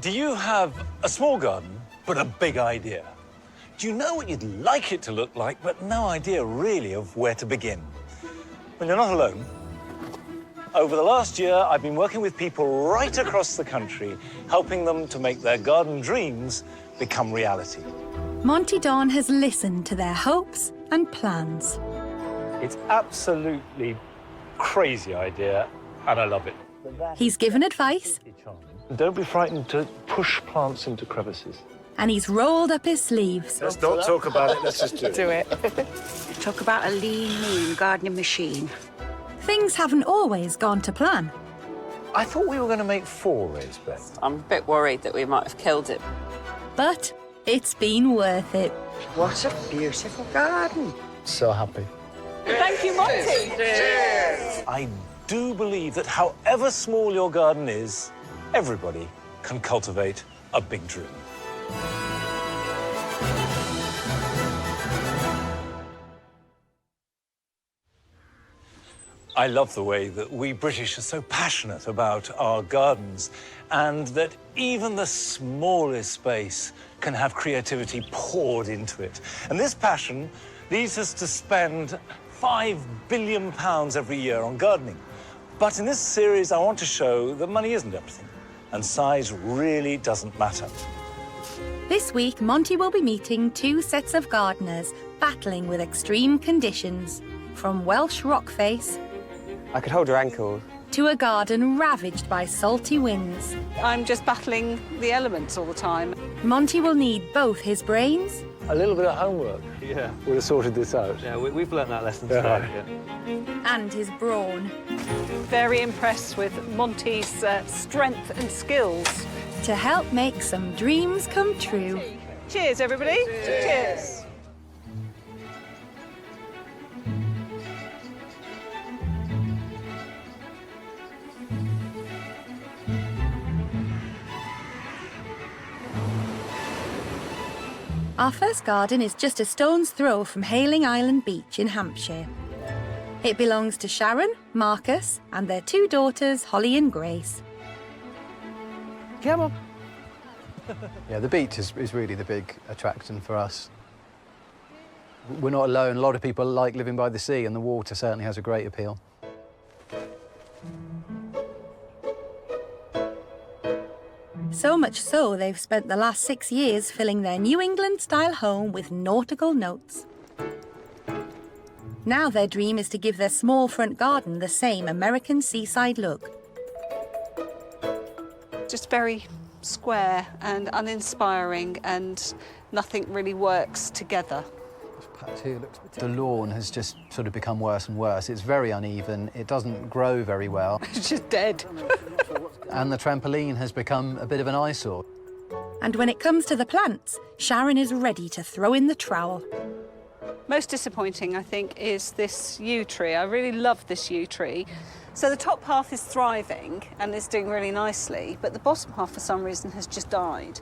Do you have a small garden, but a big idea? Do you know what you'd like it to look like, but no idea really of where to begin? Well, you're not alone. Over the last year, I've been working with people right across the country, helping them to make their garden dreams become reality. Monty Don has listened to their hopes and plans. It's absolutely crazy idea, and I love it. He's given advice. Don't be frightened to push plants into crevices. And he's rolled up his sleeves. Let's not talk about it, let's just do it. Talk about a lean, mean gardening machine. Things haven't always gone to plan. I thought we were going to make 4 raised beds. I'm a bit worried that we might have killed it. But it's been worth it. What a beautiful garden. So happy. Thank you, Monty. Cheers. I do believe that however small your garden is, everybody can cultivate a big dream. I love the way that we British are so passionate about our gardens and that even the smallest space can have creativity poured into it. And this passion leads us to spend £5 billion every year on gardening. But in this series, I want to show that money isn't everything and size really doesn't matter. This week, Monty will be meeting 2 sets of gardeners battling with extreme conditions, from Welsh rock face I could hold her ankle. to a garden ravaged by salty winds. I'm just battling the elements all the time. Monty will need both his brains A little bit of homework. Yeah. Would have sorted this out. Yeah, we've learnt that lesson today. Yeah. and his brawn Very impressed with Monty's strength and skills. to help make some dreams come true. Cheers, everybody. Cheers. Our first garden is just a stone's throw from Hayling Island Beach in Hampshire. It belongs to Sharon, Marcus, and their 2 daughters, Holly and Grace. Come on. Yeah, the beach is really the big attraction for us. We're not alone. A lot of people like living by the sea, and the water certainly has a great appeal. So much so, they've spent the last 6 years filling their New England-style home with nautical notes. Now their dream is to give their small front garden the same American seaside look. Just very square and uninspiring, and nothing really works together. The lawn has just sort of become worse and worse. It's very uneven. It doesn't grow very well. It's just dead. And the trampoline has become a bit of an eyesore. And when it comes to the plants, Sharon is ready to throw in the trowel. Most disappointing, I think, is this yew tree. I really love this yew tree. So the top half is thriving and is doing really nicely, but the bottom half, for some reason, has just died.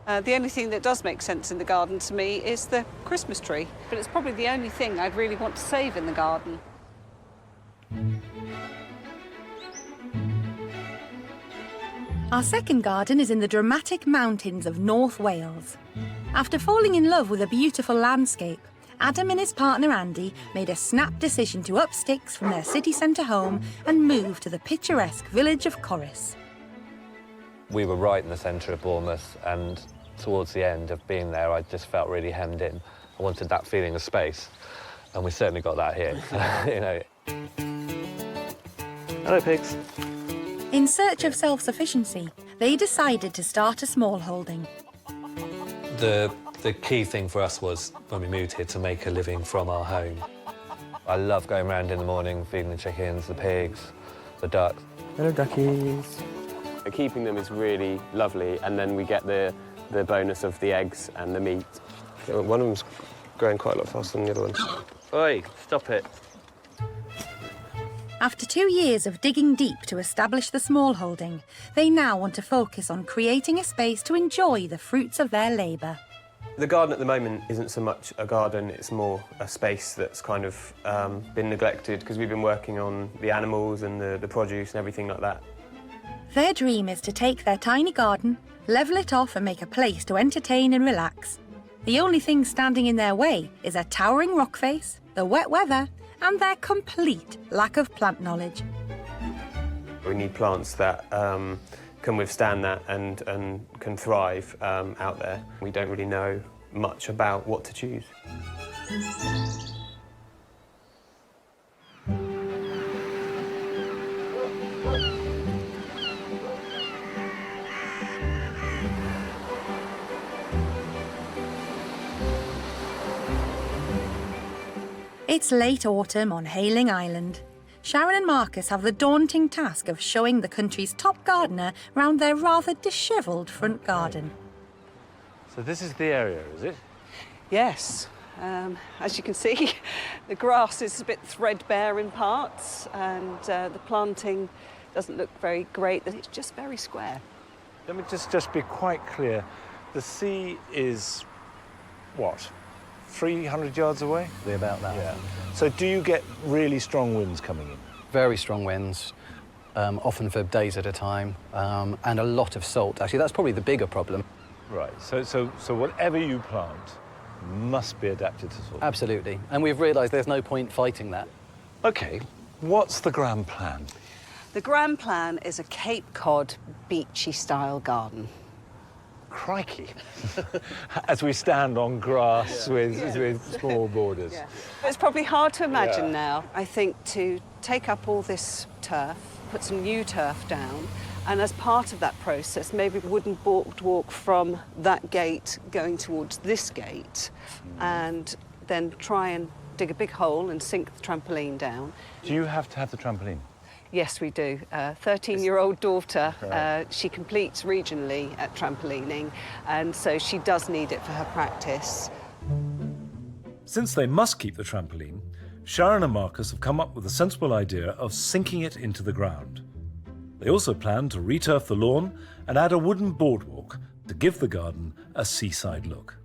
The only thing that does make sense in the garden to me is the Christmas tree, but it's probably the only thing I'd really want to save in the garden. Our second garden is in the dramatic mountains of North Wales. After falling in love with a beautiful landscape, Adam and his partner Andy made a snap decision to up sticks from their city centre home and move to the picturesque village of Corris. We were right in the centre of Bournemouth, and towards the end of being there, I just felt really hemmed in. I wanted that feeling of space, and we certainly got that here. You know. Hello, pigs. In search of self-sufficiency, they decided to start a small holding. The key thing for us was, when we moved here, to make a living from our home. I love going around in the morning, feeding the chickens, the pigs, the ducks. Hello, duckies. Keeping them is really lovely, and then we get the bonus of the eggs and the meat. One of them's growing quite a lot faster than the other one. Oi, stop it. After 2 years of digging deep to establish the small holding, they now want to focus on creating a space to enjoy the fruits of their labour. The garden at the moment isn't so much a garden, it's more a space that's kind of been neglected, because we've been working on the animals and the produce and everything like that. Their dream is to take their tiny garden, level it off and make a place to entertain and relax. The only thing standing in their way is a towering rock face, the wet weather, and their complete lack of plant knowledge. We need plants that can withstand that and can thrive out there. We don't really know much about what to choose. It's late autumn on Hayling Island. Sharon and Marcus have the daunting task of showing the country's top gardener round their rather dishevelled front garden. So this is the area, is it? Yes. As you can see, the grass is a bit threadbare in parts, and the planting doesn't look very great. It's just very square. Let me just be quite clear. The sea is, what, 300 yards away? About that. Yeah. So do you get really strong winds coming in? Very strong winds, often for days at a time, and a lot of salt. Actually, that's probably the bigger problem. Right. So whatever you plant must be adapted to salt. Absolutely. And we've realised there's no point fighting that. OK, what's the grand plan? The grand plan is a Cape Cod beachy-style garden. Crikey. As we stand on grass with small borders. Yeah. It's probably hard to imagine now, I think, to take up all this turf, put some new turf down, and as part of that process, maybe a wooden boardwalk from that gate going towards this gate, and then try and dig a big hole and sink the trampoline down. Do you have to have the trampoline? Yes, we do. 13-year-old daughter, she competes regionally at trampolining, and so she does need it for her practice. Since they must keep the trampoline, Sharon and Marcus have come up with a sensible idea of sinking it into the ground. They also plan to returf the lawn and add a wooden boardwalk to give the garden a seaside look.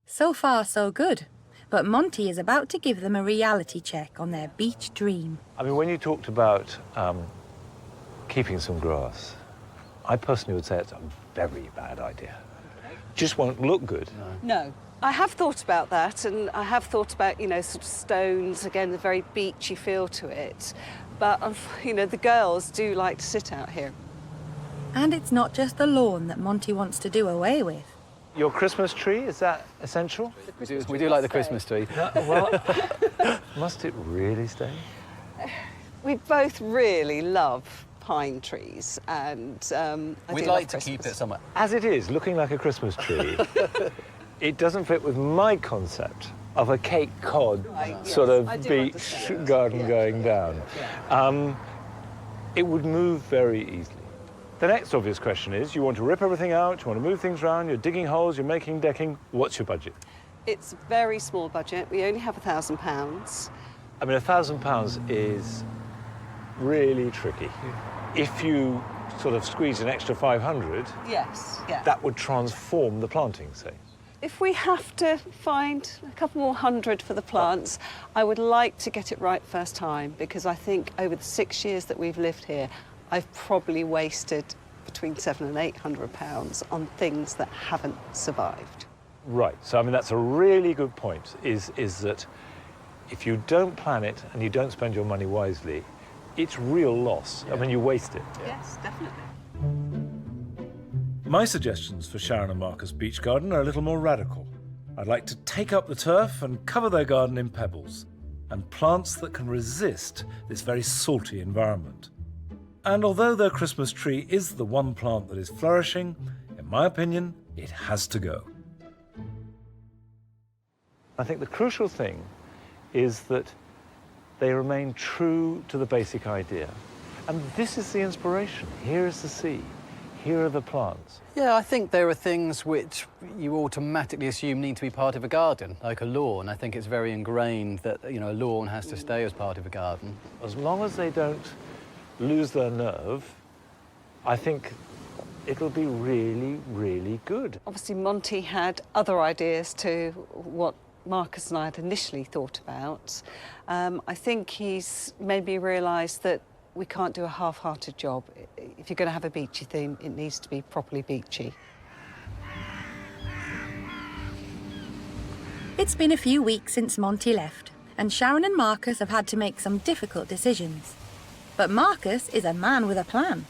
So far, so good. But Monty is about to give them a reality check on their beach dream. I mean, when you talked about keeping some grass, I personally would say it's a very bad idea. Just won't look good. No. I have thought about that, and I have thought about, you know, sort of stones, again, the very beachy feel to it. But, you know, the girls do like to sit out here. And it's not just the lawn that Monty wants to do away with. Your Christmas tree, is that essential? We do like the Christmas tree. Well, must it really stay? We both really love pine trees, and We'd like to keep it somewhere. As it is, looking like a Christmas tree, it doesn't fit with my concept of a Cape Cod sort of beach garden going down. It would move very easily. The next obvious question is, you want to rip everything out, you want to move things around, you're digging holes, you're making decking. What's your budget? It's a very small budget. We only have £1,000. I mean, £1,000 is really tricky. If you sort of squeeze an extra 500, Yes, yeah. that would transform the planting, say. If we have to find a couple more hundred for the plants, I would like to get it right first time, because I think over the 6 years that we've lived here, I've probably wasted between £700 and £800 on things that haven't survived. Right, so I mean, that's a really good point, is that if you don't plan it and you don't spend your money wisely, it's real loss. I mean, you waste it. Yes, definitely. My suggestions for Sharon and Marcus' beach garden are a little more radical. I'd like to take up the turf and cover their garden in pebbles, and plants that can resist this very salty environment. And although their Christmas tree is the one plant that is flourishing, in my opinion, it has to go. I think the crucial thing is that they remain true to the basic idea. And this is the inspiration. Here is the sea. Here are the plants. Yeah, I think there are things which you automatically assume need to be part of a garden, like a lawn. I think it's very ingrained that, you know, a lawn has to stay as part of a garden. As long as they don't lose their nerve, I think it'll be really, really good. Obviously, Monty had other ideas to what Marcus and I had initially thought about. I think he's maybe realised that We can't do a half-hearted job. If you're going to have a beachy theme, it needs to be properly beachy. It's been a few weeks since Monty left, and Sharon and Marcus have had to make some difficult decisions. But Marcus is a man with a plan.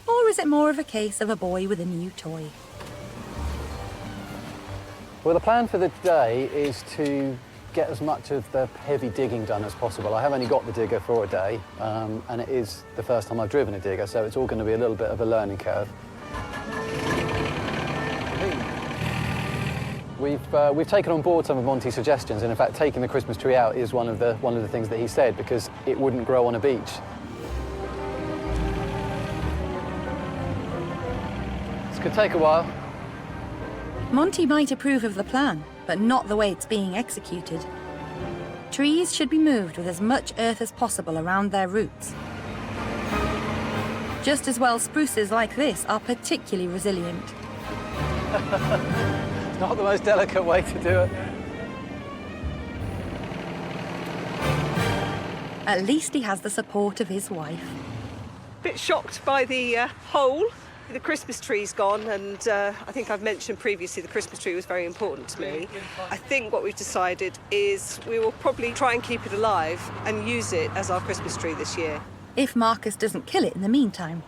Or is it more of a case of a boy with a new toy? Well, the plan for the day is to get as much of the heavy digging done as possible. I have only got the digger for a day, and it is the first time I've driven a digger, so it's all going to be a little bit of a learning curve. We've taken on board some of Monty's suggestions, and in fact, taking the Christmas tree out is one of the things that he said, because it wouldn't grow on a beach. This could take a while. Monty might approve of the plan, but not the way it's being executed. Trees should be moved with as much earth as possible around their roots. Just as well, spruces like this are particularly resilient. It's not the most delicate way to do it. At least he has the support of his wife. Bit shocked by the hole. The Christmas tree's gone, and I think I've mentioned previously the Christmas tree was very important to me. I think what we've decided is we will probably try and keep it alive and use it as our Christmas tree this year. If Marcus doesn't kill it in the meantime.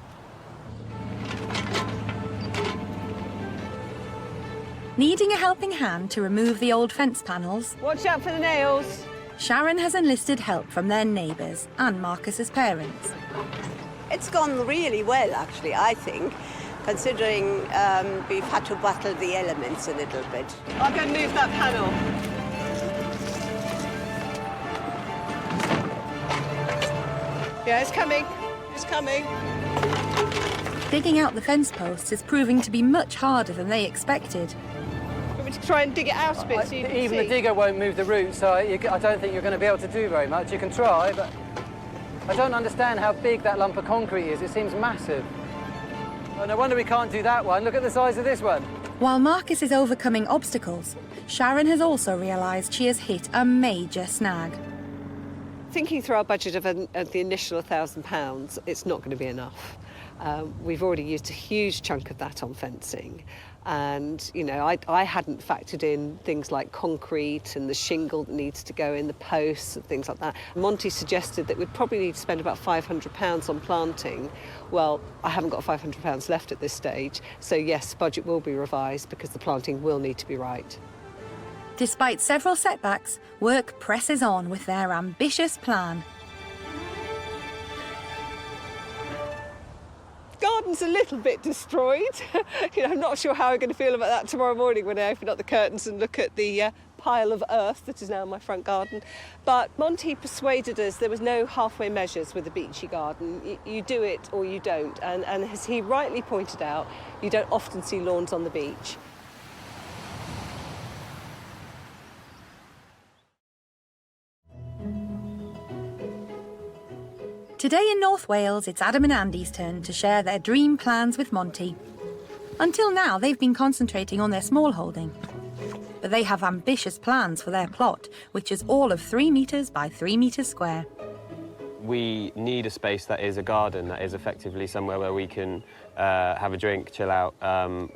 Needing a helping hand to remove the old fence panels, Watch out for the nails. Sharon has enlisted help from their neighbours and Marcus's parents. It's gone really well, actually, I think, considering we've had to battle the elements a little bit. I'll go and move that panel. Yeah, it's coming. It's coming. Digging out the fence posts is proving to be much harder than they expected. Want me to try and dig it out a bit so you can Even see? the digger won't move the roots, so I don't think you're going to be able to do very much. You can try, but I don't understand how big that lump of concrete is. It seems massive. Oh, no wonder we can't do that one. Look at the size of this one. While Marcus is overcoming obstacles, Sharon has also realised she has hit a major snag. Thinking through our budget of the initial £1,000, it's not going to be enough. We've already used a huge chunk of that on fencing. And, you know, I hadn't factored in things like concrete and the shingle that needs to go in, the posts and things like that. Monty suggested that we'd probably need to spend about £500 on planting. Well, I haven't got £500 left at this stage. So, yes, budget will be revised because the planting will need to be right. Despite several setbacks, work presses on with their ambitious plan. Garden's a little bit destroyed. I'm not sure how I'm going to feel about that tomorrow morning when I open up the curtains and look at the pile of earth that is now my front garden. But Monty persuaded us there was no halfway measures with a beachy garden. You do it or you don't. And as he rightly pointed out, you don't often see lawns on the beach. Today in North Wales, it's Adam and Andy's turn to share their dream plans with Monty. Until now, they've been concentrating on their small holding. But they have ambitious plans for their plot, which is all of 3 metres by 3 metres square. We need a space that is a garden, that is effectively somewhere where we can have a drink, chill out,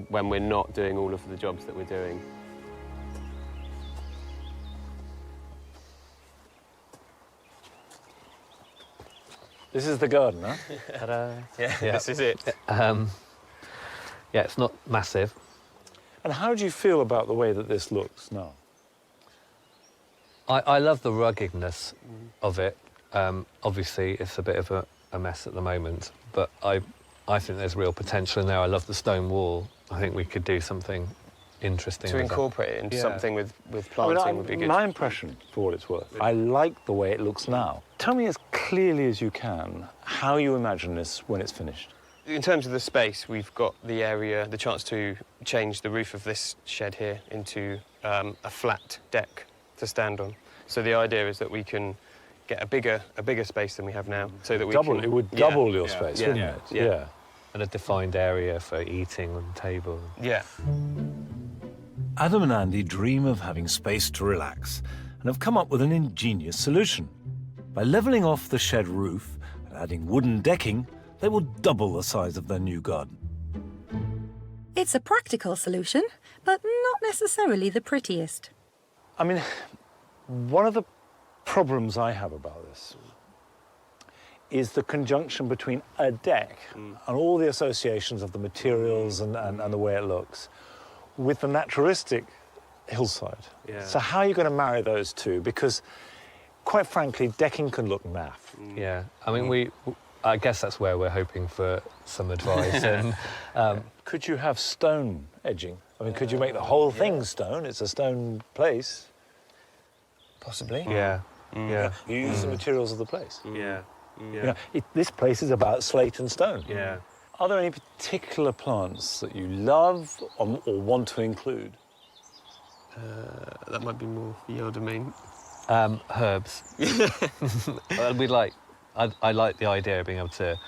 when we're not doing all of the jobs that we're doing. This is the garden, huh? Ta-da. Yeah, this is it. Yeah, it's not massive. And how do you feel about the way that this looks now? I love the ruggedness of it. Obviously, it's a bit of a mess at the moment, but I think there's real potential in there. I love the stone wall. I think we could do something interesting. To with incorporate it into Yeah. something with planting would be good. My impression, for what it's worth, I like the way it looks now. Tell me as clearly as you can how you imagine this when it's finished. In terms of the space, we've got the area, the chance to change the roof of this shed here into a flat deck to stand on. So the idea is that we can get a bigger space than we have now, so that we can... It would double your space, wouldn't it? Yeah. And a defined area for eating on the table. Yeah. Adam and Andy dream of having space to relax and have come up with an ingenious solution. By levelling off the shed roof and adding wooden decking, they will double the size of their new garden. It's a practical solution, but not necessarily the prettiest. I mean, one of the problems I have about this is the conjunction between a deck and all the associations of the materials and the way it looks with the naturalistic hillside. Yeah. So how are you going to marry those two? Because, quite frankly, decking can look naff. Yeah, I mean, I guess that's where we're hoping for some advice. And Could you have stone edging? I mean, could you make the whole thing stone? It's a stone place. Possibly. yeah, You use the materials of the place. Yeah. You know, this place is about slate and stone. Yeah. Are there any particular plants that you love or want to include? That might be more your domain. herbs. I like the idea of being able to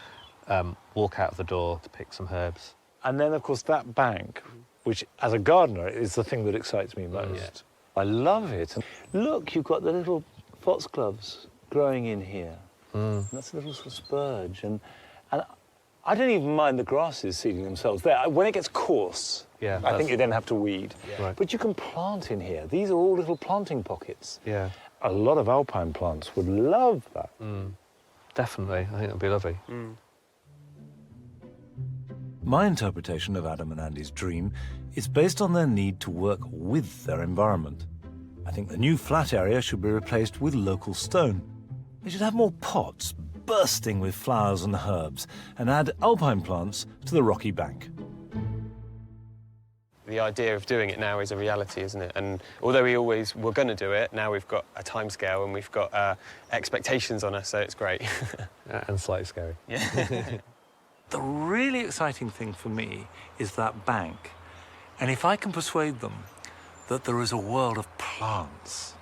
walk out of the door to pick some herbs. And then, of course, that bank, which, as a gardener, is the thing that excites me most. Yeah. I love it. And look, you've got the little foxgloves growing in here. And that's a little sort of spurge. And I don't even mind the grasses seeding themselves there. When it gets coarse, I think you then have to weed. Yeah. Right. But you can plant in here. These are all little planting pockets. Yeah. A lot of alpine plants would love that. Definitely, I think that'd be lovely. My interpretation of Adam and Andy's dream is based on their need to work with their environment. I think the new flat area should be replaced with local stone. They should have more pots bursting with flowers and herbs, and add alpine plants to the rocky bank. The idea of doing it now is a reality, isn't it? And although we always were going to do it, now we've got a timescale and we've got expectations on us, so it's great. And slightly scary. Yeah. The really exciting thing for me is that bank. And if I can persuade them that there is a world of plants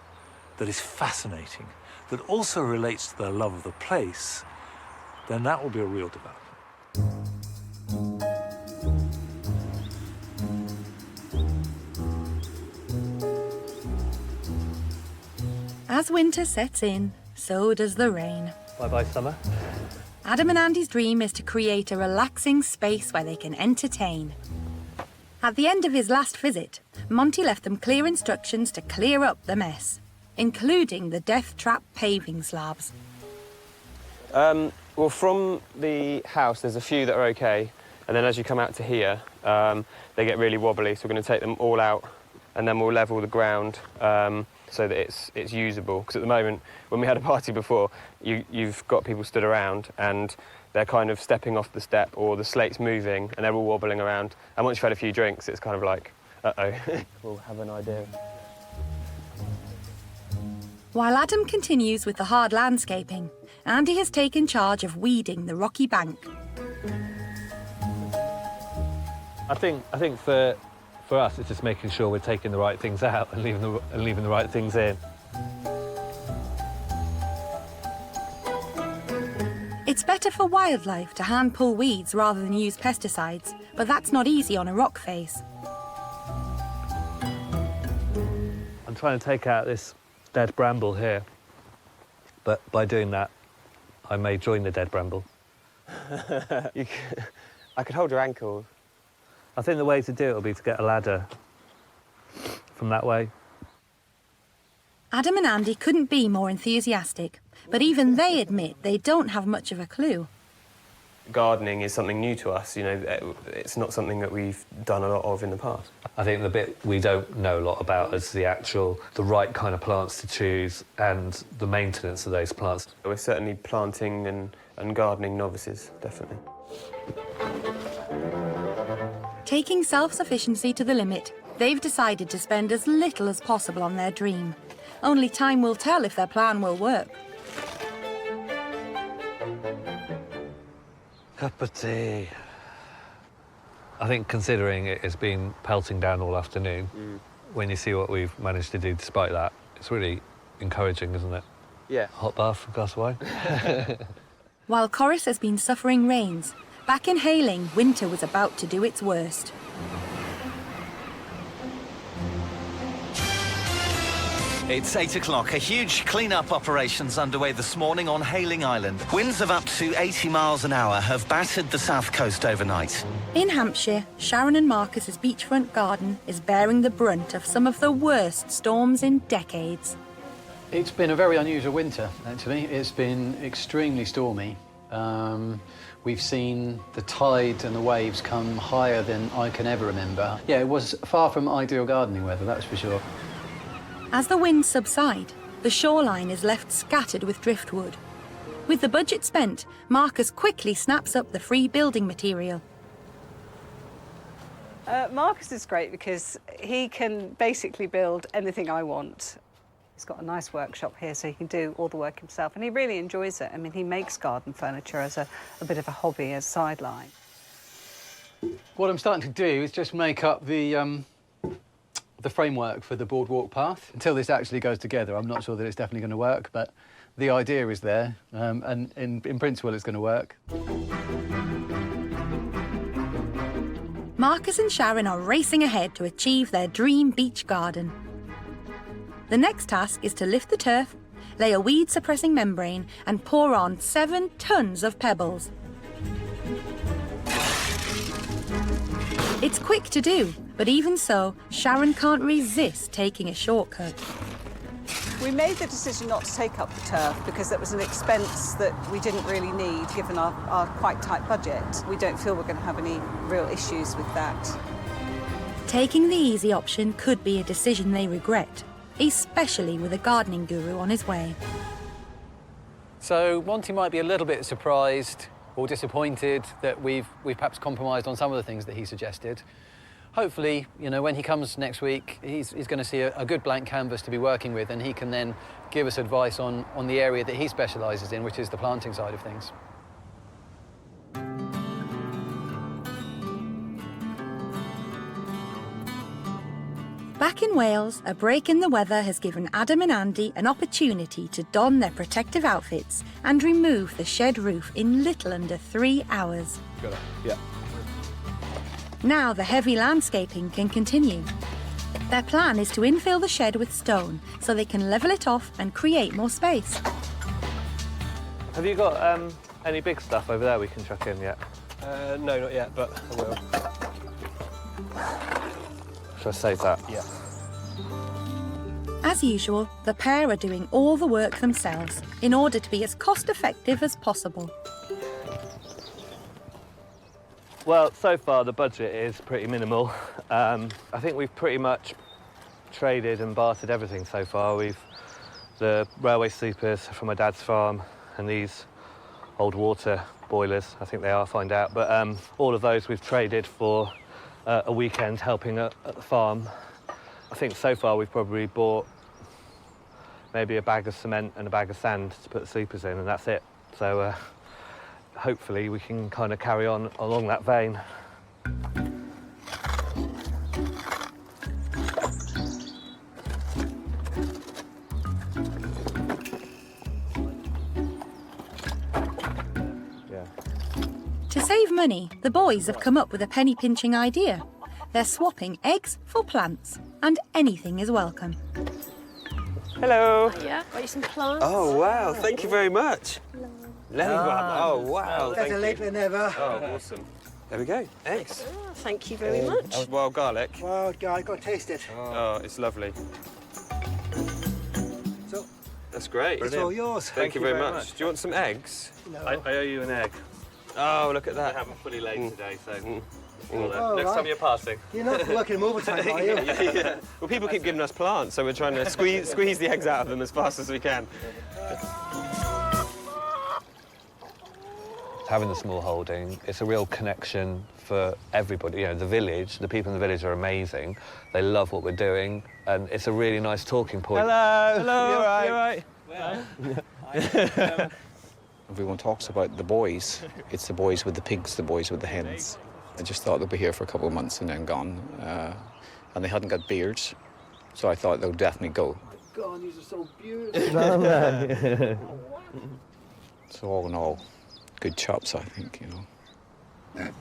that is fascinating, that also relates to their love of the place, then that will be a real development. As winter sets in, so does the rain. Bye-bye, summer. Adam and Andy's dream is to create a relaxing space where they can entertain. At the end of his last visit, Monty left them clear instructions to clear up the mess, including the death trap paving slabs. Well, from the house, there's a few that are okay, and then as you come out to here, they get really wobbly, so we're going to take them all out, and then we'll level the ground so that it's usable. Because at the moment, when we had a party before, you've got people stood around, and they're kind of stepping off the step, or the slate's moving, and they're all wobbling around. And once you've had a few drinks, it's kind of like, uh-oh. We'll have an idea. While Adam continues with the hard landscaping, Andy has taken charge of weeding the rocky bank. I think for us, it's just making sure we're taking the right things out and leaving the right things in. It's better for wildlife to hand pull weeds rather than use pesticides, but that's not easy on a rock face. I'm trying to take out this dead bramble here, but by doing that, I may join the dead bramble. I could hold your ankle. I think the way to do it will be to get a ladder from that way. Adam and Andy couldn't be more enthusiastic, but even they admit they don't have much of a clue. Gardening is something new to us, you know, it's not something that we've done a lot of in the past. I think the bit we don't know a lot about is the right kind of plants to choose and the maintenance of those plants. We're certainly planting and gardening novices, definitely. Taking self-sufficiency to the limit, they've decided to spend as little as possible on their dream. Only time will tell if their plan will work. Cup of tea. I think considering it has been pelting down all afternoon, when you see what we've managed to do despite that, it's really encouraging, isn't it? Yeah. Hot bath, a glass of wine. While Corris has been suffering rains, back in Hayling, winter was about to do its worst. It's 8 o'clock. A huge clean-up operation's underway this morning on Hayling Island. Winds of up to 80 miles an hour have battered the south coast overnight. In Hampshire, Sharon and Marcus's beachfront garden is bearing the brunt of some of the worst storms in decades. It's been a very unusual winter, actually. It's been extremely stormy. We've seen the tide and the waves come higher than I can ever remember. Yeah, it was far from ideal gardening weather, that's for sure. As the winds subside, the shoreline is left scattered with driftwood. With the budget spent, Marcus quickly snaps up the free building material. Marcus is great because he can basically build anything I want. He's got a nice workshop here, so he can do all the work himself, and he really enjoys it. I mean, he makes garden furniture as a bit of a hobby, as a sideline. What I'm starting to do is just make up the framework for the boardwalk path. Until this actually goes together, I'm not sure that it's definitely going to work, but the idea is there, and in principle it's going to work. Marcus and Sharon are racing ahead to achieve their dream beach garden. The next task is to lift the turf, lay a weed-suppressing membrane, and pour on 7 tons of pebbles. It's quick to do, but even so, Sharon can't resist taking a shortcut. We made the decision not to take up the turf because that was an expense that we didn't really need, given our quite tight budget. We don't feel we're going to have any real issues with that. Taking the easy option could be a decision they regret, especially with a gardening guru on his way. So Monty might be a little bit surprised or disappointed that we've perhaps compromised on some of the things that he suggested. Hopefully, you know, when he comes next week, he's going to see a good blank canvas to be working with, and he can then give us advice on the area that he specialises in, which is the planting side of things. Back in Wales, a break in the weather has given Adam and Andy an opportunity to don their protective outfits and remove the shed roof in little under 3 hours. Got it, yeah. Now the heavy landscaping can continue. Their plan is to infill the shed with stone so they can level it off and create more space. Have you got any big stuff over there we can chuck in yet? No, not yet, but I will. Shall I save that? Yeah. As usual, the pair are doing all the work themselves in order to be as cost-effective as possible. Well, so far the budget is pretty minimal. I think we've pretty much traded and bartered everything so far. The railway sleepers from my dad's farm and these old water boilers, I think they are, find out. But all of those we've traded for a weekend helping at the farm. I think so far we've probably bought maybe a bag of cement and a bag of sand to put the sleepers in, and that's it. So hopefully we can kind of carry on along that vein. To save money, the boys have come up with a penny-pinching idea. They're swapping eggs for plants, and anything is welcome. Hello. Yeah, got you some plants. Oh, wow, thank you very much. Lemon. Oh, wow. Better late than never. Oh, awesome. There we go, eggs. Oh, thank you very much. That was wild garlic. Wild garlic, got to taste it. Oh, it's lovely. So, that's great. it's all yours. Thank you very much. Do you want some eggs? No. I owe you an egg. Oh, look at that. I haven't fully laid today, so Oh, next right. time you're passing. You're not working overtime, are you? Yeah. Well, people keep giving us plants, so we're trying to squeeze the eggs out of them as fast as we can. Having the small holding, it's a real connection for everybody. You know, the village, the people in the village are amazing. They love what we're doing, and it's a really nice talking point. Hello. Hello. You all right? Well, everyone talks about the boys. It's the boys with the pigs, the boys with the hens. I just thought they'd be here for a couple of months and then gone. And they hadn't got beards, so I thought they would definitely go. God, these are so beautiful. So all in all, good chops, I think, you know.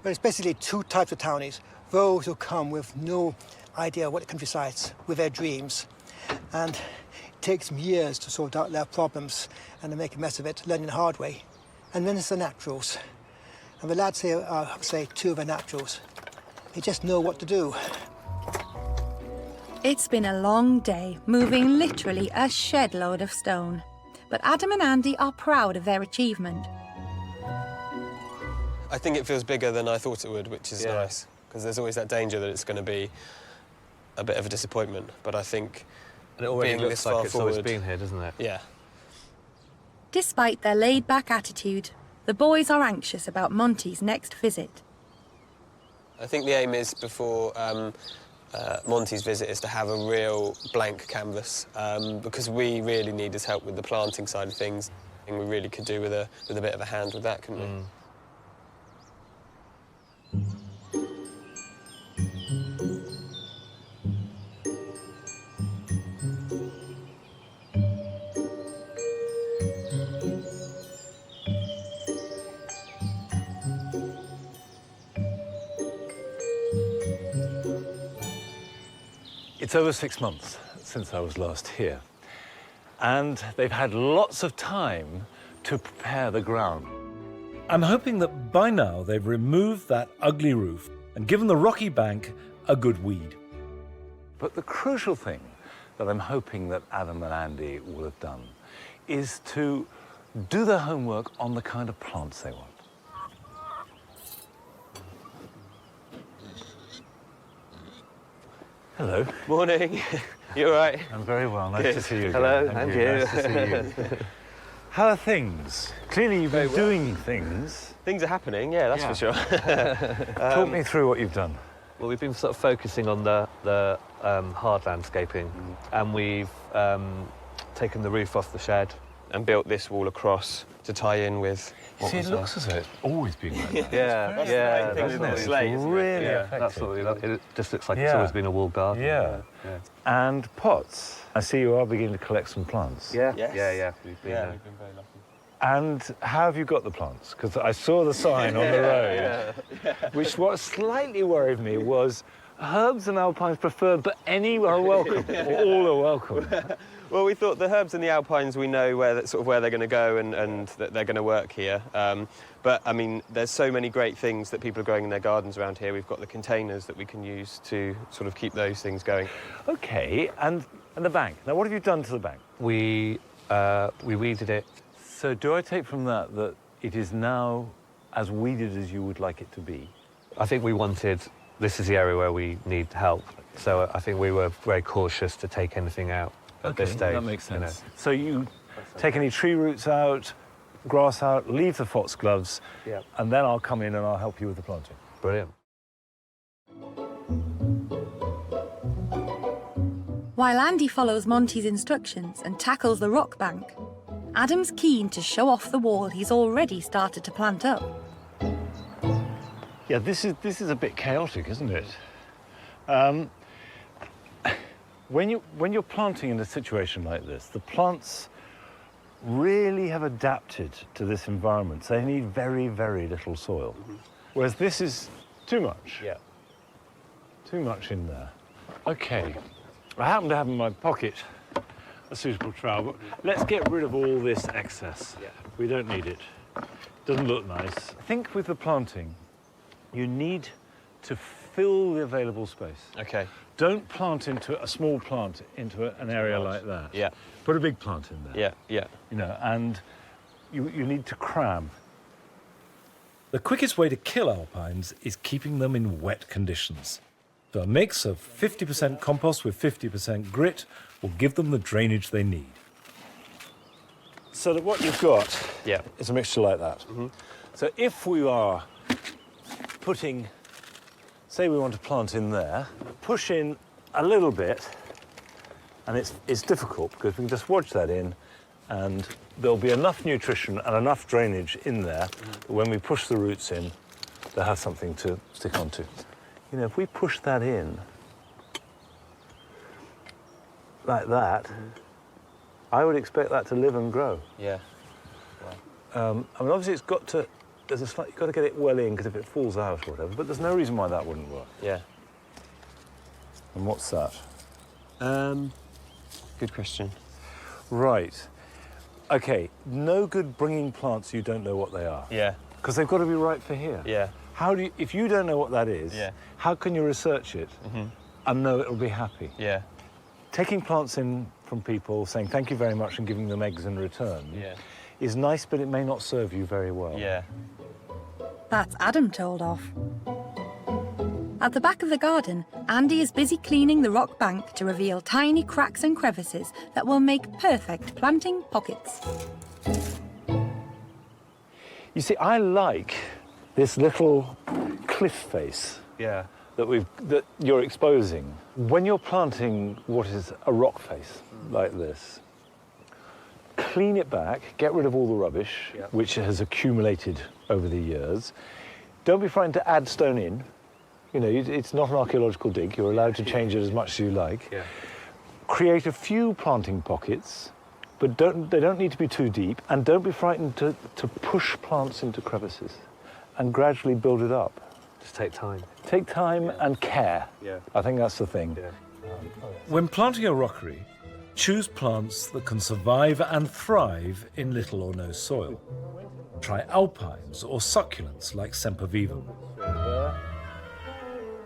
But it's basically two types of townies. Those who come with no idea what the countryside's with their dreams. And it takes them years to sort out their problems, and they make a mess of it, learning the hard way. And then it's the naturals. And the lads here are, say, two of the naturals. They just know what to do. It's been a long day, moving literally a shed load of stone. But Adam and Andy are proud of their achievement. I think it feels bigger than I thought it would, which is nice, because there's always that danger that it's going to be a bit of a disappointment. But I think and it already being looks this like far it's forward, always been here, doesn't it? Yeah. Despite their laid-back attitude, the boys are anxious about Monty's next visit. I think the aim is before Monty's visit is to have a real blank canvas, because we really need his help with the planting side of things, and we really could do with a bit of a hand with that, couldn't we? It's over 6 months since I was last here, and they've had lots of time to prepare the ground. I'm hoping that by now they've removed that ugly roof and given the rocky bank a good weed. But the crucial thing that I'm hoping that Adam and Andy will have done is to do their homework on the kind of plants they want. Hello. Morning. You all right? I'm very well. Nice to see you again. Hello, Thank and you. you. Nice to see you. How are things? Clearly you've been doing things. Things are happening, yeah, that's for sure. Talk me through what you've done. Well, we've been sort of focusing on the hard landscaping, and we've taken the roof off the shed and built this wall across to tie in with what See, it was looks as though it's always been like that. Yeah, thing, isn't it? It's Slate, isn't it? really Yeah, effective. that's what it just looks like it's Yeah. always been a wall garden. Yeah. And pots. I see you are beginning to collect some plants. Yeah, Yes. yeah. We've been, Yeah, we've been very lucky. And how have you got the plants? Because I saw the sign on the road, which what slightly worried me was herbs and alpines preferred, but any are welcome, or all are welcome. Well, we thought the herbs and the alpines, we know where they're going to go and that they're going to work here. But I mean, there's so many great things that people are growing in their gardens around here. We've got the containers that we can use to sort of keep those things going. Okay, and the bank. Now, what have you done to the bank? We weeded it. So do I take from that that it is now as weeded as you would like it to be? I think we wanted, this is the area where we need help, so I think we were very cautious to take anything out at this stage. That makes sense. You know. So you take any tree roots out, grass out, leave the foxgloves, and then I'll come in and I'll help you with the planting. Brilliant. While Andy follows Monty's instructions and tackles the rock bank, Adam's keen to show off the wall he's already started to plant up. Yeah, this is a bit chaotic, isn't it? When you're planting in a situation like this, the plants really have adapted to this environment, so they need very, very little soil. Whereas this is too much. Yeah. Too much in there. Okay, I happen to have in my pocket a suitable trowel, but let's get rid of all this excess. Yeah. We don't need it. Doesn't look nice. I think with the planting, you need to fill the available space. Okay. Don't plant into a small plant into an area like that. Yeah. Put a big plant in there. Yeah, yeah. You know, and you need to cram. The quickest way to kill alpines is keeping them in wet conditions. So a mix of 50% compost with 50% grit will give them the drainage they need. So that what you've got Yeah. is a mixture like that. So if we are putting, say we want to plant in there, push in a little bit, and it's difficult because we can just watch that in, and there'll be enough nutrition and enough drainage in there that when we push the roots in, they'll have something to stick onto. You know, if we push that in like that, I would expect that to live and grow. Yeah. I mean, obviously it's got to, you've got to get it well in, because if it falls out or whatever, but there's no reason why that wouldn't work. Yeah. And what's that? Good question. Right. OK, no good bringing plants you don't know what they are. Yeah. Because they've got to be right for here. Yeah. How do you, if you don't know what that is, Yeah. how can you research it and know it'll be happy? Yeah. Taking plants in from people, saying thank you very much and giving them eggs in return is nice, but it may not serve you very well. Yeah. That's Adam told off. At the back of the garden, Andy is busy cleaning the rock bank to reveal tiny cracks and crevices that will make perfect planting pockets. You see, I like this little cliff face that you're exposing. When you're planting what is a rock face like this, clean it back, get rid of all the rubbish which has accumulated over the years. Don't be frightened to add stone in. You know, it's not an archaeological dig. You're allowed to change it as much as you like. Yeah. Create a few planting pockets, but they don't need to be too deep, and don't be frightened to push plants into crevices and gradually build it up. Just take time. Take time and care. Yeah. I think that's the thing. Yeah. When planting a rockery, choose plants that can survive and thrive in little or no soil. Try alpines or succulents like sempervivum.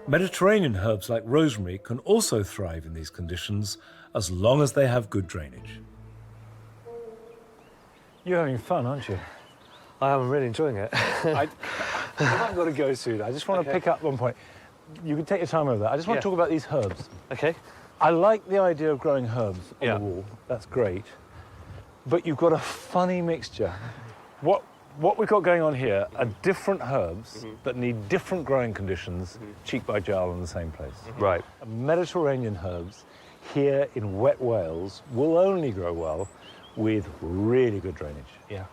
Mediterranean herbs like rosemary can also thrive in these conditions as long as they have good drainage. You're having fun, aren't you? I'm really enjoying it. I've got to go soon. I just want to pick up one point. You can take your time over that. I just want to talk about these herbs. Okay. I like the idea of growing herbs on the wall. That's great. But you've got a funny mixture. What we've got going on here are different herbs that need different growing conditions, cheek by jowl in the same place. Right. Mediterranean herbs here in wet Wales will only grow well with really good drainage. Yeah.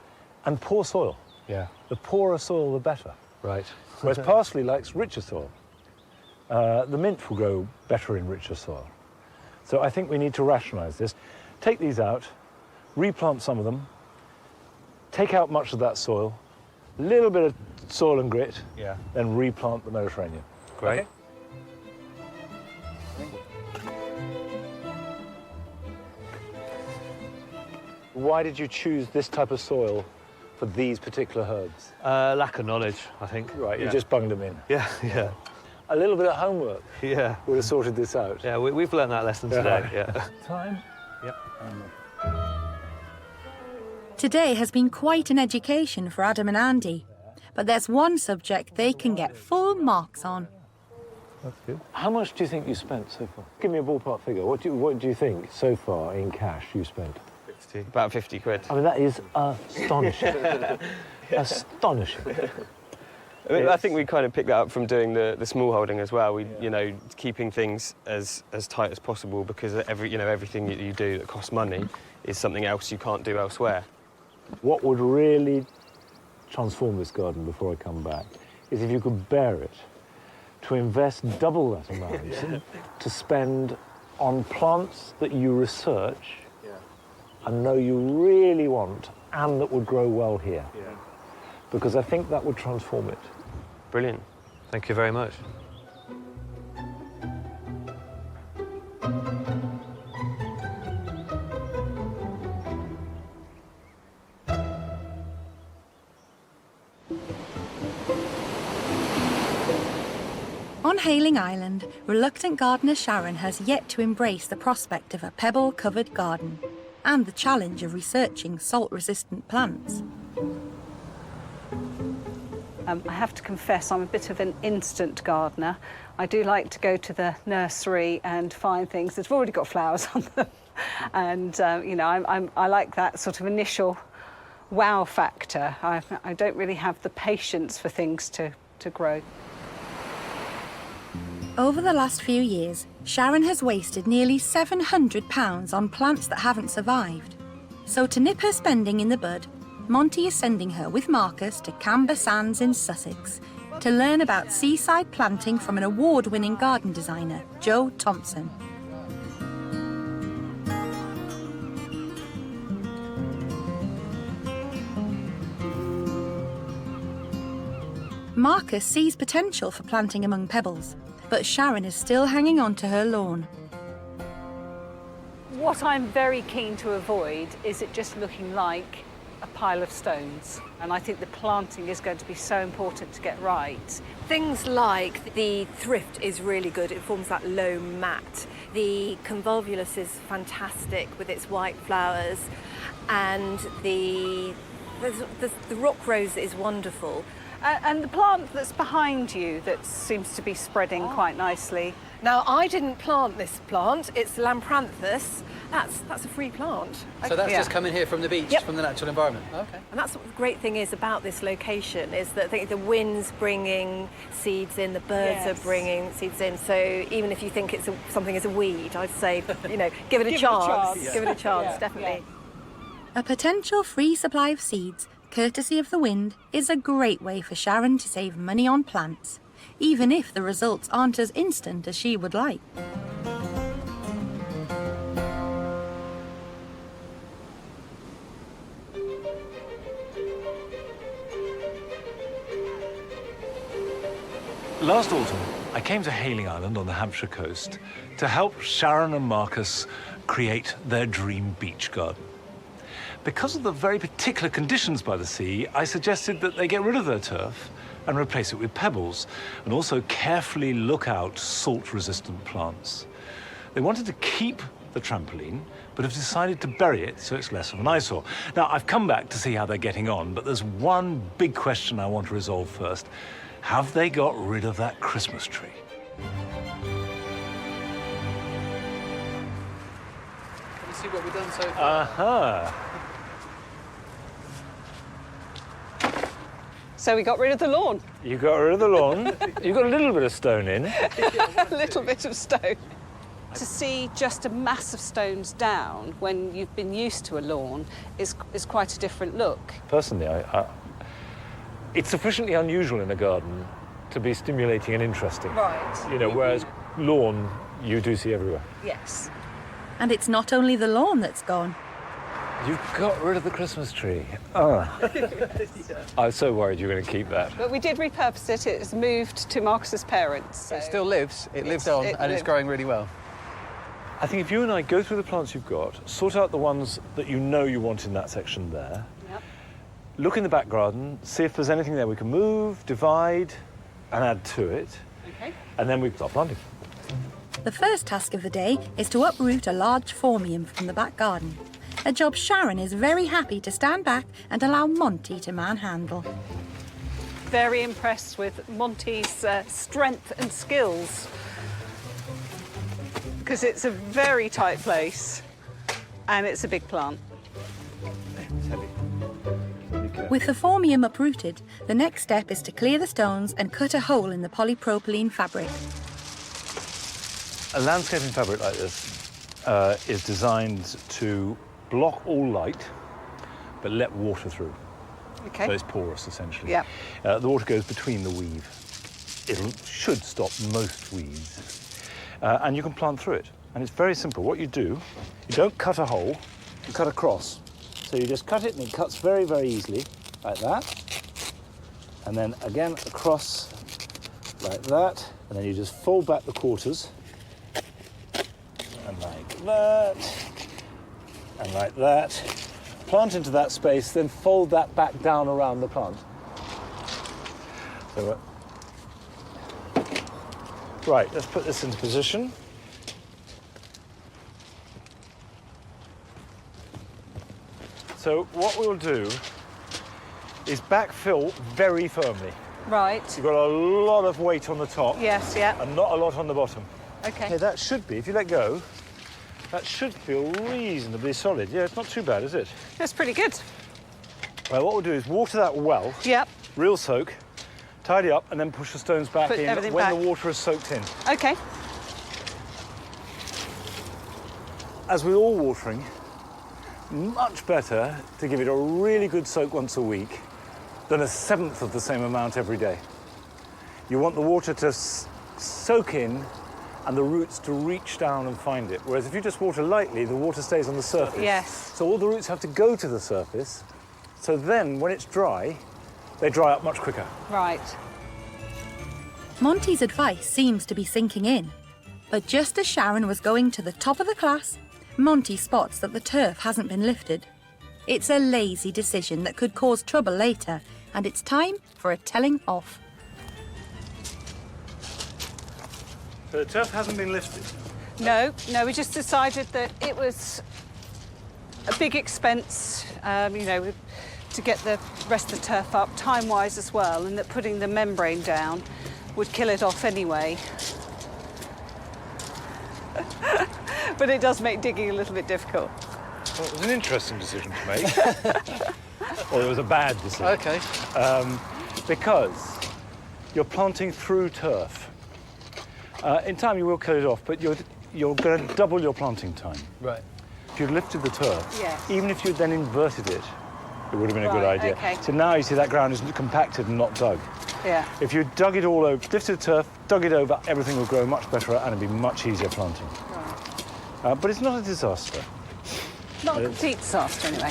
And poor soil. Yeah. The poorer soil, the better. Right. Whereas parsley likes richer soil. The mint will grow better in richer soil. So I think we need to rationalise this. Take these out, replant some of them, take out much of that soil, a little bit of soil and grit, then replant the Mediterranean. Great. Okay? Why did you choose this type of soil for these particular herbs? Lack of knowledge, I think. Right, you just bunged them in. Yeah, yeah. A little bit of homework would have sorted this out. Yeah, we've learned that lesson today. Yeah. Time? Yep. Today has been quite an education for Adam and Andy, but there's one subject they can get full marks on. That's good. How much do you think you spent so far? Give me a ballpark figure. What do you think so far in cash you spent? About 50 quid. I mean, that is astonishing. Astonishing. I mean, I think we kind of picked that up from doing the small holding as well. You know, keeping things as tight as possible, because everything that you do that costs money is something else you can't do elsewhere. What would really transform this garden before I come back is if you could bear it, to invest double that amount to spend on plants that you research and know you really want and that would grow well here. Because I think that would transform it. Brilliant. Thank you very much. On Hayling Island, reluctant gardener Sharon has yet to embrace the prospect of a pebble-covered garden and the challenge of researching salt-resistant plants. I have to confess I'm a bit of an instant gardener. I do like to go to the nursery and find things that have already got flowers on them. And, you know, I like that sort of initial wow factor. I don't really have the patience for things to grow. Over the last few years, Sharon has wasted nearly £700 on plants that haven't survived. So to nip her spending in the bud, Monty is sending her with Marcus to Camber Sands in Sussex to learn about seaside planting from an award-winning garden designer, Joe Thompson. Marcus sees potential for planting among pebbles but Sharon is still hanging on to her lawn. What I'm very keen to avoid is it just looking like a pile of stones. And I think the planting is going to be so important to get right. Things like the thrift is really good. It forms that low mat. The convolvulus is fantastic with its white flowers. And the rock rose is wonderful. And the plant that's behind you that seems to be spreading quite nicely. Now, I didn't plant this plant. It's Lampranthus. That's a free plant. So that's just coming here from the beach, from the natural environment? Okay. And that's what the great thing is about this location, is that I think the wind's bringing seeds in, the birds are bringing seeds in. So even if you think it's something is a weed, I'd say, you know, give it a chance. Give it a chance, definitely. A potential free supply of seeds, courtesy of the wind, is a great way for Sharon to save money on plants, even if the results aren't as instant as she would like. Last autumn, I came to Hayling Island on the Hampshire coast to help Sharon and Marcus create their dream beach garden. Because of the very particular conditions by the sea, I suggested that they get rid of their turf and replace it with pebbles, and also carefully look out salt-resistant plants. They wanted to keep the trampoline, but have decided to bury it so it's less of an eyesore. Now, I've come back to see how they're getting on, but there's one big question I want to resolve first. Have they got rid of that Christmas tree? Can you see what we've done so far? Aha! So we got rid of the lawn. You got rid of the lawn. You got a little bit of stone in. A little bit of stone. To see just a mass of stones down when you've been used to a lawn is quite a different look. Personally, it's sufficiently unusual in a garden to be stimulating and interesting. Right. You know, whereas lawn you do see everywhere. Yes. And it's not only the lawn that's gone. You've got rid of the Christmas tree. Oh. I was so worried you were going to keep that. But we did repurpose it. It's moved to Marcus's parents. So It still lives. It lives on, and it's growing really well. I think if you and I go through the plants you've got, sort out the ones that you know you want in that section there, look in the back garden, see if there's anything there we can move, divide, and add to it. Okay. And then we start planting. The first task of the day is to uproot a large phormium from the back garden, a job Sharon is very happy to stand back and allow Monty to manhandle. Very impressed with Monty's strength and skills, because it's a very tight place and it's a big plant. It's heavy. With the phormium uprooted, the next step is to clear the stones and cut a hole in the polypropylene fabric. A landscaping fabric like this is designed to block all light, but let water through. Okay. So it's porous, essentially. Yeah. The water goes between the weave. It should stop most weeds. And you can plant through it. And it's very simple. What you do, you don't cut a hole, you cut across. So you just cut it, and it cuts very, very easily, like that. And then again across, like that. And then you just fold back the quarters. And like that. And like that. Plant into that space, then fold that back down around the plant. So, right, let's put this into position. So what we'll do is backfill very firmly. Right. You've got a lot of weight on the top. Yes, yeah. And not a lot on the bottom. Okay. Okay, that should be, if you let go, that should feel reasonably solid. Yeah, it's not too bad, is it? That's pretty good. Well, what we'll do is water that well. Yep. Real soak, tidy up, and then push the stones back Put in everything when back. the water is soaked in. Okay. As with all watering, much better to give it a really good soak once a week than a seventh of the same amount every day. You want the water to soak in and the roots to reach down and find it. Whereas if you just water lightly, the water stays on the surface. Yes. So all the roots have to go to the surface. So then, when it's dry, they dry up much quicker. Right. Monty's advice seems to be sinking in. But just as Sharon was going to the top of the class, Monty spots that the turf hasn't been lifted. It's a lazy decision that could cause trouble later, and it's time for a telling off. So the turf hasn't been lifted? No, we just decided that it was a big expense, you know, to get the rest of the turf up, time-wise as well, and that putting the membrane down would kill it off anyway. But it does make digging a little bit difficult. Well, it was an interesting decision to make. Or it was a bad decision. OK. Because you're planting through turf. In time you will kill it off, but you're going to double your planting time. Right. If you'd lifted the turf, Yes. even if you'd then inverted it, it would have been a good Right, idea. okay. So now you see that ground is compacted and not dug. Yeah. If you dug it all over, lifted the turf, dug it over, everything would grow much better and it'd be much easier planting. Right. But it's not a disaster. Not a complete disaster, anyway.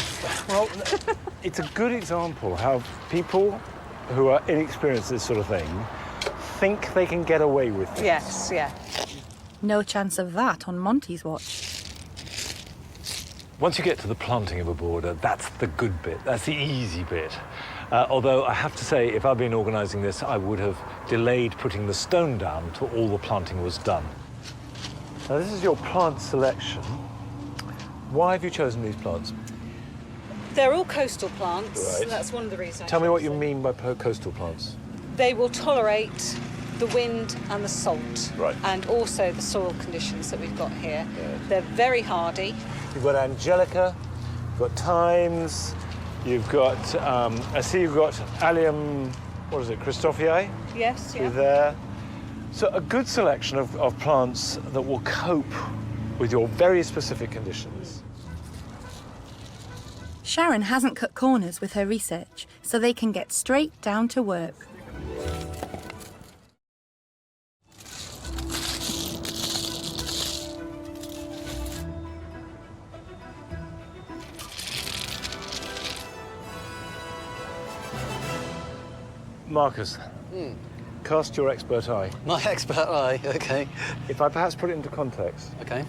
Well, it's a good example how people who are inexperienced in this sort of thing think they can get away with things. Yes, yeah. No chance of that on Monty's watch. Once you get to the planting of a border, that's the good bit, that's the easy bit. Although I have to say, if I'd been organising this, I would have delayed putting the stone down till all the planting was done. Now, this is your plant selection. Why have you chosen these plants? They're all coastal plants. Right. So that's one of the reasons. Tell me what you mean by coastal plants. They will tolerate the wind and the salt. Right. And also the soil conditions that we've got here. Yeah. They're very hardy. You've got Angelica, you've got Thymes, you've got, I see you've got Allium, what is it, Christophii? Yes, yeah. There. So a good selection of plants that will cope with your very specific conditions. Sharon hasn't cut corners with her research, so they can get straight down to work. Marcus, cast your expert eye. My expert eye, OK. If I perhaps put it into context. OK.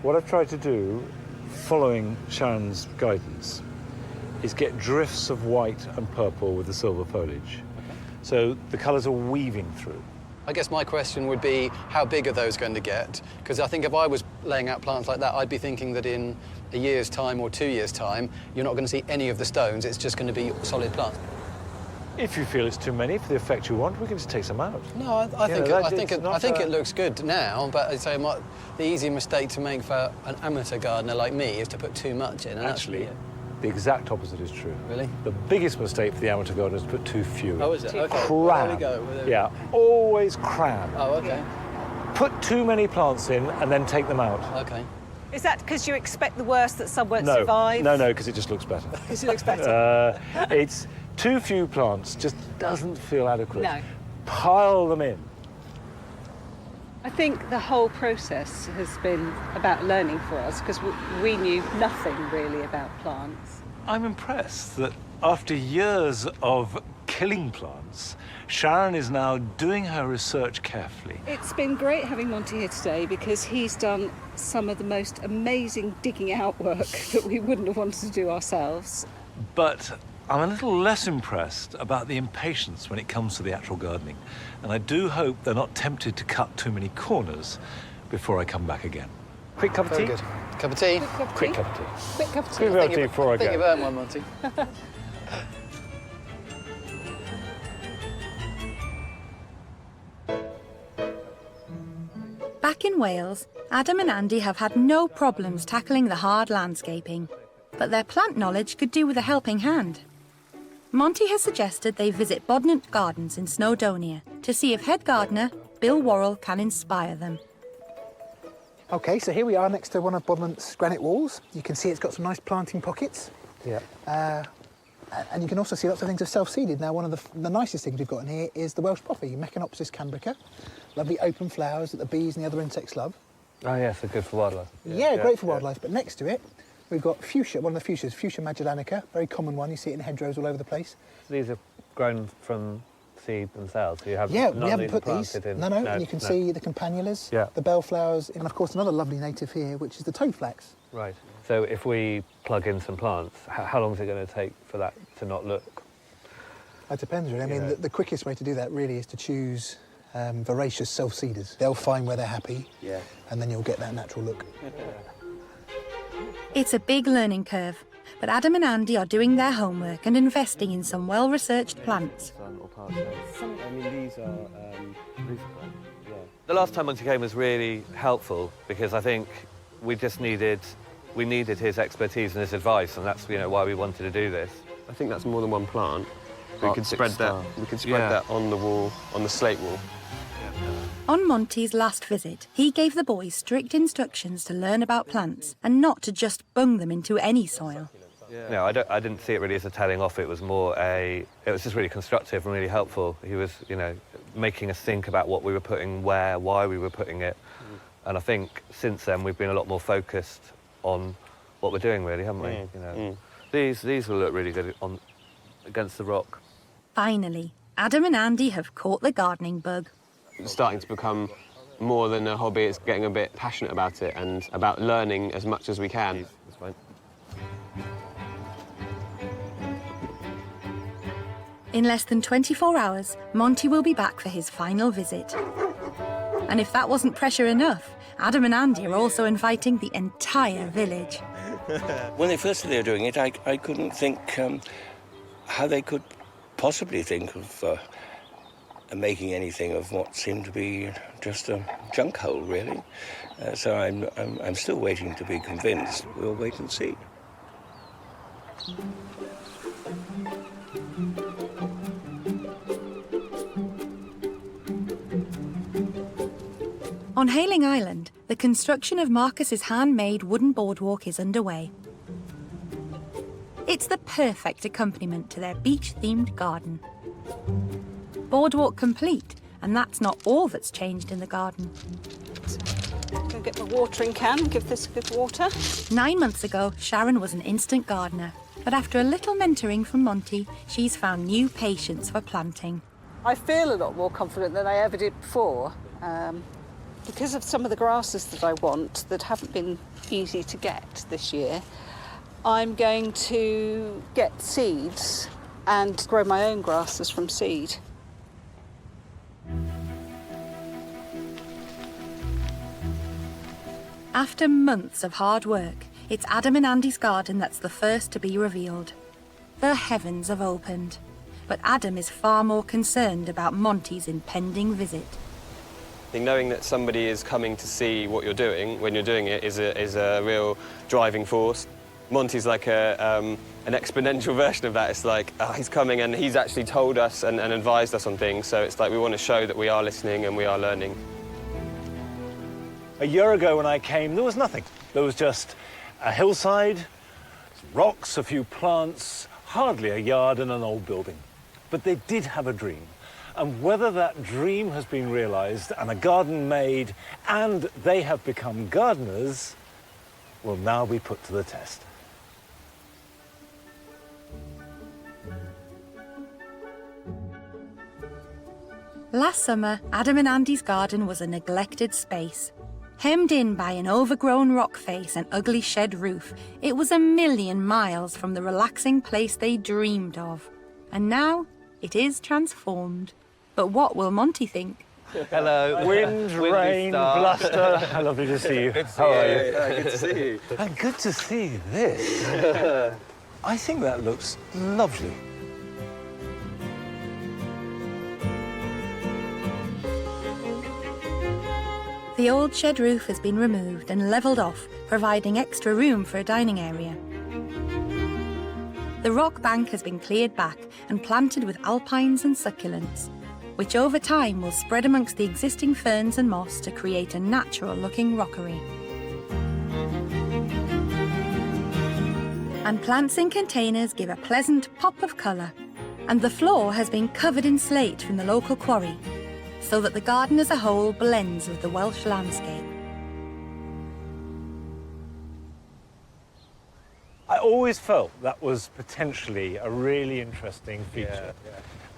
What I've tried to do, following Sharon's guidance, is get drifts of white and purple with the silver foliage. Okay. So the colours are weaving through. I guess my question would be, how big are those going to get? Because I think if I was laying out plants like that, I'd be thinking that in a year's time or 2 years' time, you're not going to see any of the stones. It's just going to be solid plants. If you feel it's too many for the effect you want, we can just take some out. No, I think it looks good now, but I'd say the easy mistake to make for an amateur gardener like me is to put too much in. Actually, the exact opposite is true. Really? The biggest mistake for the amateur gardener is to put too few in. Oh, is it? Okay. Cram. Well, there we go. Yeah, always cram. Oh, OK. Put too many plants in and then take them out. OK. Is that because you expect the worst, that some won't No. survive? No, because it just looks better. Because it looks better? It's too few plants, just doesn't feel adequate. No. Pile them in. I think the whole process has been about learning for us, because we knew nothing really about plants. I'm impressed that after years of killing plants, Sharon is now doing her research carefully. It's been great having Monty here today, because he's done some of the most amazing digging out work that we wouldn't have wanted to do ourselves. But I'm a little less impressed about the impatience when it comes to the actual gardening. And I do hope they're not tempted to cut too many corners before I come back again. Quick cup of tea? Very good. Cup of tea? Quick cup of tea. Quick cup of tea. Quick cup of tea before I think go. you've earned one, Monty. Back in Wales, Adam and Andy have had no problems tackling the hard landscaping, but their plant knowledge could do with a helping hand. Monty has suggested they visit Bodnant Gardens in Snowdonia to see if head gardener Bill Worrell can inspire them. OK, so here we are next to one of Bodnant's granite walls. You can see it's got some nice planting pockets. Yeah. And you can also see lots of things are self-seeded. Now, one of the nicest things we've got in here is the Welsh poppy, Mechanopsis cambrica. Lovely open flowers that the bees and the other insects love. Oh, yes, they're good for wildlife. Yeah, great for wildlife. But next to it, we've got fuchsia, one of the fuchsias, Fuchsia magellanica, very common one. You see it in hedgerows all over the place. These are grown from seed themselves? You have Yeah, none we of haven't these put are these. planted in? No, and you can see the campanulas, Yeah. the bellflowers, and of course another lovely native here, which is the toadflax. Right. So if we plug in some plants, how long is it going to take for that to not look? It depends, really. I mean, Yeah. the quickest way to do that really is to choose voracious self-seeders. They'll find where they're happy, and then you'll get that natural look. It's a big learning curve, but Adam and Andy are doing their homework and investing in some well-researched plants. I mean, these are... The last time Monty came was really helpful because I think we needed his expertise and his advice, and that's why we wanted to do this. I think that's more than one plant. We could spread that. We could spread that on the wall, on the slate wall. On Monty's last visit, he gave the boys strict instructions to learn about plants and not to just bung them into any soil. No, I didn't see it really as a telling off. It was it was just really constructive and really helpful. He was, making us think about what we were putting where, why we were putting it. And I think since then we've been a lot more focused on what we're doing, really, haven't we? These will look really good against the rock. Finally, Adam and Andy have caught the gardening bug. It's starting to become more than a hobby. It's getting a bit passionate about it and about learning as much as we can. That's fine. In less than 24 hours, Monty will be back for his final visit. And if that wasn't pressure enough, Adam and Andy are also inviting the entire village. When they first said they were doing it, I couldn't think how they could possibly think of making anything of what seemed to be just a junk hole, really. So I'm still waiting to be convinced. We'll wait and see. On Hailing Island, the construction of Marcus's handmade wooden boardwalk is underway. It's the perfect accompaniment to their beach-themed garden. Boardwalk complete, and that's not all that's changed in the garden. Go get my watering can, give this a good water. 9 months ago, Sharon was an instant gardener, but after a little mentoring from Monty, she's found new patience for planting. I feel a lot more confident than I ever did before. Because of some of the grasses that I want that haven't been easy to get this year, I'm going to get seeds and grow my own grasses from seed. After months of hard work, it's Adam and Andy's garden that's the first to be revealed. The heavens have opened, but Adam is far more concerned about Monty's impending visit. I think knowing that somebody is coming to see what you're doing when you're doing it is a real driving force. Monty's like an exponential version of that. It's like, he's coming and he's actually told us and advised us on things, so it's like we want to show that we are listening and we are learning. A year ago when I came, there was nothing. There was just a hillside, some rocks, a few plants, hardly a yard and an old building. But they did have a dream. And whether that dream has been realised and a garden made and they have become gardeners will now be put to the test. Last summer, Adam and Andy's garden was a neglected space. Hemmed in by an overgrown rock face and ugly shed roof, it was a million miles from the relaxing place they dreamed of. And now, it is transformed. But what will Monty think? Hello. Wind, rain, bluster. Lovely to see you. How are you? Good to see you. And good to see this. I think that looks lovely. The old shed roof has been removed and levelled off, providing extra room for a dining area. The rock bank has been cleared back and planted with alpines and succulents, which over time will spread amongst the existing ferns and moss to create a natural-looking rockery. And plants in containers give a pleasant pop of colour, and the floor has been covered in slate from the local quarry, so that the garden as a whole blends with the Welsh landscape. I always felt that was potentially a really interesting feature.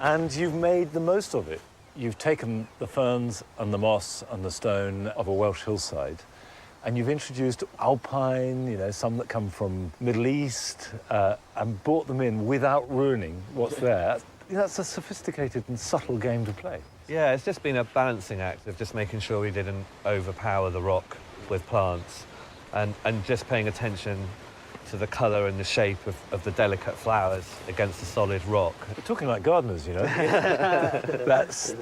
And you've made the most of it. You've taken the ferns and the moss and the stone of a Welsh hillside, and you've introduced alpine, you know, some that come from Middle East, and brought them in without ruining what's there. That's a sophisticated and subtle game to play. Yeah, it's just been a balancing act of just making sure we didn't overpower the rock with plants and just paying attention to the colour and the shape of the delicate flowers against the solid rock. We're talking like gardeners, you know. that's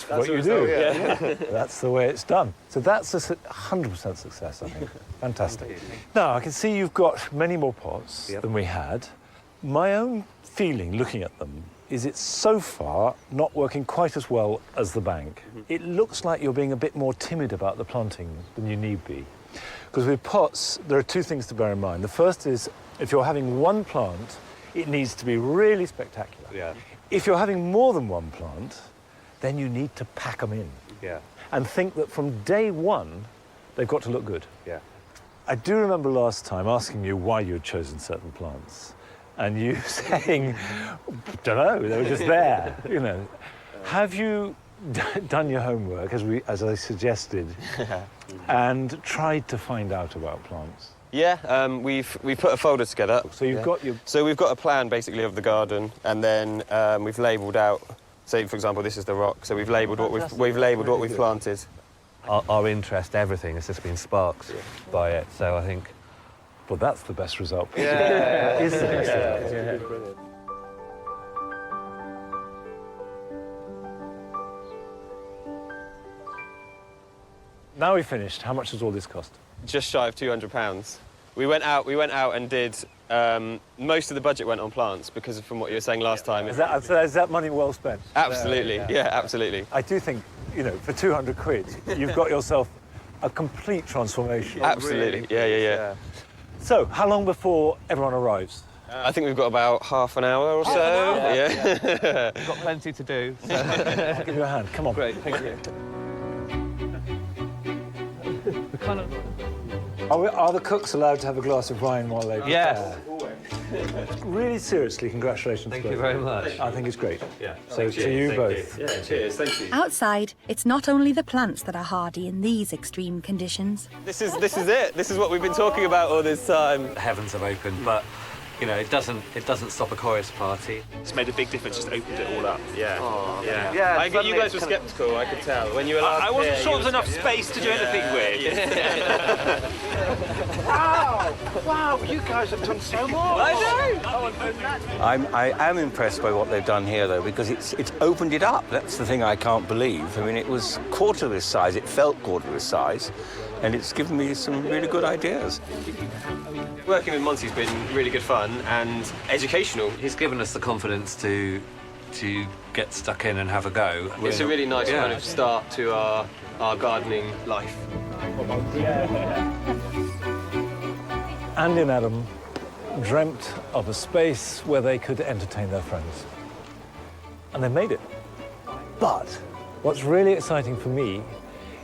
what you do. Yeah. That's the way it's done. So that's a 100% success, I think. Fantastic. Now, I can see you've got many more pots than we had. My own feeling, looking at them, is it's so far not working quite as well as the bank. It looks like you're being a bit more timid about the planting than you need be. Because with pots, there are two things to bear in mind. The first is, if you're having one plant, it needs to be really spectacular. Yeah. If you're having more than one plant, then you need to pack them in. Yeah. And think that from day one, they've got to look good. Yeah. I do remember last time asking you why you had chosen certain plants, and you saying, don't know, they were just there, you know. Have you done your homework, as I suggested, and tried to find out about plants? Yeah, we've put a folder together. So you've got your... So we've got a plan, basically, of the garden, and then we've labelled out, say, for example, this is the rock, so we've labelled what we've planted. Our interest, everything, has just been sparked by it, so I think... Well, that's the best result. Yeah. Is the best result. Brilliant. Now we've finished, how much does all this cost? Just shy of £200. We went out and did, most of the budget went on plants, because from what you were saying last time. Is that money well spent? Absolutely, yeah, absolutely. I do think, you know, for 200 quid, you've got yourself a complete transformation. Absolutely, yeah. So, how long before everyone arrives? I think we've got about half an hour or so. Yeah. We've got plenty to do. So. I'll give you a hand, come on. Great, thank you. Are the cooks allowed to have a glass of wine while they prepare? Yes. Really seriously, congratulations. Thank you very much. I think it's great. Yeah. So to you both. Yeah, cheers, thank you. Outside, it's not only the plants that are hardy in these extreme conditions. This is it. This is what we've been talking about all this time. The heavens have opened, but you know, it doesn't stop a chorus party. It's made a big difference, just opened it all up. Yeah. Oh, yeah. You guys were sceptical, I could tell. When you were last I wasn't here, sure there was enough space to do anything with. Wow, you guys have done so much. I know. I am impressed by what they've done here, though, because it's opened it up. That's the thing I can't believe. I mean, it was quarter this size, it felt quarter this size, and it's given me some really good ideas. Working with Monty's been really good fun and educational. He's given us the confidence to get stuck in and have a go. It's a really nice kind of start to our gardening life. Andy and Adam dreamt of a space where they could entertain their friends. And they made it. But what's really exciting for me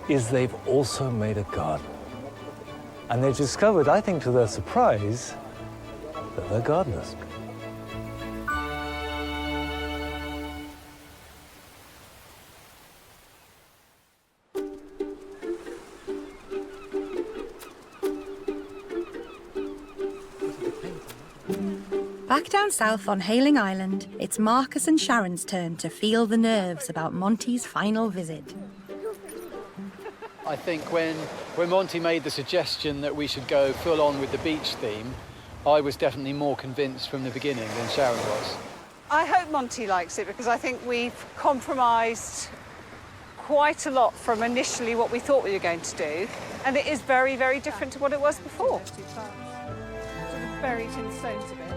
is they've also made a garden. And they've discovered, I think to their surprise, that they're gardeners. Back down south on Hayling Island, it's Marcus and Sharon's turn to feel the nerves about Monty's final visit. I think when Monty made the suggestion that we should go full on with the beach theme, I was definitely more convinced from the beginning than Sharon was. I hope Monty likes it, because I think we've compromised quite a lot from initially what we thought we were going to do, and it is very, very different to what it was before. Sort of buried in stones a bit.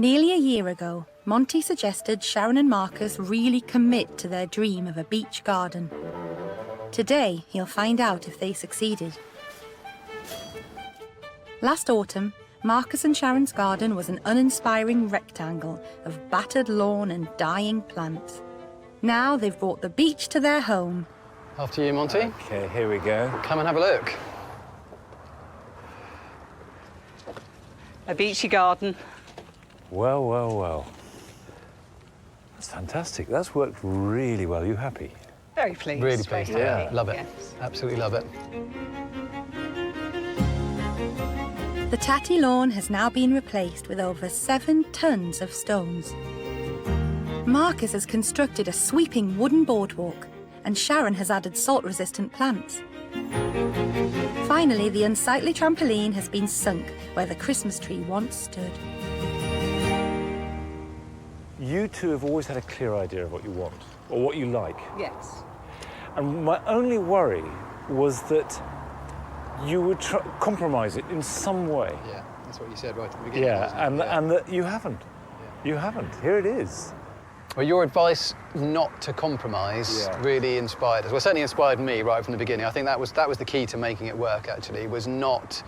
Nearly a year ago, Monty suggested Sharon and Marcus really commit to their dream of a beach garden. Today, he'll find out if they succeeded. Last autumn, Marcus and Sharon's garden was an uninspiring rectangle of battered lawn and dying plants. Now they've brought the beach to their home, After you, Monty. OK, here we go. Come and have a look. A beachy garden. Well, well, well. That's fantastic. That's worked really well. You happy? Very pleased. Really pleased, Very yeah. happy. Love it. Yes. Absolutely love it. The tatty lawn has now been replaced with over 7 tons of stones. Marcus has constructed a sweeping wooden boardwalk, and Sharon has added salt-resistant plants. Finally, the unsightly trampoline has been sunk where the Christmas tree once stood. You two have always had a clear idea of what you want, or what you like. Yes. And my only worry was that you would compromise it in some way. Yeah, that's what you said right at the beginning. Yeah, and that you haven't. You haven't. Here it is. Well, your advice not to compromise really inspired us. Well, certainly inspired me right from the beginning. I think that was the key to making it work, actually, was not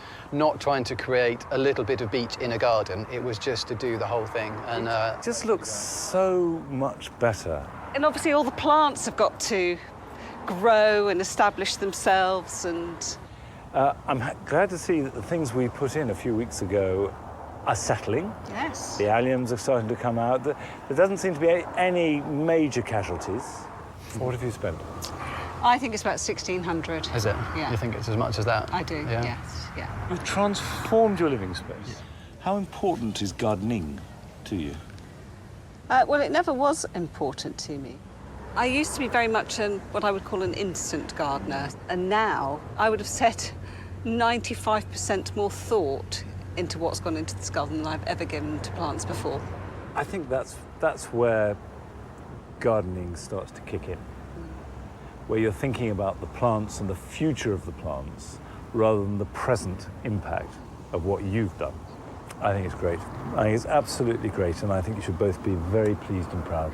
trying to create a little bit of beach in a garden. It was just to do the whole thing. And it just looks so much better. And obviously all the plants have got to grow and establish themselves, and... I'm glad to see that the things we put in a few weeks ago are settling. Yes. The alliums are starting to come out. There doesn't seem to be any major casualties. What have you spent? I think it's about 1,600. Is it? Yeah. You think it's as much as that? I do, Yeah. yes, yeah. You've transformed your living space. How important is gardening to you? Well, it never was important to me. I used to be very much what I would call an instant gardener, and now I would have set 95% more thought into what's gone into this garden than I've ever given to plants before. I think that's where gardening starts to kick in, where you're thinking about the plants and the future of the plants rather than the present impact of what you've done. I think it's great. I think it's absolutely great, and I think you should both be very pleased and proud.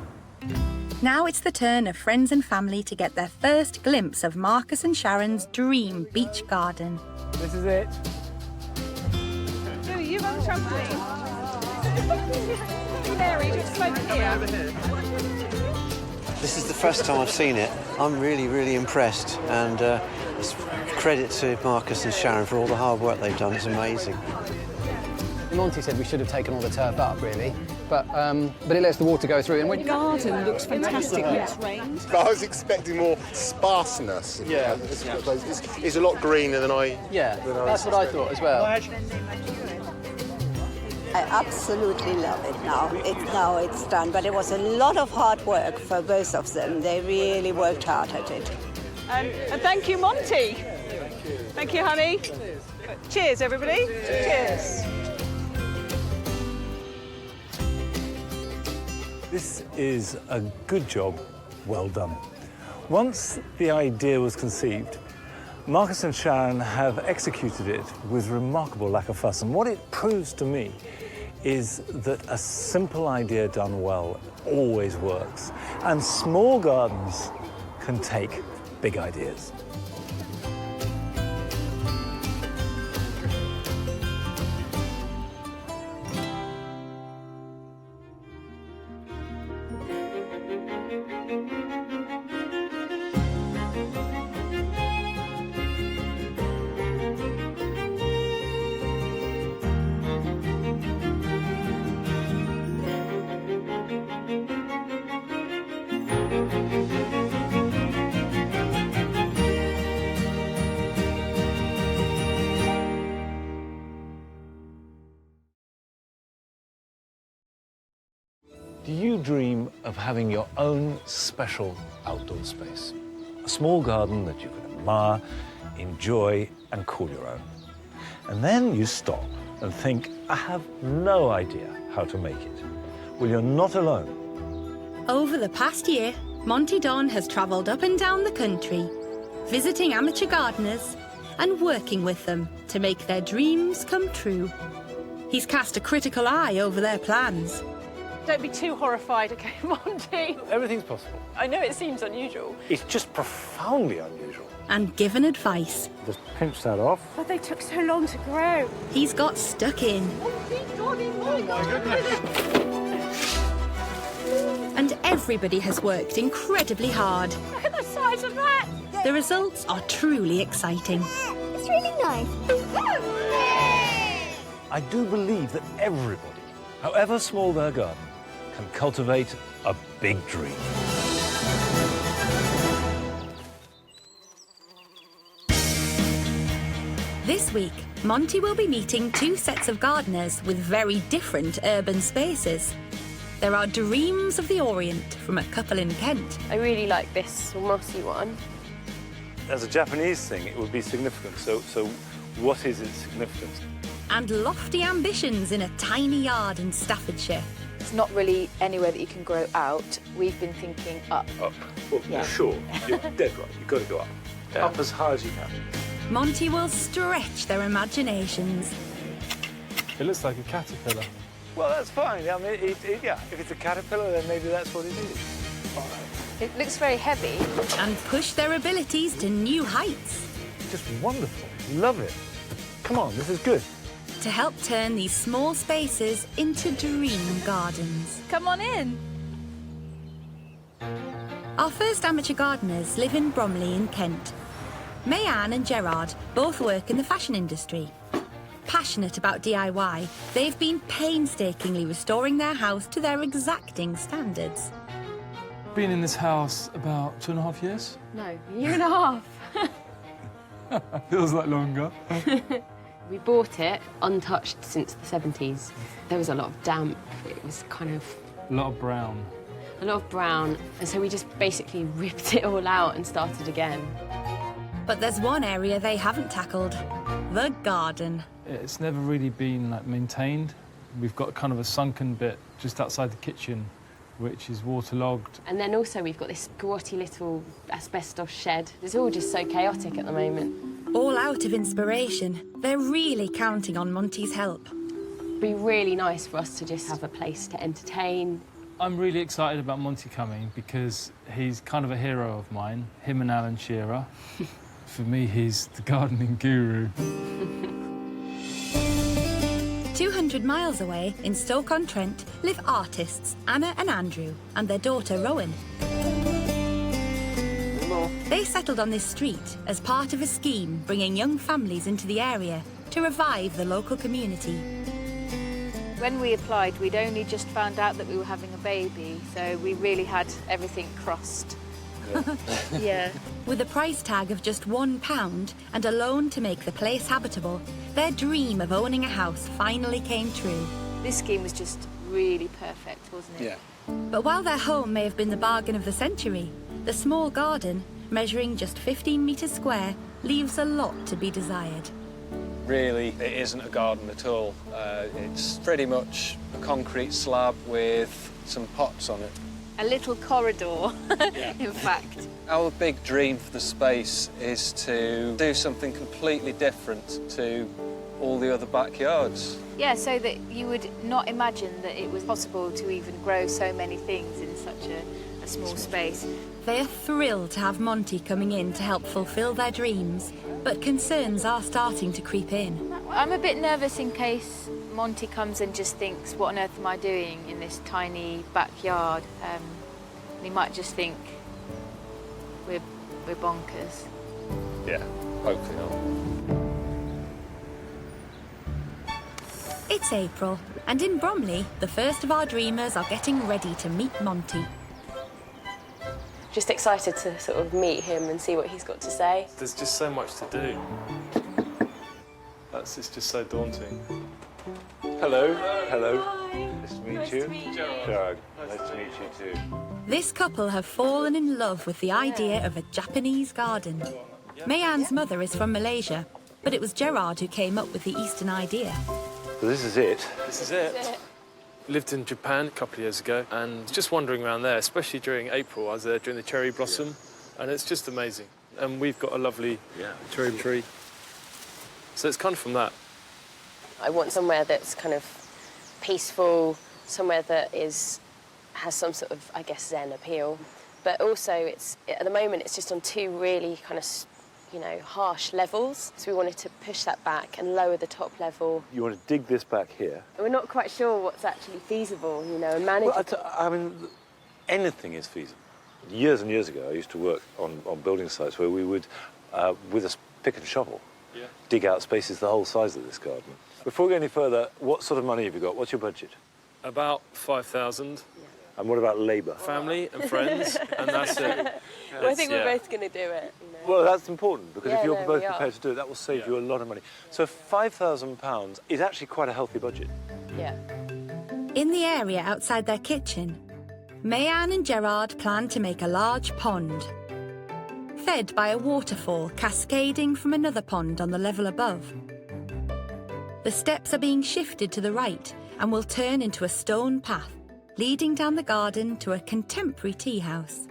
Now it's the turn of friends and family to get their first glimpse of Marcus and Sharon's dream beach garden. This is it. No, you on the trampoline. Mary, just smoke here. This is the first time I've seen it. I'm really, really impressed, and it's credit to Marcus and Sharon for all the hard work they've done. It's amazing. Monty said we should have taken all the turf up, really, but it lets the water go through. And The garden looks fantastic when it's rained. I was expecting more sparseness. Yeah. It's a lot greener than I... Yeah, that's what I thought as well. I absolutely love it now. It's done, but it was a lot of hard work for both of them. They really worked hard at it. And thank you, Monty. Thank you, honey. Cheers, everybody. Cheers. This is a good job, well done. Once the idea was conceived, Marcus and Sharon have executed it with remarkable lack of fuss. And what it proves to me is that a simple idea done well always works. And small gardens can take big ideas. Do you dream of having your own special outdoor space? A small garden that you can admire, enjoy, and call your own. And then you stop and think, I have no idea how to make it. Well, you're not alone. Over the past year, Monty Don has travelled up and down the country, visiting amateur gardeners and working with them to make their dreams come true. He's cast a critical eye over their plans. Don't be too horrified, okay, Monty? Everything's possible. I know it seems unusual. It's just profoundly unusual. And given advice. Just pinch that off. But they took so long to grow. He's got stuck in. Oh my goodness. And everybody has worked incredibly hard. Look at the size of that. The results are truly exciting. It's really nice. I do believe that everybody, however small their garden, can cultivate a big dream. This week, Monty will be meeting two sets of gardeners with very different urban spaces. There are dreams of the Orient from a couple in Kent. I really like this mossy one. As a Japanese thing, it would be significant. So what is its significance? And lofty ambitions in a tiny yard in Staffordshire. It's not really anywhere that you can grow out. We've been thinking up. Up. Well, Yeah. Sure, you're dead right. You've got to go up. Yeah. Up as high as you can. Monty will stretch their imaginations. It looks like a caterpillar. Well, that's fine. I mean, yeah, if it's a caterpillar, then maybe that's what it is. It looks very heavy. And push their abilities to new heights. Just wonderful. Love it. Come on, this is good. To help turn these small spaces into dream gardens. Come on in. Our first amateur gardeners live in Bromley in Kent. Mayanne and Gerard both work in the fashion industry. Passionate about DIY, they've been painstakingly restoring their house to their exacting standards. Been in this house about 2.5 years. No, a year and a half. Feels like longer. We bought it untouched since the 70s. There was a lot of damp. It was kind of A lot of brown. a lot of brown, and so we just basically ripped it all out and started again. But there's one area they haven't tackled, the garden. It's never really been like maintained. We've got kind of a sunken bit just outside the kitchen, which is waterlogged. And then also we've got this grotty little asbestos shed. It's all just so chaotic at the moment. All out of inspiration, they're really counting on Monty's help. It'd be really nice for us to just have a place to entertain. I'm really excited about Monty coming because he's kind of a hero of mine, him and Alan Shearer. For me, he's the gardening guru. 200 miles away, in Stoke-on-Trent, live artists Anna and Andrew and their daughter Rowan. They settled on this street as part of a scheme bringing young families into the area to revive the local community. When we applied, we'd only just found out that we were having a baby, so we really had everything crossed. Yeah. With a price tag of just £1 and a loan to make the place habitable, their dream of owning a house finally came true. This scheme was just really perfect, wasn't it? Yeah. But while their home may have been the bargain of the century, the small garden, measuring just 15 metres square, leaves a lot to be desired. Really, it isn't a garden at all. It's pretty much a concrete slab with some pots on it. A little corridor, in fact. Our big dream for the space is to do something completely different to all the other backyards. Yeah, so that you would not imagine that it was possible to even grow so many things in such a small space. They are thrilled to have Monty coming in to help fulfil their dreams, but concerns are starting to creep in. I'm a bit nervous in case Monty comes and just thinks, what on earth am I doing in this tiny backyard? He might just think we're bonkers. Yeah, hopefully not. It's April, and in Bromley, the first of our dreamers are getting ready to meet Monty. Just excited to sort of meet him and see what he's got to say. There's just so much to do. It's just so daunting. Hello. Hello. Nice to meet you. Gerard. Nice to meet you too. This couple have fallen in love with the idea of a Japanese garden. Mayanne's mother is from Malaysia, but it was Gerard who came up with the Eastern idea. So this is it. This is it. Lived in Japan a couple of years ago and just wandering around there, especially during April. I was there during the cherry blossom, and it's just amazing. And we've got a lovely cherry tree. So it's kind of from that. I want somewhere that's kind of peaceful, somewhere that has some sort of, I guess, Zen appeal. But also, at the moment, it's just on two really kind of, harsh levels. So we wanted to push that back and lower the top level. You want to dig this back here? We're not quite sure what's actually feasible, and manageable. Well, I mean, anything is feasible. Years and years ago, I used to work on building sites where we would, with a pick and shovel, dig out spaces the whole size of this garden. Before we go any further, what sort of money have you got? What's your budget? About 5,000. And what about labour? Family and friends, and that's it. Well, I think we're both going to do it. You know. Well, that's important, because if you're no, both we are. prepared to do it, that will save you a lot of money. So £5,000 is actually quite a healthy budget. Yeah. In the area outside their kitchen, Mayanne and Gerard plan to make a large pond, fed by a waterfall cascading from another pond on the level above. The steps are being shifted to the right and will turn into a stone path, leading down the garden to a contemporary tea house.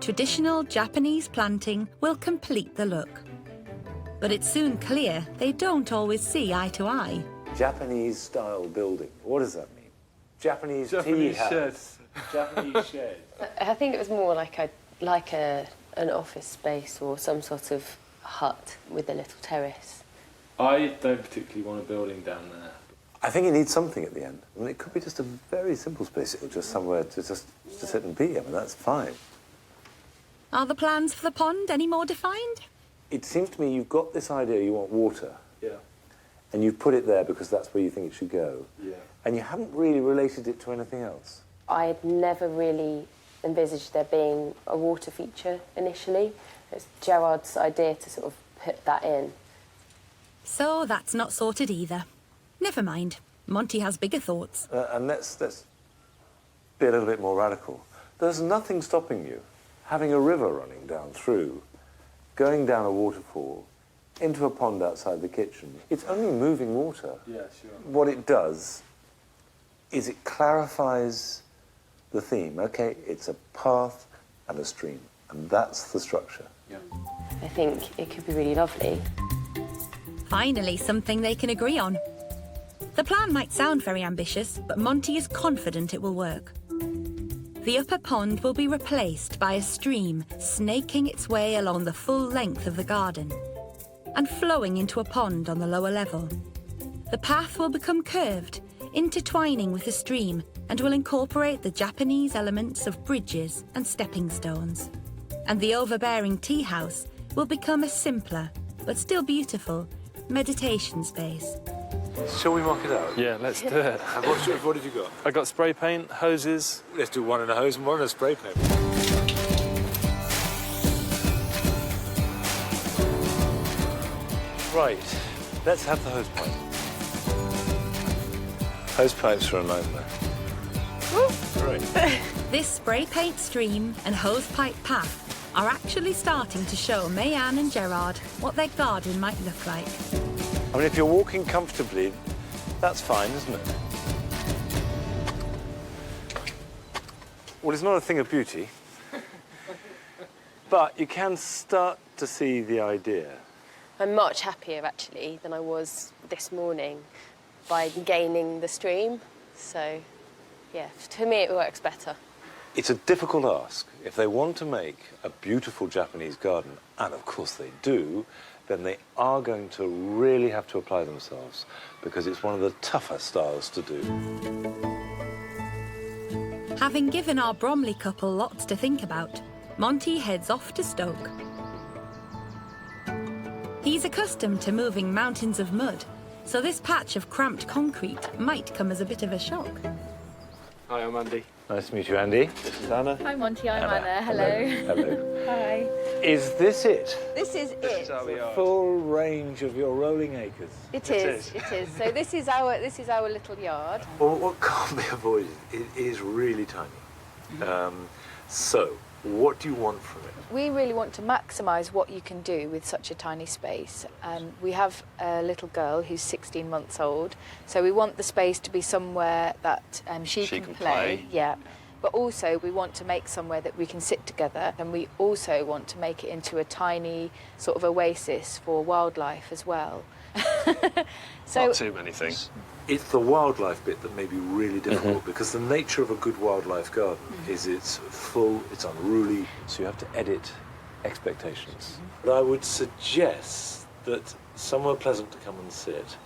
Traditional Japanese planting will complete the look. But it's soon clear they don't always see eye to eye. Japanese-style building. What does that mean? Japanese tea house. Sheds. Japanese shed. I think it was more like an office space or some sort of hut with a little terrace. I don't particularly want a building down there. I think it needs something at the end. I mean, it could be just a very simple space, just somewhere to sit and be. I mean, that's fine. Are the plans for the pond any more defined? It seems to me you've got this idea you want water. Yeah. And you've put it there because that's where you think it should go. Yeah. And you haven't really related it to anything else. I had never really envisaged there being a water feature initially. It's Gerard's idea to sort of put that in. So that's not sorted either. Never mind. Monty has bigger thoughts. And let's be a little bit more radical. There's nothing stopping you having a river running down through, going down a waterfall, into a pond outside the kitchen. It's only moving water. Yeah, sure. What it does is it clarifies the theme. Okay, it's a path and a stream, and that's the structure. Yeah. I think it could be really lovely. Finally, something they can agree on. The plan might sound very ambitious, but Monty is confident it will work. The upper pond will be replaced by a stream snaking its way along the full length of the garden and flowing into a pond on the lower level. The path will become curved, intertwining with the stream, and will incorporate the Japanese elements of bridges and stepping stones. And the overbearing tea house will become a simpler, but still beautiful, meditation space. Shall we mark it out? Yeah, let's do it. And what have you got? I got spray paint, hoses. Let's do one in a hose and one in a spray paint. Right, let's have the hose pipe. Hose pipes are a nightmare. Great. This spray paint stream and hosepipe path are actually starting to show Mayanne and Gerard what their garden might look like. I mean, if you're walking comfortably, that's fine, isn't it? Well, it's not a thing of beauty, but you can start to see the idea. I'm much happier, actually, than I was this morning by gaining the stream. So, yeah, to me it works better. It's a difficult ask. If they want to make a beautiful Japanese garden, and of course they do, then they are going to really have to apply themselves, because it's one of the tougher styles to do. Having given our Bromley couple lots to think about, Monty heads off to Stoke. He's accustomed to moving mountains of mud, so this patch of cramped concrete might come as a bit of a shock. Hi, I'm Andy. Nice to meet you, Andy. This is Anna. Hi, Monty. I'm Anna. Hello. Hello. Hi. Is this it? This is it. The full range of your rolling acres. It is. So this is our little yard. Well, what can't be avoided, it is really tiny. So, what do you want from it? We really want to maximise what you can do with such a tiny space. We have a little girl who's 16 months old, so we want the space to be somewhere that she can play. Yeah. But also we want to make somewhere that we can sit together, and we also want to make it into a tiny sort of oasis for wildlife as well. So, not too many things. It's the wildlife bit that may be really difficult, because the nature of a good wildlife garden is it's full, it's unruly, so you have to edit expectations. But I would suggest that somewhere pleasant to come and sit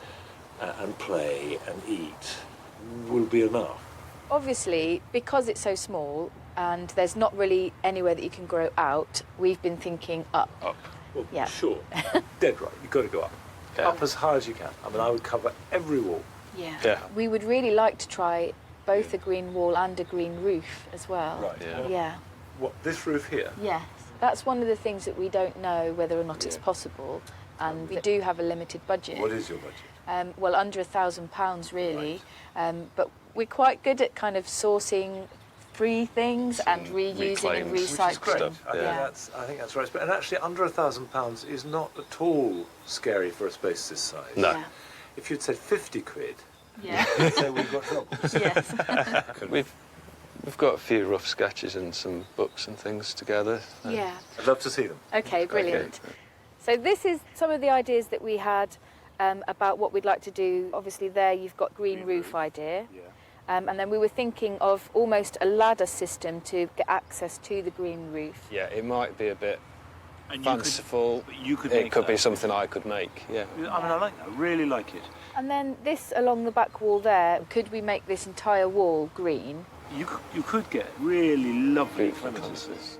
and play and eat will be enough. obviously, because it's so small, and there's not really anywhere that you can grow out. We've been thinking up. Up. Well, Yeah. sure. Dead right. You've got to go up. Yeah. Up as high as you can. I mean, I would cover every wall. Yeah. We would really like to try both a green wall and a green roof as well. Right. Yeah. What, this roof here? Yes. That's one of the things that we don't know whether or not it's possible, and we do have a limited budget. What is your budget? Well, under £1,000 really, but we're quite good at kind of sourcing free things and reusing and Which is recycling. great. I think that's right. And actually, under £1,000 is not at all scary for a space this size. No. Yeah. If you'd said 50 quid, yeah. you'd say we've got problems. Yes. We've got a few rough sketches and some books and things together. Yeah. I'd love to see them. Okay, brilliant. So this is some of the ideas that we had about what we'd like to do. Obviously there you've got green roof idea. And then we were thinking of almost a ladder system to get access to the green roof. Yeah, it might be a bit And fanciful. You could it make could be that. something I could make, yeah. I mean, I like that. I really like it. And then this along the back wall there, could we make this entire wall green? You could get really lovely clematis.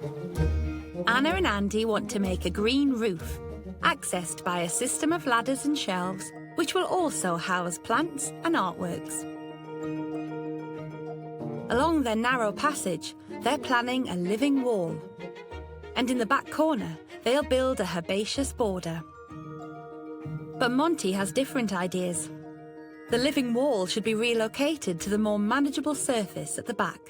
Anna and Andy want to make a green roof, accessed by a system of ladders and shelves, which will also house plants and artworks. Along their narrow passage, they're planning a living wall. And in the back corner, they'll build a herbaceous border. But Monty has different ideas. The living wall should be relocated to the more manageable surface at the back,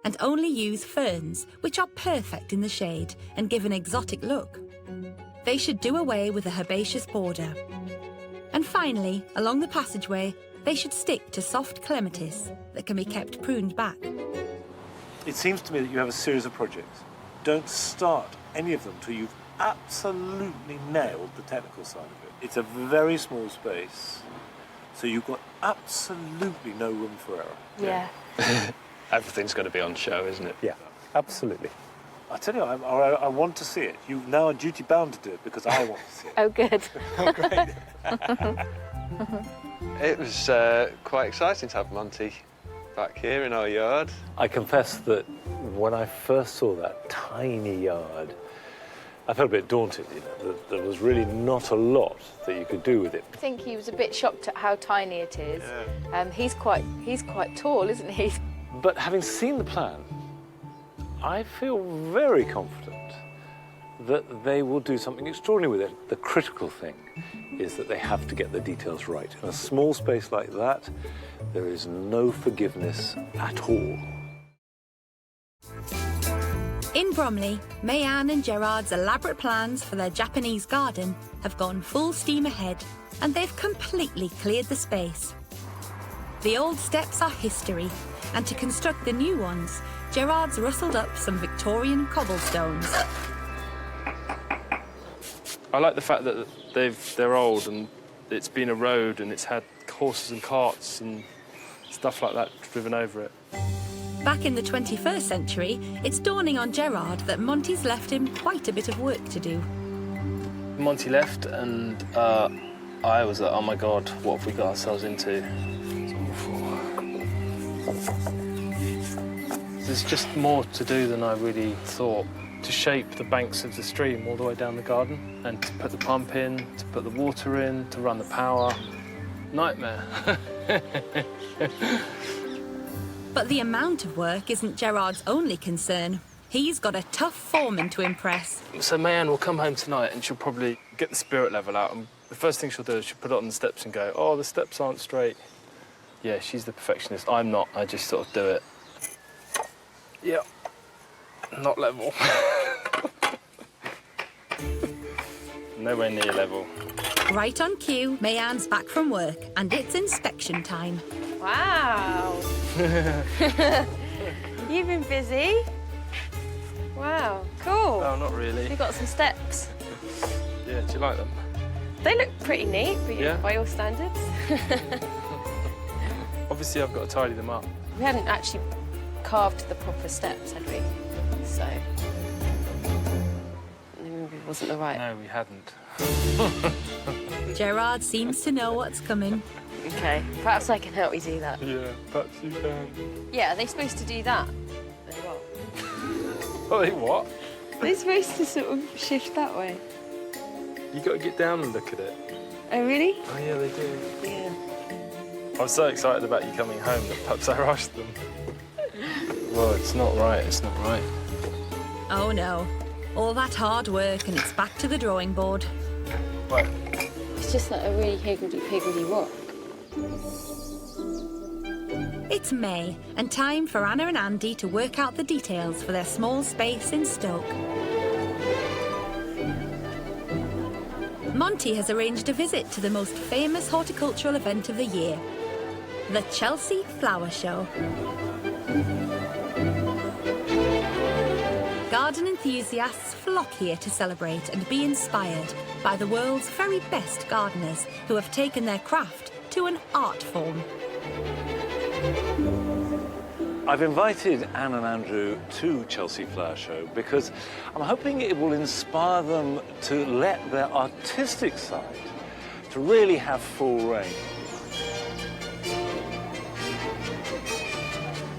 and only use ferns, which are perfect in the shade and give an exotic look. They should do away with a herbaceous border. And finally, along the passageway, they should stick to soft clematis that can be kept pruned back. It seems to me that you have a series of projects. Don't start any of them till you've absolutely nailed the technical side of it. It's a very small space, so you've got absolutely no room for error. Yeah. Everything's got to be on show, isn't it? Yeah, absolutely. I tell you, I want to see it. You now are duty bound to do it because I want to see it. Oh, good. Oh, great. It was quite exciting to have Monty back here in our yard. I confess that when I first saw that tiny yard, I felt a bit daunted, you know, that there was really not a lot that you could do with it. I think he was a bit shocked at how tiny it is. He's quite tall, isn't he? But having seen the plan, I feel very confident that they will do something extraordinary with it. The critical thing is that they have to get the details right. In a small space like that, there is no forgiveness at all. In Bromley, Mayanne and Gerard's elaborate plans for their Japanese garden have gone full steam ahead, and they've completely cleared the space. The old steps are history, and to construct the new ones, Gerard's rustled up some Victorian cobblestones. I like the fact that they're old and it's been a road and it's had horses and carts and stuff like that driven over it. Back in the 21st century, it's dawning on Gerard that Monty's left him quite a bit of work to do. Monty left and I was like, oh my God, what have we got ourselves into? There's just more to do than I really thought. To shape the banks of the stream all the way down the garden and to put the pump in, to put the water in, to run the power. Nightmare. But the amount of work isn't Gerard's only concern. He's got a tough foreman to impress. So Mayanne will come home tonight and she'll probably get the spirit level out, and the first thing she'll do is she'll put it on the steps and go, oh, the steps aren't straight. Yeah, she's the perfectionist. I'm not. I just sort of do it. Yeah. Not level. Nowhere near level. Right on cue, Mayanne's back from work, and it's inspection time. Wow. You've been busy. Wow, cool. Oh, not really. You've got some steps. Yeah, do you like them? They look pretty neat Yeah. by your standards. Obviously, I've got to tidy them up. We hadn't actually carved the proper steps, had we? So maybe it wasn't the right. No, we hadn't. Gerard seems to know what's coming. Okay, perhaps I can help you do that. Yeah, perhaps you can. Yeah, are they supposed to do that? They are. Wait, what? They're supposed to sort of shift that way. You got to get down and look at it. Oh, really? Oh, yeah, they do. Yeah. I'm so excited about you coming home that perhaps I rushed them. Well, it's not right, it's not right. Oh no. All that hard work and it's back to the drawing board. What? It's just like a really higgledy-piggledy rock. It's May and time for Anna and Andy to work out the details for their small space in Stoke. Monty has arranged a visit to the most famous horticultural event of the year, the Chelsea Flower Show. Garden enthusiasts flock here to celebrate and be inspired by the world's very best gardeners who have taken their craft to an art form. I've invited Anne and Andrew to Chelsea Flower Show because I'm hoping it will inspire them to let their artistic side to really have full reign.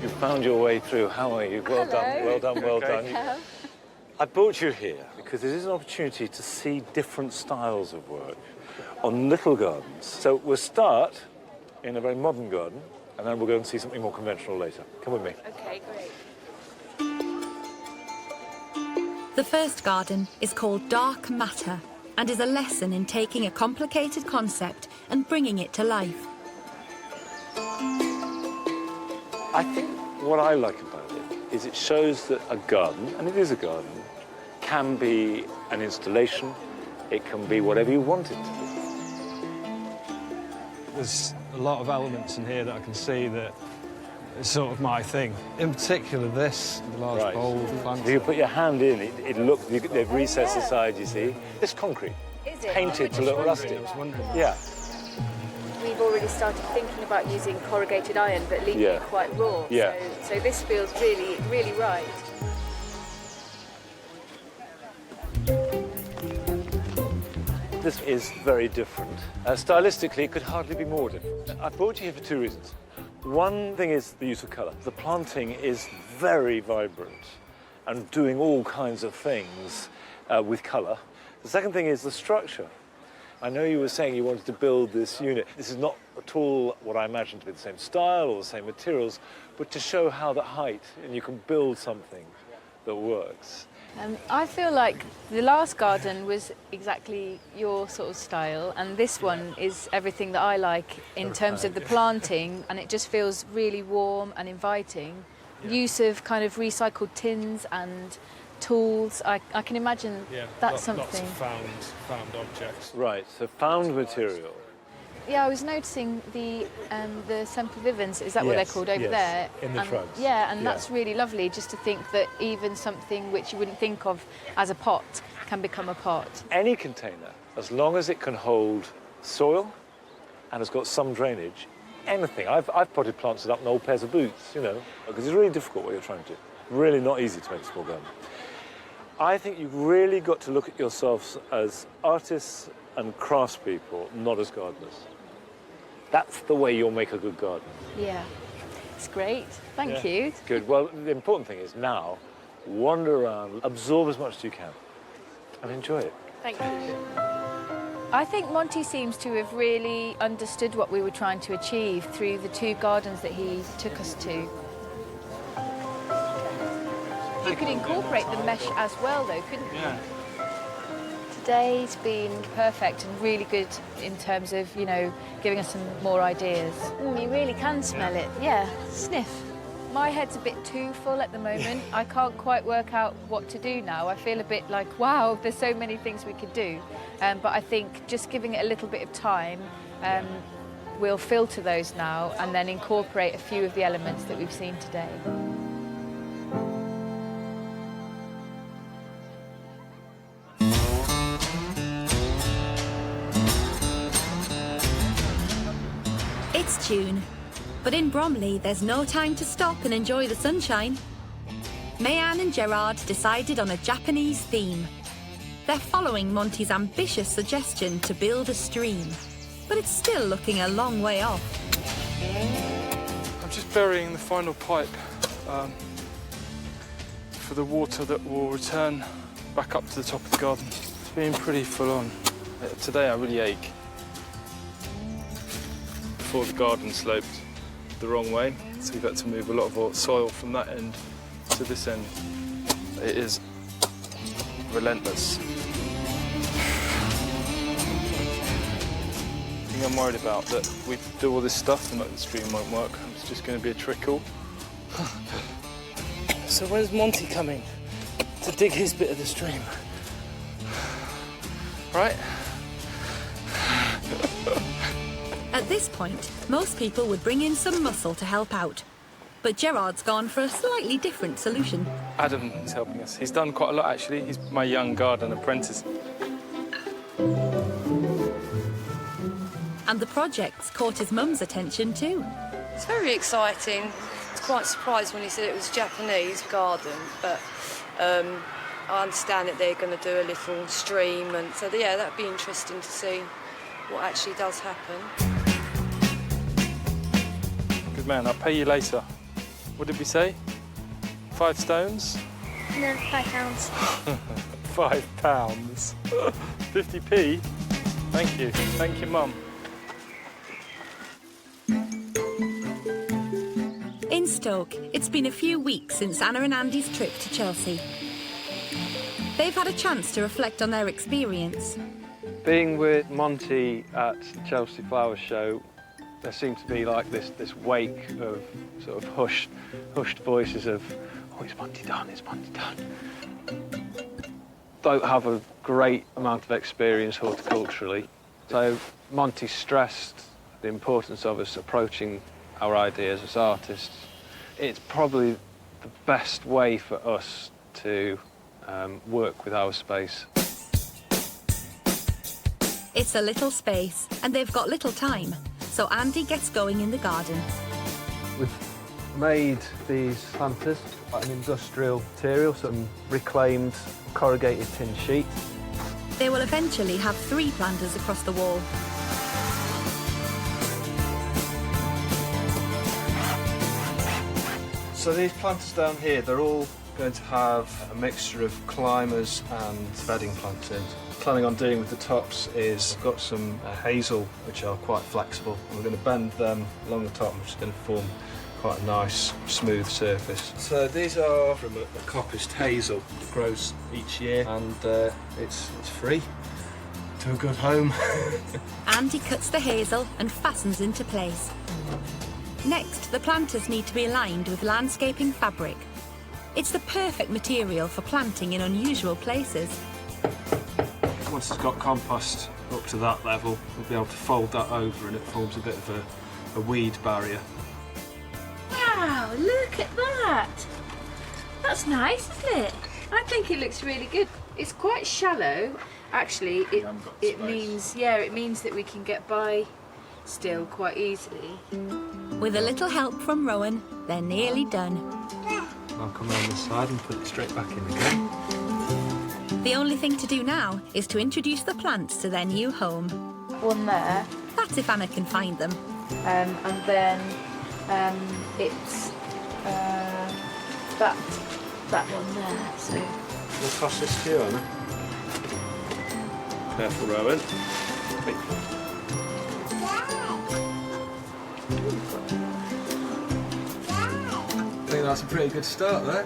You found your way through. How are you? Well done, well done, well done. I brought you here because it is an opportunity to see different styles of work on little gardens. So we'll start in a very modern garden, and then we'll go and see something more conventional later. Come with me. OK, great. The first garden is called Dark Matter and is a lesson in taking a complicated concept and bringing it to life. I think what I like about it is it shows that a garden, and it is a garden, can be an installation, it can be whatever you want it to be. There's a lot of elements in here that I can see that is sort of my thing. In particular this, the large bowl of plants. If you put your hand in, it looks, they've recessed the side, you see. It's concrete. Is it? Painted to look rustic. Yeah. We've already started thinking about using corrugated iron, but leaving it quite raw. Yeah. So this feels really, really right. This is very different. Stylistically, it could hardly be more different. I brought you here for two reasons. One thing is the use of colour. The planting is very vibrant and doing all kinds of things with colour. The second thing is the structure. I know you were saying you wanted to build this unit. This is not at all what I imagined to be the same style or the same materials, but to show how the height, and you can build something that works. I feel like the last garden was exactly your sort of style, and this one is everything that I like in terms of the planting, and it just feels really warm and inviting. Use of kind of recycled tins and tools. I can imagine that's something. Lots of found objects. Right, so found material. Yeah, I was noticing the sempervivens, is that what they're called over there? In the shrubs. Yeah, and that's really lovely just to think that even something which you wouldn't think of as a pot can become a pot. Any container, as long as it can hold soil and has got some drainage, anything. I've potted plants up in old pairs of boots, you know, because it's really difficult what you're trying to do. Really not easy to make a small garden. I think you've really got to look at yourselves as artists and craftspeople, not as gardeners. That's the way you'll make a good garden. Yeah, it's great. Thank you. Good. Well, the important thing is now, wander around, absorb as much as you can, and enjoy it. Thank you. I think Monty seems to have really understood what we were trying to achieve through the two gardens that he took us to. You could incorporate the mesh as well, though, couldn't you? Yeah. Today's been perfect and really good in terms of, you know, giving us some more ideas. You really can smell it. Yeah, sniff. My head's a bit too full at the moment. I can't quite work out what to do now. I feel a bit like, wow, there's so many things we could do. But I think just giving it a little bit of time, we'll filter those now and then incorporate a few of the elements that we've seen today. It's June, but in Bromley there's no time to stop and enjoy the sunshine. Mayanne and Gerard decided on a Japanese theme. They're following Monty's ambitious suggestion to build a stream, but it's still looking a long way off. I'm just burying the final pipe for the water that will return back up to the top of the garden. It's been pretty full on. Today I really ache. Before the garden sloped the wrong way, so we've had to move a lot of soil from that end to this end. It is relentless. The thing I'm worried about that we do all this stuff and the stream won't work. It's just going to be a trickle. So where's Monty coming to dig his bit of the stream? Right? At this point, most people would bring in some muscle to help out. But Gerard's gone for a slightly different solution. Adam is helping us. He's done quite a lot, actually. He's my young garden apprentice. And the project's caught his mum's attention too. It's very exciting. I was quite surprised when he said it was a Japanese garden, but I understand that they're going to do a little stream, and so yeah, that'd be interesting to see what actually does happen. Good man, I'll pay you later. What did we say? 5 stones? No, £5. £5. 50p? Thank you. Thank you, Mum. In Stoke, it's been a few weeks since Anna and Andy's trip to Chelsea. They've had a chance to reflect on their experience. Being with Monty at the Chelsea Flower Show, there seemed to be like this wake of sort of hushed voices of, oh, it's Monty Don, it's Monty Don. Don't have a great amount of experience horticulturally, so Monty stressed the importance of us approaching our ideas as artists. It's probably the best way for us to work with our space. It's a little space, and they've got little time, so Andy gets going in the garden. We've made these planters, like an industrial material, some reclaimed corrugated tin sheet. They will eventually have 3 planters across the wall. So these planters down here, they're all going to have a mixture of climbers and bedding plants in. Planning on doing with the tops is I've got some hazel, which are quite flexible. And we're going to bend them along the top, which is going to form quite a nice, smooth surface. So these are from a coppiced hazel. It grows each year, and it's free to a good home. Andy cuts the hazel and fastens into place. Next, the planters need to be aligned with landscaping fabric. It's the perfect material for planting in unusual places. Once it's got compost up to that level, we'll be able to fold that over and it forms a bit of a weed barrier. Wow, look at that! That's nice, isn't it? I think it looks really good. It's quite shallow. Actually, it means that we can get by still quite easily. With a little help from Rowan, they're nearly done. I'll come around this side and put it straight back in again. The only thing to do now is to introduce the plants to their new home. One there. That's if Anna can find them. And then it's that one there. So We'll toss this to you, Anna. Careful, Rowan. I think that's a pretty good start there.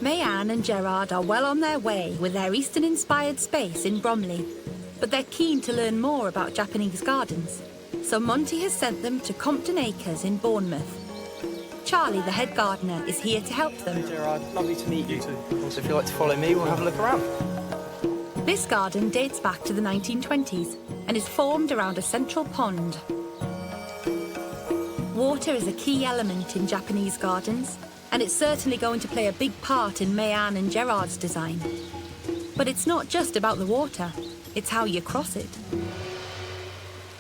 Mayanne and Gerard are well on their way with their Eastern-inspired space in Bromley, but they're keen to learn more about Japanese gardens. So Monty has sent them to Compton Acres in Bournemouth. Charlie, the head gardener, is here to help them. Gerard, lovely to meet you. Also, if you'd like to follow me, we'll have a look around. This garden dates back to the 1920s and is formed around a central pond. Water is a key element in Japanese gardens, and it's certainly going to play a big part in Mayanne and Gerard's design. But it's not just about the water, it's how you cross it.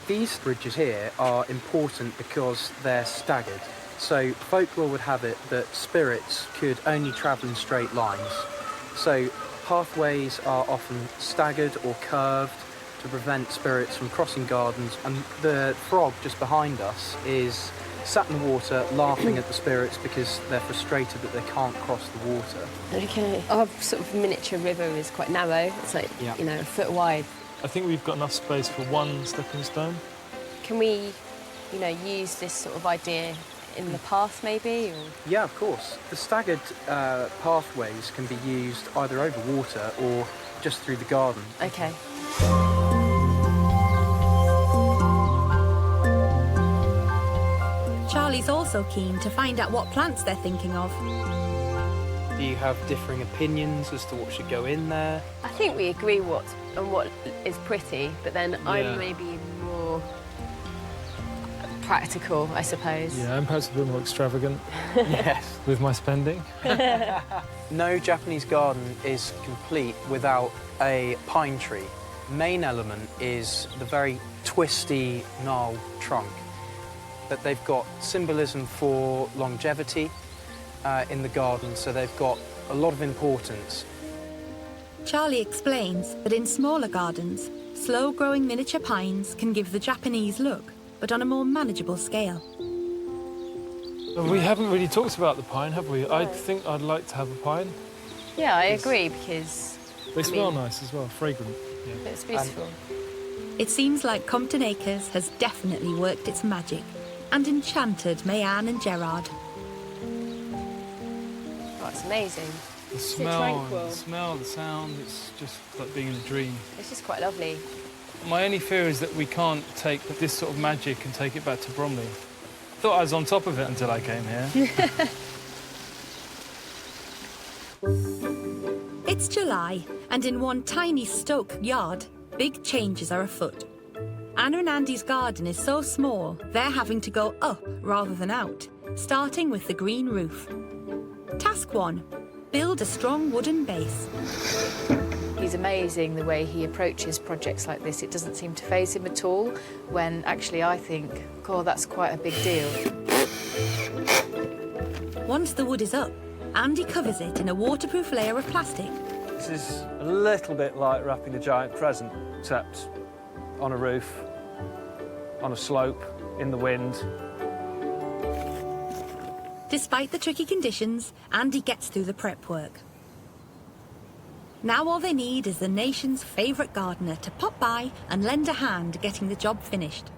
These bridges here are important because they're staggered. So folklore would have it that spirits could only travel in straight lines. So pathways are often staggered or curved to prevent spirits from crossing gardens. And the frog just behind us is sat in the water laughing at the spirits because they're frustrated that they can't cross the water. Okay. Our sort of miniature river is quite narrow. It's like, you know, a foot wide. I think we've got enough space for one stepping stone. Can we, you know, use this sort of idea in the path maybe? Or? Yeah, of course. The staggered pathways can be used either over water or just through the garden. Okay. Charlie's also keen to find out what plants they're thinking of. Do you have differing opinions as to what should go in there? I think we agree on what is pretty, but then I'm maybe more practical, I suppose. Yeah, I'm perhaps a bit more extravagant. Yes. With my spending. No Japanese garden is complete without a pine tree. Main element is the very twisty, gnarled trunk. That they've got symbolism for longevity in the garden, so they've got a lot of importance. Charlie explains that in smaller gardens, slow-growing miniature pines can give the Japanese look, but on a more manageable scale. We haven't really talked about the pine, have we? I think I'd like to have a pine. Yeah, I agree, because... They smell nice as well, fragrant. Yeah. It's beautiful. It seems like Compton Acres has definitely worked its magic and enchanted Mayanne and Gerard. Oh, it's amazing. The smell, the sound, it's just like being in a dream. It's just quite lovely. My only fear is that we can't take this sort of magic and take it back to Bromley. Thought I was on top of it until I came here. It's July, and in one tiny Stoke yard, big changes are afoot. Anna and Andy's garden is so small, they're having to go up rather than out, starting with the green roof. Task 1, build a strong wooden base. He's amazing the way he approaches projects like this. It doesn't seem to faze him at all, when actually I think, God, that's quite a big deal. Once the wood is up, Andy covers it in a waterproof layer of plastic. This is a little bit like wrapping a giant present, except on a roof, on a slope, in the wind. Despite the tricky conditions, Andy gets through the prep work. Now all they need is the nation's favourite gardener to pop by and lend a hand getting the job finished.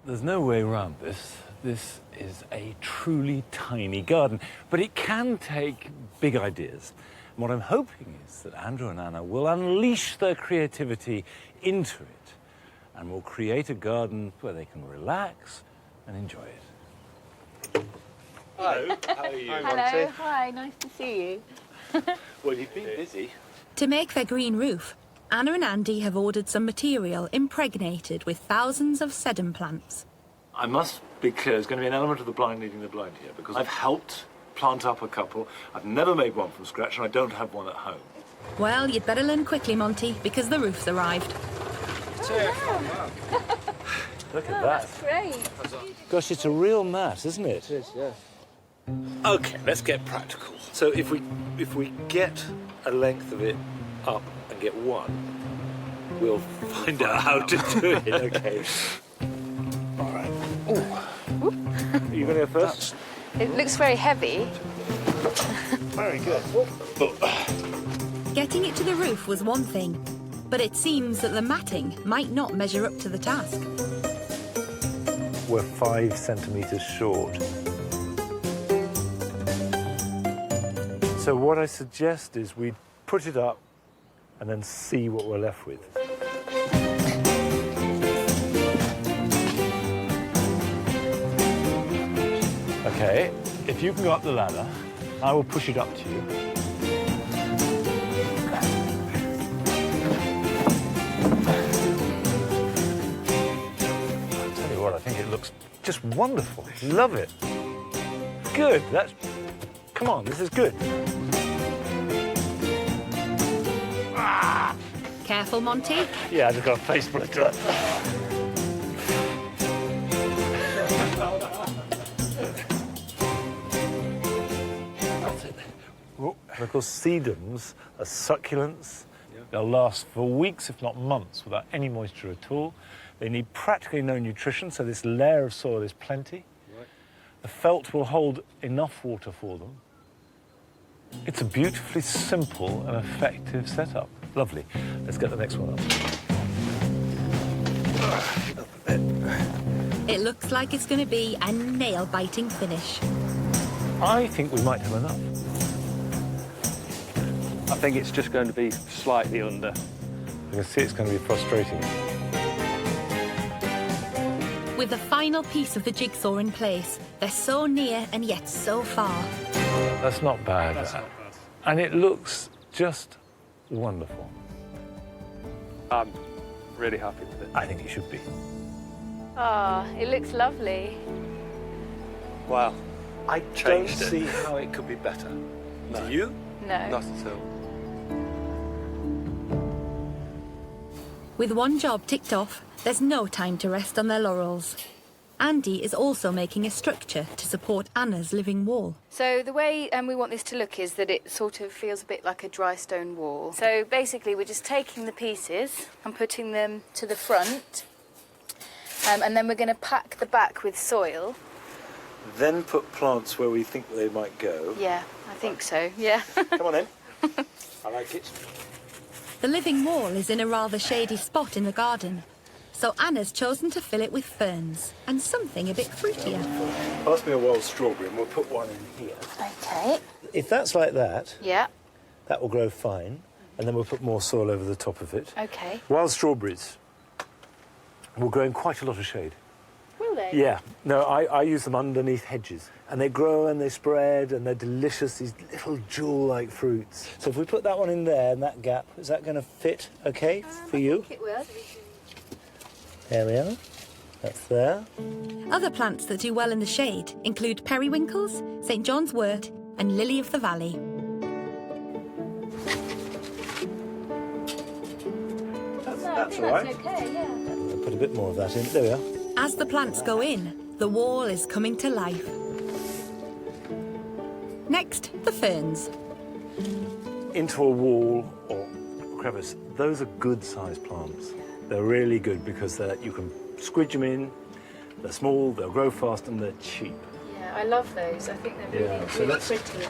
There's no way around this. This is a truly tiny garden, but it can take big ideas. And what I'm hoping is that Andrew and Anna will unleash their creativity into it and will create a garden where they can relax and enjoy it. Hello, how are you? Hello, hi, nice to see you. Well, you've been busy. To make their green roof, Anna and Andy have ordered some material impregnated with thousands of sedum plants. I must be clear, there's going to be an element of the blind leading the blind here, because I've helped plant up a couple. I've never made one from scratch, and I don't have one at home. Well, you'd better learn quickly, Monty, because the roof's arrived. Look at that. That's great. Gosh, it's a real mat, isn't it? It is, yes. OK, let's get practical. So if we get a length of it up and get one, we'll find out how to do it, OK? All right. Ooh. Are you going to go first? It looks very heavy. Very good. Getting it to the roof was one thing, but it seems that the matting might not measure up to the task. We're 5 centimetres short. So what I suggest is we put it up and then see what we're left with. OK, if you can go up the ladder, I will push it up to you. I'll tell you what, I think it looks just wonderful. Love it. Good, that's... Come on, this is good. Ah! Careful, Monty. Yeah, I just got a face full of dirt. And of course, sedums are succulents, They'll last for weeks, if not months, without any moisture at all. They need practically no nutrition, so this layer of soil is plenty. Right. The felt will hold enough water for them. It's a beautifully simple and effective setup. Lovely. Let's get the next one up. It looks like it's going to be a nail-biting finish. I think we might have enough. I think it's just going to be slightly under. You can see it's going to be frustrating. With the final piece of the jigsaw in place, they're so near and yet so far. That's not bad. That's not bad. And it looks just wonderful. I'm really happy with it. I think it should be. Ah, it looks lovely. Wow. I Changed don't it. see how it could be better. No. Do you? No. Not at all. With one job ticked off, there's no time to rest on their laurels. Andy is also making a structure to support Anna's living wall. So the way we want this to look is that it sort of feels a bit like a dry stone wall. So basically we're just taking the pieces and putting them to the front, and then we're going to pack the back with soil. Then put plants where we think they might go. Yeah, I think so, yeah. Come on in. I like it. The living wall is in a rather shady spot in the garden, so Anna's chosen to fill it with ferns and something a bit fruitier. Pass me a wild strawberry and we'll put one in here. Okay. If that's like that, Yeah, that will grow fine, and then we'll put more soil over the top of it. okay. Wild strawberries will grow in quite a lot of shade. Will they? Yeah. No, I use them underneath hedges. And they grow and they spread and they're delicious, these little jewel-like fruits. So if we put that one in there, in that gap, is that going to fit okay for you? I think it will. There we are. That's there. Other plants that do well in the shade include periwinkles, St. John's wort and lily of the valley. That's all right. Okay, yeah. We'll put a bit more of that in. There we are. As the plants go in, the wall is coming to life. Next, the ferns. Into a wall or crevice, those are good-sized plants. They're really good because you can squidge them in, they're small, they'll grow fast, and they're cheap. Yeah, I love those. I think they're really, Yeah, so really let's- pretty.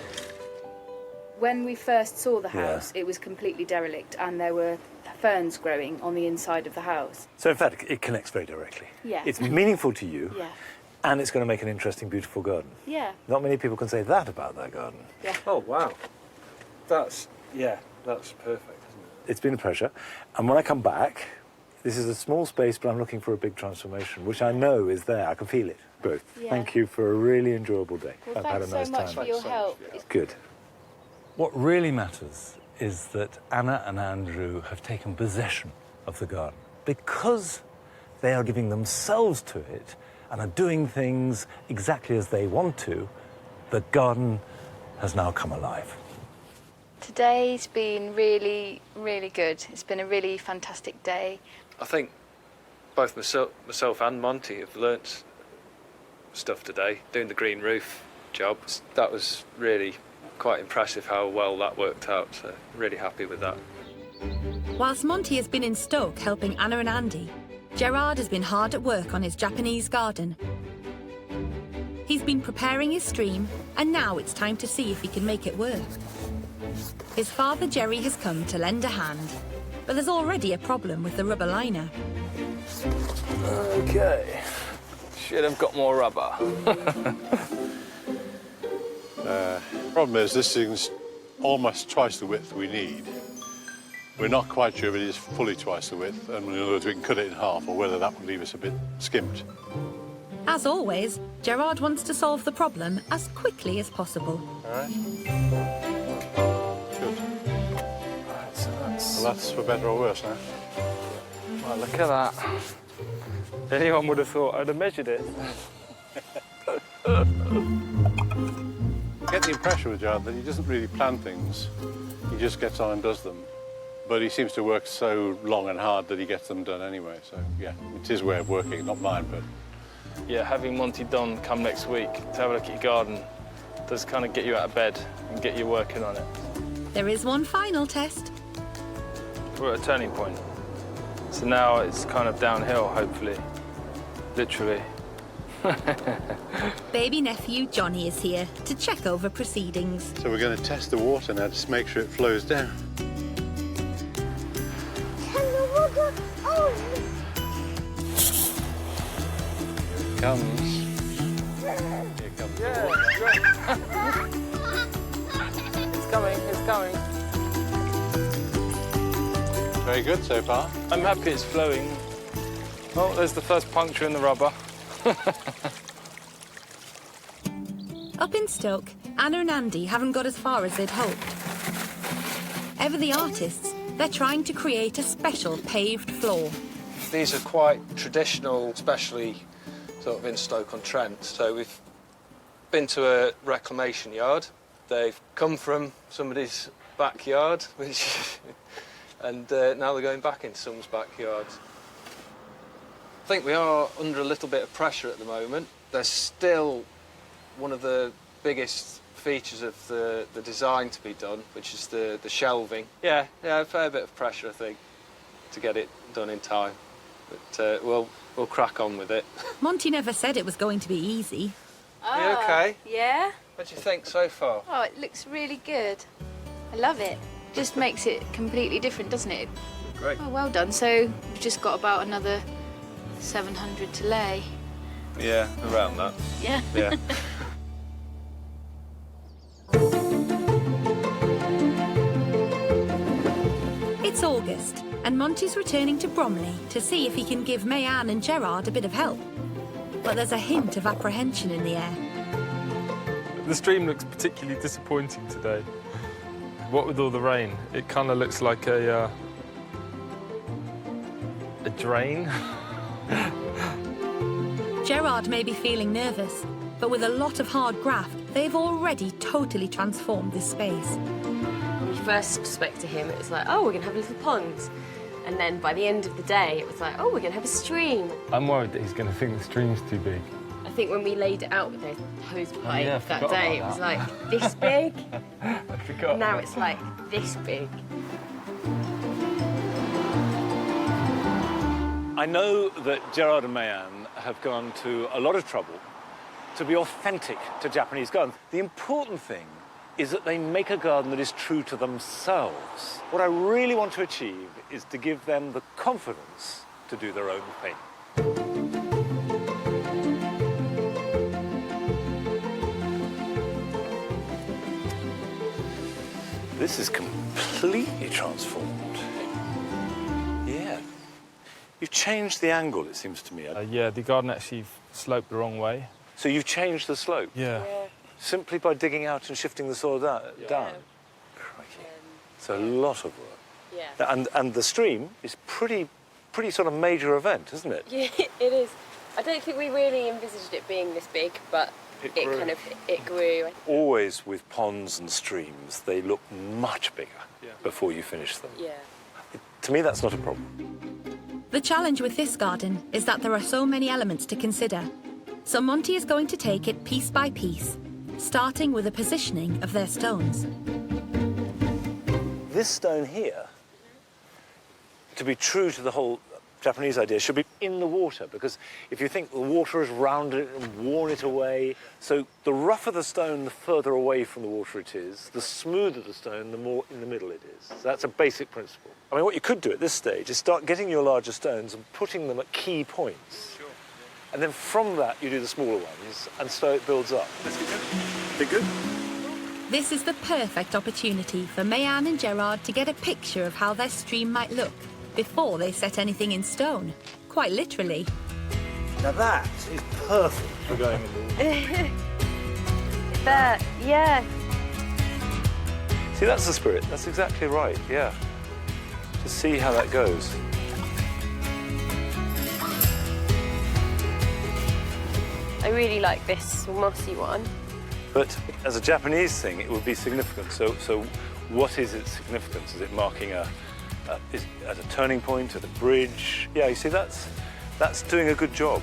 When we first saw the house, it was completely derelict and there were ferns growing on the inside of the house. So, in fact, it connects very directly. Yeah. It's meaningful to you, Yeah. and it's going to make an interesting, beautiful garden. Yeah. Not many people can say that about their garden. Yeah. Oh, wow. That's perfect, isn't it? It's been a pleasure. And when I come back, this is a small space, but I'm looking for a big transformation, which I know is there. I can feel it. Both. Yeah. Thank you for a really enjoyable day. Well, I've had a thanks nice so much time. for your help. Good. What really matters is that Anna and Andrew have taken possession of the garden. Because they are giving themselves to it and are doing things exactly as they want to, the garden has now come alive. Today's been really, really good. It's been a really fantastic day. I think both myself and Monty have learnt stuff today, doing the green roof job. That was really quite impressive how well that worked out, so really happy with that. Whilst Monty has been in Stoke helping Anna and Andy, Gerard has been hard at work on his Japanese garden. He's been preparing his stream, and now it's time to see if he can make it work. His father Jerry has come to lend a hand, but there's already a problem with the rubber liner. Okay. Should have got more rubber. Problem is, this thing's almost twice the width we need. We're not quite sure if it is fully twice the width, and in other words, we can cut it in half, or whether that would leave us a bit skimped. As always, Gerard wants to solve the problem as quickly as possible. All right. Good. Right, so Well, that's for better or worse now. well, look at that. Anyone would have thought I'd have measured it. I get the impression with Gerard that he doesn't really plan things. He just gets on and does them. But he seems to work so long and hard that he gets them done anyway. So, yeah, it's his way of working, not mine, but... Yeah, having Monty Don come next week to have a look at your garden does kind of get you out of bed and get you working on it. There is one final test. we're at a turning point. So now it's kind of downhill, hopefully. Literally. Baby nephew Johnny is here to check over proceedings. So we're going to test the water now to make sure it flows down. Here it comes. Here comes the water. It's coming, it's coming. Very good so far. I'm happy it's flowing. Oh, there's the first puncture in the rubber. Up in Stoke, Anna and Andy haven't got as far as they'd hoped. Ever the artists, they're trying to create a special paved floor. These are quite traditional, especially sort of in Stoke-on-Trent. So we've been to a reclamation yard. They've come from somebody's backyard, and now they're going back into someone's backyard. I think we are under a little bit of pressure at the moment. There's still one of the biggest features of the design to be done, which is the shelving. Yeah, a fair bit of pressure, I think, to get it done in time. But we'll crack on with it. Monty never said it was going to be easy. Are you okay? Yeah. What do you think so far? Oh, it looks really good. I love it. Just makes it completely different, doesn't it? Great. Oh, well done. So we've just got about another 700 to lay. Yeah, around that. Yeah. Yeah. It's August, and Monty's returning to Bromley to see if he can give Mayanne and Gerard a bit of help. But there's a hint of apprehension in the air. The stream looks particularly disappointing today. What with all the rain, it kind of looks like a drain. Gerard may be feeling nervous, but with a lot of hard graft, they've already totally transformed this space. When we first spoke to him, it was like, oh, we're going to have a little pond. And then by the end of the day, it was like, oh, we're going to have a stream. I'm worried that he's going to think the stream's too big. I think when we laid it out with the hose pipe yeah, I that forgot day, it about was that. like this big. I forgot. And now it's like this big. I know that Gerard and Mayanne have gone to a lot of trouble to be authentic to Japanese gardens. The important thing is that they make a garden that is true to themselves. What I really want to achieve is to give them the confidence to do their own thing. This is completely transformed. Yeah. You've changed the angle, it seems to me. Yeah, the garden actually sloped the wrong way. So you've changed the slope? Yeah. Simply by digging out and shifting the soil down? Crikey. It's a lot of work. Yeah. And the stream is pretty sort of major event, isn't it? Yeah, it is. I don't think we really envisaged it being this big, but it grew. Always with ponds and streams, they look much bigger before you finish them. Yeah. To me, that's not a problem. The challenge with this garden is that there are so many elements to consider. So Monty is going to take it piece by piece, starting with the positioning of their stones. This stone here, to be true to the whole Japanese idea, should be in the water, because if you think the water has rounded it and worn it away, so the rougher the stone, the further away from the water it is, the smoother the stone, the more in the middle it is. So that's a basic principle. I mean, what you could do at this stage is start getting your larger stones and putting them at key points. Sure. And then from that, you do the smaller ones, and so it builds up. Be good? This is the perfect opportunity for Mayanne and Gerard to get a picture of how their stream might look before they set anything in stone, quite literally. Now that is perfect for going in the water. That, yeah. See, that's the spirit. That's exactly right, yeah. Just see how that goes. I really like this mossy one. But as a Japanese thing, it would be significant. So what is its significance? Is it marking is it at a turning point, at a bridge? Yeah, you see, that's doing a good job.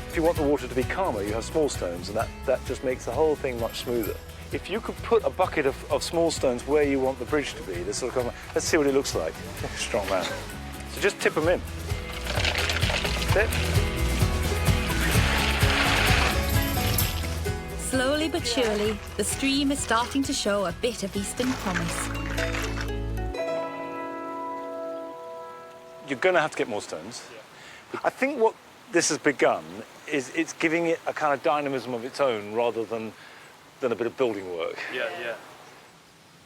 If you want the water to be calmer, you have small stones, and that just makes the whole thing much smoother. if you could put a bucket of small stones where you want the bridge to be, this sort of, let's see what it looks like. Strong man. So just tip them in. That's it. Slowly but surely, the stream is starting to show a bit of eastern promise. You're going to have to get more stones. I think what this has begun is it's giving it a kind of dynamism of its own rather than a bit of building work. Yeah.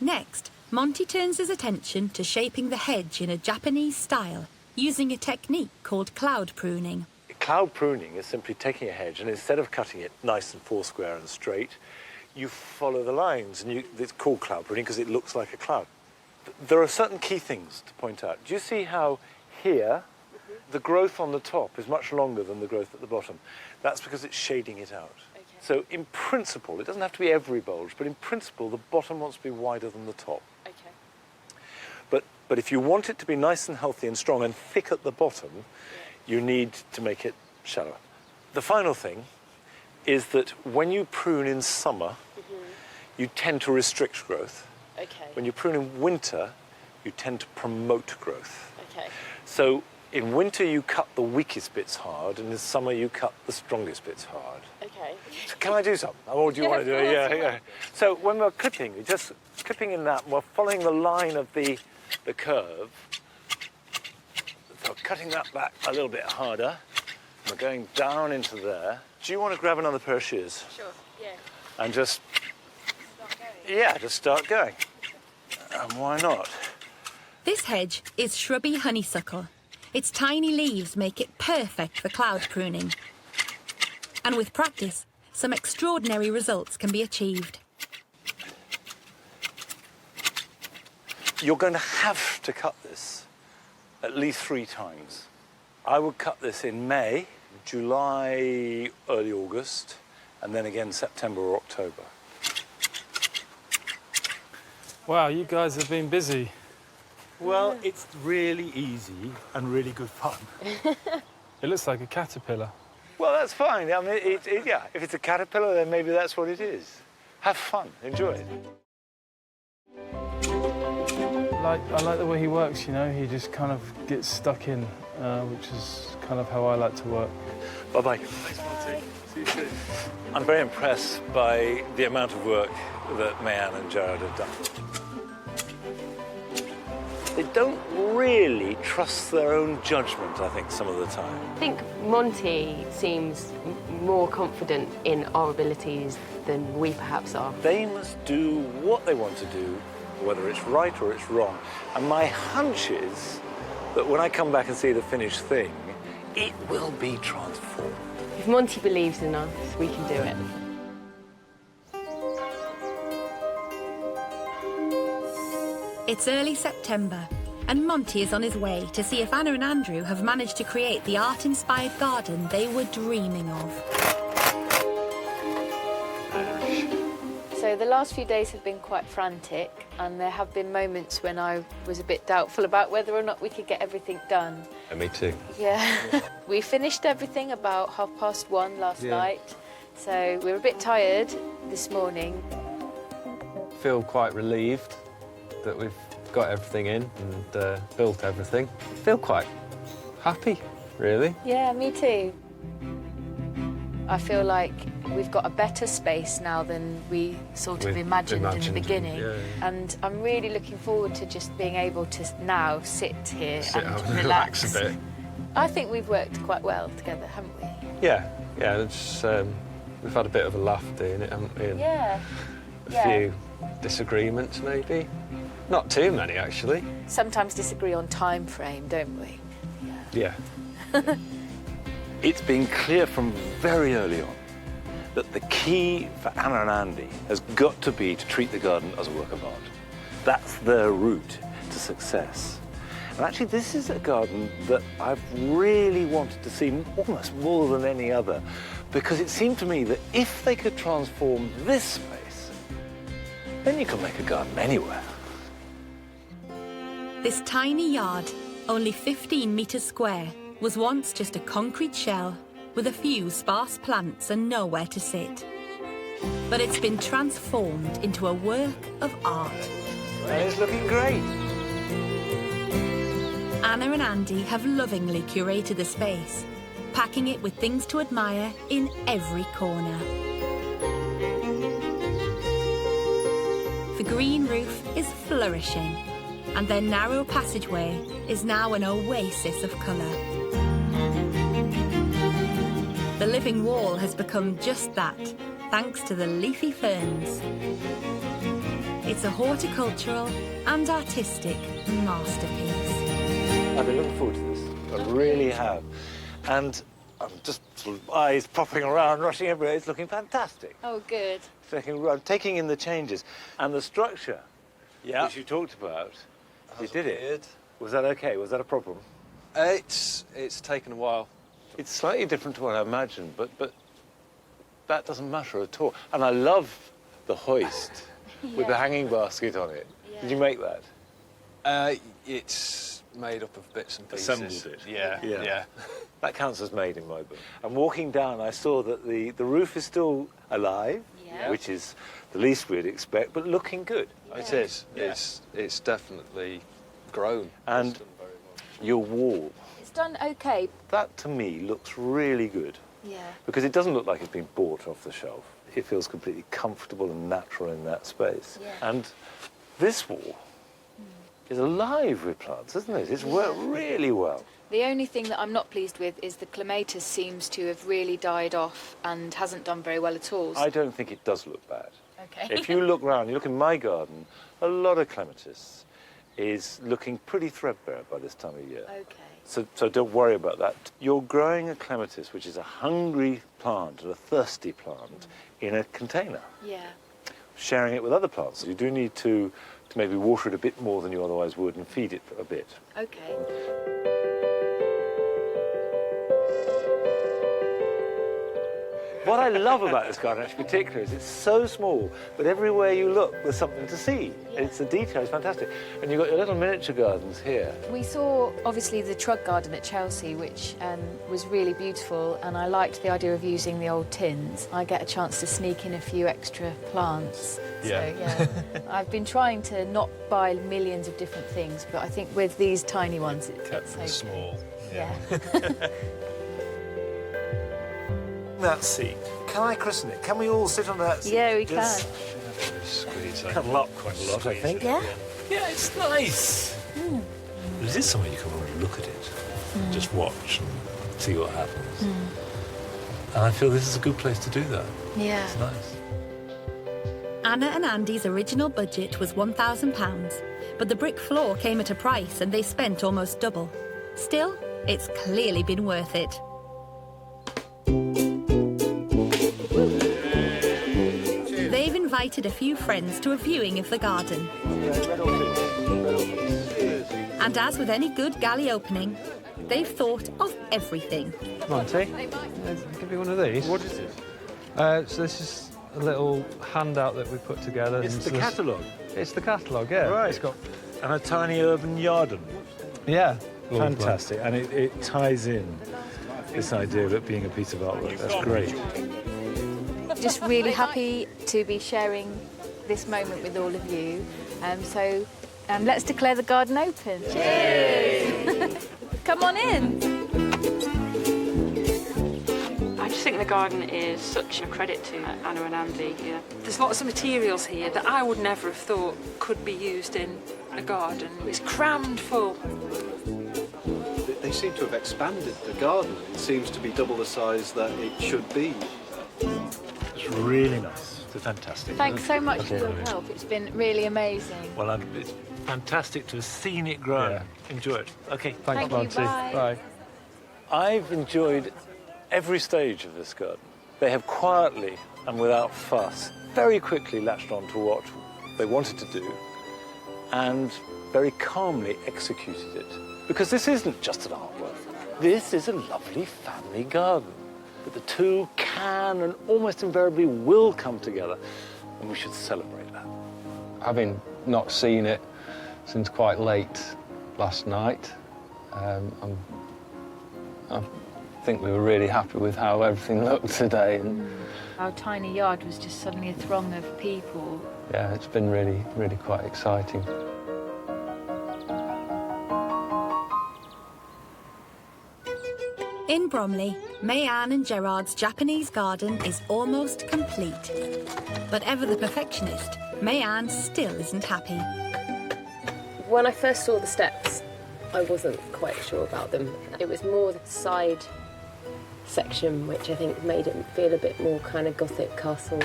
Next, Monty turns his attention to shaping the hedge in a Japanese style, using a technique called cloud pruning. Cloud pruning is simply taking a hedge and instead of cutting it nice and four-square and straight, you follow the lines. And it's called cloud pruning because it looks like a cloud. There are certain key things to point out. Do you see how here the growth on the top is much longer than the growth at the bottom? That's because it's shading it out. Okay. So in principle, it doesn't have to be every bulge, but in principle, the bottom wants to be wider than the top. Okay. But if you want it to be nice and healthy and strong and thick at the bottom, you need to make it shallower. The final thing is that when you prune in summer, you tend to restrict growth. Okay. When you prune in winter, you tend to promote growth. Okay. So in winter, you cut the weakest bits hard, and in summer, you cut the strongest bits hard. Okay. So can I do something? Or do you want to do it? Yeah. So when we're clipping, we're just clipping in that, and we're following the line of the curve. So cutting that back a little bit harder. We're going down into there. Do you want to grab another pair of shears? Sure, yeah. And just... just start going. And why not? This hedge is shrubby honeysuckle. Its tiny leaves make it perfect for cloud pruning. And with practice, some extraordinary results can be achieved. You're going to have to cut this at least 3 times. I would cut this in May, July, early August, and then again September or October. Wow, you guys have been busy. Well, it's really easy and really good fun. It looks like a caterpillar. Well, that's fine. I mean, if it's a caterpillar, then maybe that's what it is. Have fun, enjoy it. I like the way he works, you know. He just kind of gets stuck in, which is kind of how I like to work. Bye-bye. Thanks, Monty. See you soon. I'm very impressed by the amount of work that Mayanne and Jared have done. They don't really trust their own judgment, I think, some of the time. I think Monty seems more confident in our abilities than we perhaps are. They must do what they want to do, whether it's right or it's wrong. And my hunch is that when I come back and see the finished thing, it will be transformed. If Monty believes in us, we can do it. It's early September, and Monty is on his way to see if Anna and Andrew have managed to create the art-inspired garden they were dreaming of. So the last few days have been quite frantic, and there have been moments when I was a bit doubtful about whether or not we could get everything done. And me too. Yeah. We finished everything about 1:30 last night, so we were a bit tired this morning. Feel quite relieved that we've got everything in and built everything. Feel quite happy, really. Yeah, me too. I feel like we've got a better space now than we sort of imagined in the beginning. Yeah. And I'm really looking forward to just being able to now sit here and relax a bit. I think we've worked quite well together, haven't we? Yeah, it's, we've had a bit of a laugh doing it, haven't we? And Yeah. a few disagreements, maybe. Not too many, actually. Sometimes disagree on time frame, don't we? Yeah. It's been clear from very early on that the key for Anna and Andy has got to be to treat the garden as a work of art. That's their route to success. And actually, this is a garden that I've really wanted to see almost more than any other, because it seemed to me that if they could transform this space, then you can make a garden anywhere. This tiny yard, only 15 metres square, was once just a concrete shell with a few sparse plants and nowhere to sit. but it's been transformed into a work of art. And it's looking great. Anna and Andy have lovingly curated the space, packing it with things to admire in every corner. The green roof is flourishing, and their narrow passageway is now an oasis of colour. The living wall has become just that, thanks to the leafy ferns. It's a horticultural and artistic masterpiece. I've been looking forward to this. I really have. And I'm just sort of eyes popping around, rushing everywhere. It's looking fantastic. Oh, good. I'm taking in the changes. And the structure, which you talked about, you did it. Was that okay? Was that a problem? It's taken a while. It's slightly different to what I imagined, but that doesn't matter at all. And I love the hoist with the hanging basket on it. Yeah. Did you make that? It's made up of bits and pieces. Assembled it. Yeah. That counts as made in my book. And walking down, I saw that the roof is still alive, which is the least we'd expect, but looking good. It is. Yeah. It's definitely grown. And your wall. It's done okay. That, to me, looks really good. Yeah. Because it doesn't look like it's been bought off the shelf. It feels completely comfortable and natural in that space. Yeah. And this wall is alive with plants, isn't it? It's worked really well. The only thing that I'm not pleased with is the clematis seems to have really died off and hasn't done very well at all. I don't think it does look bad. Okay. If you look round, you look in my garden, a lot of clematis is looking pretty threadbare by this time of year. Okay. So don't worry about that. You're growing a clematis, which is a hungry plant and a thirsty plant, in a container. Yeah. Sharing it with other plants. You do need to maybe water it a bit more than you otherwise would and feed it a bit. Okay. What I love about this garden, actually, particularly, is it's so small, but everywhere you look, there's something to see. Yeah. It's the detail is fantastic. And you've got your little miniature gardens here. We saw, obviously, the Trug Garden at Chelsea, which was really beautiful, and I liked the idea of using the old tins. I get a chance to sneak in a few extra plants. Yeah. So, yeah. I've been trying to not buy millions of different things, but I think with these tiny ones, it's so small. Yeah. That seat. Can I christen it? Can we all sit on that seat? Yeah, we Just cuddle up quite a lot, I think. Yeah? Yeah, it's nice. This is somewhere you can really look at it, just watch and see what happens. And I feel this is a good place to do that. Yeah. It's nice. Anna and Andy's original budget was £1,000, but the brick floor came at a price and they spent almost double. Still, it's clearly been worth it. They've invited a few friends to a viewing of the garden. And as with any good galley opening, they've thought of everything. Monty, give me one of these. What is it? So this is a little handout that we put together. It's the catalogue. It's the catalogue, yeah. Right. It's got... And a tiny urban garden. Yeah. Fantastic. And it ties in this idea of it being a piece of artwork. That's great. Just really happy to be sharing this moment with all of you. So let's declare the garden open. Cheers! Come on in. I just think the garden is such a credit to Anna and Andy. Yeah. There's lots of materials here that I would never have thought could be used in a garden. It's crammed full. They seem to have expanded the garden. It seems to be double the size that it should be. It's really nice. It's fantastic. Thanks so much for your help. It's been really amazing. Well, it's fantastic to have seen it grow. Yeah. Enjoy it. Okay. Thanks, Monty. Bye. I've enjoyed every stage of this garden. They have quietly and without fuss very quickly latched on to what they wanted to do and very calmly executed it. Because this isn't just an artwork. This is a lovely family garden. But the two can and almost invariably will come together, and we should celebrate that. Having not seen it since quite late last night, I'm think we were really happy with how everything looked today. And Our tiny yard was just suddenly a throng of people. yeah, it's been really, really quite exciting. In Bromley, May-Anne and Gerard's Japanese garden is almost complete. But ever the perfectionist, May-Anne still isn't happy. When I first saw the steps, I wasn't quite sure about them. It was more the side section which I think made it feel a bit more kind of Gothic castle.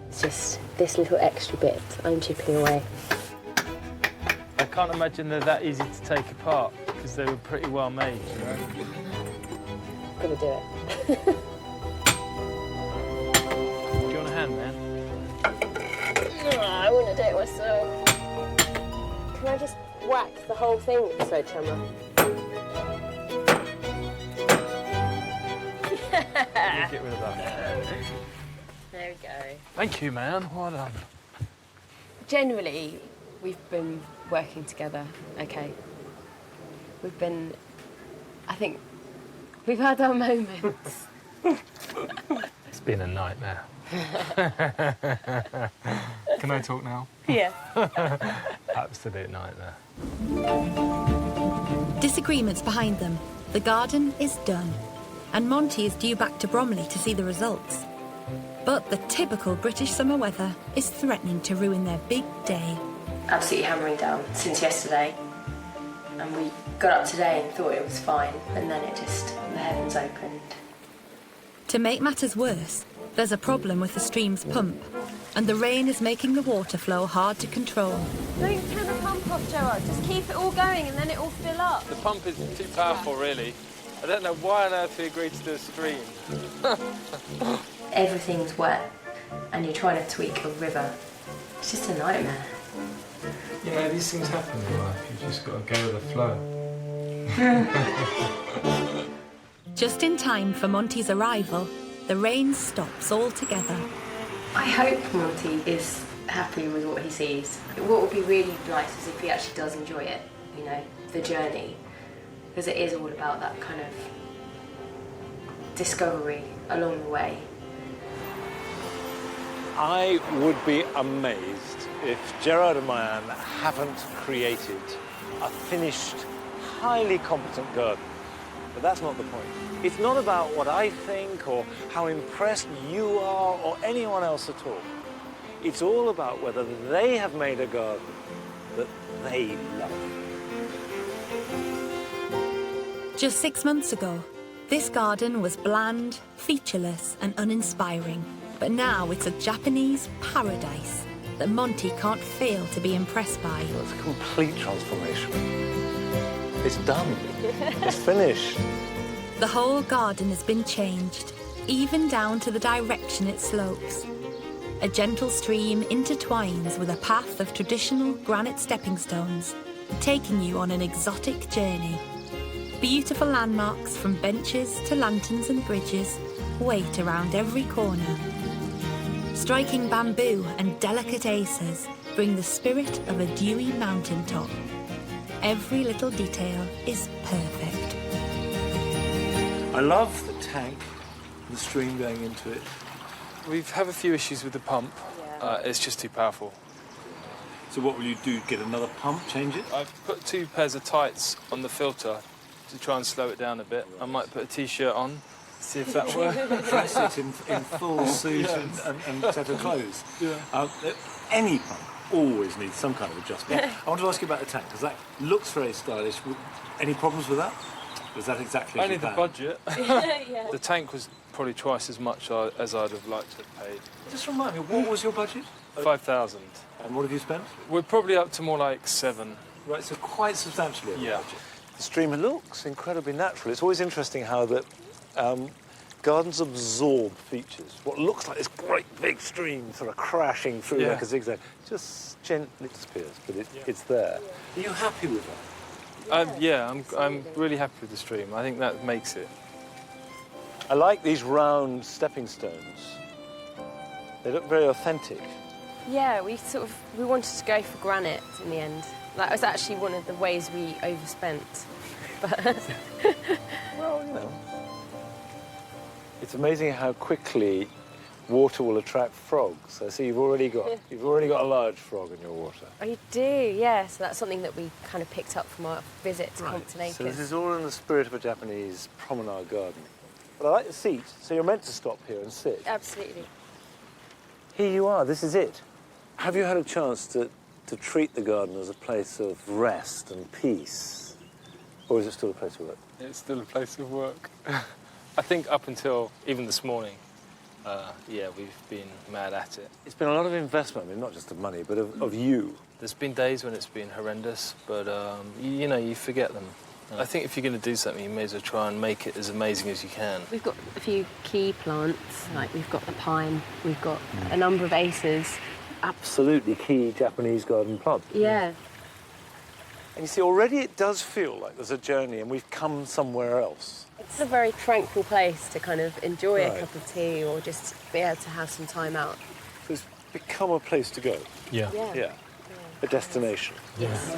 It's just this little extra bit I'm chipping away. I can't imagine they're that easy to take apart because they were pretty well made, you know? Gonna do it. Do you want a hand, man? I want to do it myself. Can I just whack the whole thing with the sledgehammer? Get rid of that. There we go. Thank you, man. Well done. Generally, we've been working together, okay. We've been, I think, we've had our moments. It's been a nightmare. Can I talk now? Yeah. Absolute nightmare. Disagreements behind them, the garden is done. And Monty is due back to Bromley to see the results. But the typical British summer weather is threatening to ruin their big day. Absolutely hammering down since yesterday. And we got up today and thought it was fine, and then it just, the heavens opened. To make matters worse, there's a problem with the stream's pump, and the rain is making the water flow hard to control. Don't turn the pump off, Gerard. Just keep it all going and then it will fill up. The pump is too powerful, really. I don't know why on earth we agreed to do a stream. Everything's wet, and you're trying to tweak a river. It's just a nightmare. You know, these things happen in life. You've just got to go with the flow. Just in time for Monty's arrival, the rain stops altogether. I hope Monty is happy with what he sees. What would be really nice is if he actually does enjoy it, you know, the journey. Because it is all about that kind of discovery along the way. I would be amazed if Gerard and May-Anne haven't created a finished, highly competent garden. But that's not the point. It's not about what I think or how impressed you are or anyone else at all. It's all about whether they have made a garden that they love. Just 6 months ago, this garden was bland, featureless and uninspiring. But now it's a Japanese paradise that Monty can't fail to be impressed by. It's a complete transformation. It's done. It's finished. The whole garden has been changed, even down to the direction it slopes. A gentle stream intertwines with a path of traditional granite stepping stones, taking you on an exotic journey. Beautiful landmarks from benches to lanterns and bridges wait around every corner. Striking bamboo and delicate acers bring the spirit of a dewy mountaintop. Every little detail is perfect. I love the tank, the stream going into it. We have a few issues with the pump. It's just too powerful. So what will you do, get another pump, change it? I've put 2 pairs of tights on the filter to try and slow it down a bit. I might put a T-shirt on, see if that works. Dress it in full suit and set of clothes. Yeah. Any pump always needs some kind of adjustment. I want to ask you about the tank, because that looks very stylish. Any problems with that? Was that exactly Only as you the planned? budget. The tank was probably twice as much as I'd have liked to have paid. Just remind me, what was your budget? 5,000. And what have you spent? We're probably up to more like 7. Right, so quite substantially over Yeah. budget. The stream looks incredibly natural. It's always interesting how that gardens absorb features. What looks like this great big stream sort of crashing through like a zigzag just gently disappears, but it's there. Are you happy with that? I'm really happy with the stream. I think that makes it. I like these round stepping stones. They look very authentic. Yeah, we wanted to go for granite in the end. That was actually one of the ways we overspent. But well, you know, It's amazing how quickly water will attract frogs. I see you've already got a large frog in your water. I do, yeah. So that's something that we kind of picked up from our visit to Compton Acres. So this is all in the spirit of a Japanese promenade garden. But I like the seat, so you're meant to stop here and sit. Absolutely. Here you are, this is it. Have you had a chance to treat the garden as a place of rest and peace? Or is it still a place of work? It's still a place of work. I think up until even this morning, yeah, we've been mad at it. It's been a lot of investment, I mean, not just of money, but of you. There's been days when it's been horrendous, but, you know, you forget them. I think if you're going to do something, you may as well try and make it as amazing as you can. We've got a few key plants, like we've got the pine, we've got a number of aces. Absolutely key Japanese garden plant. Yeah. And you see, already it does feel like there's a journey and we've come somewhere else. It's a very tranquil place to kind of enjoy Right. a cup of tea or just be able to have some time out. So it's become a place to go. Yeah. Yeah. A destination. Yes.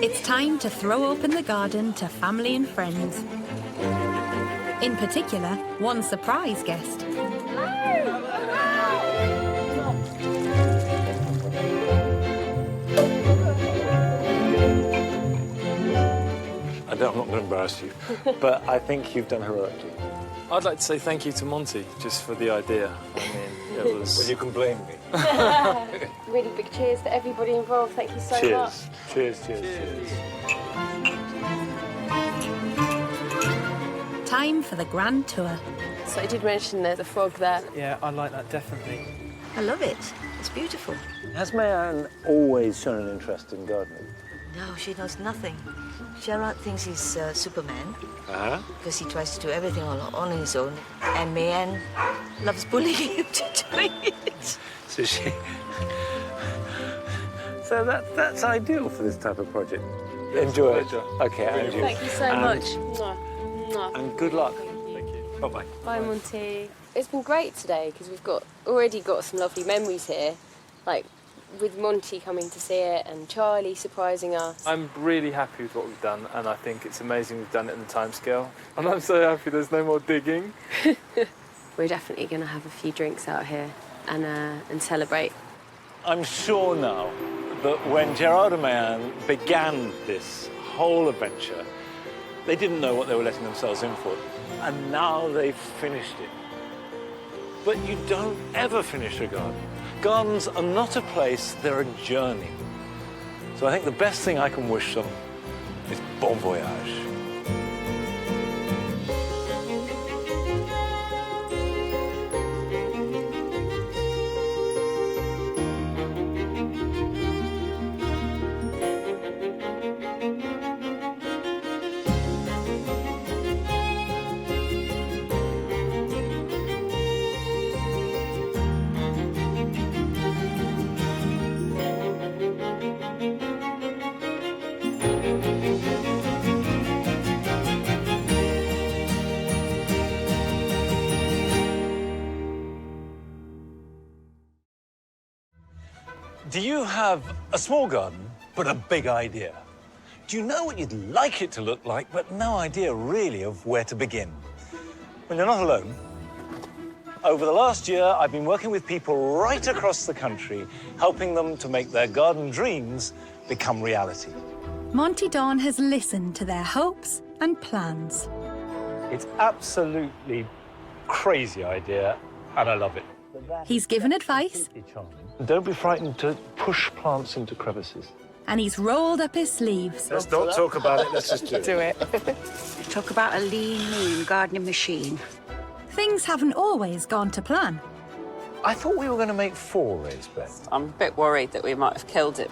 It's time to throw open the garden to family and friends. In particular, one surprise guest. I'm not going to embarrass you, but I think you've done heroically. I'd like to say thank you to Monty, just for the idea. I mean, it was... Well, you can blame me. Really big cheers to everybody involved. Thank you so much. Cheers, cheers. Time for the grand tour. So I did mention there's a frog there. Yeah, I like that, definitely. I love it. It's beautiful. Has Mayanne always shown an interest in gardening? No, she knows nothing. Gerard thinks he's Superman Uh-huh. because he tries to do everything on his own, and Mayanne loves bullying him to doing it. So she... So that's ideal for this type of project. Enjoy it. Okay, Andrew. Thank you so much. Mwah. Mwah. And good luck. Thank you. Bye-bye. Bye, Monty. It's been great today because we've already got some lovely memories here, like with Monty coming to see it and Charlie surprising us. I'm really happy with what we've done, and I think it's amazing we've done it in the timescale. And I'm so happy there's no more digging. We're definitely going to have a few drinks out here and celebrate. I'm sure now that when Gerard and Mayanne began this whole adventure, they didn't know what they were letting themselves in for. And now they've finished it. But you don't ever finish a garden. Gardens are not a place, they're a journey. So I think the best thing I can wish them is bon voyage. Do you have a small garden, but a big idea? Do you know what you'd like it to look like, but no idea really of where to begin? Well, you're not alone. Over the last year, I've been working with people right across the country, helping them to make their garden dreams become reality. Monty Don has listened to their hopes and plans. It's absolutely crazy idea, and I love it. He's given advice, Don't be frightened to push plants into crevices. and he's rolled up his sleeves. Let's not talk about it, let's just do it. Talk about a lean gardening machine. Things haven't always gone to plan. I thought we were going to make 4 raised beds. I'm a bit worried that we might have killed it.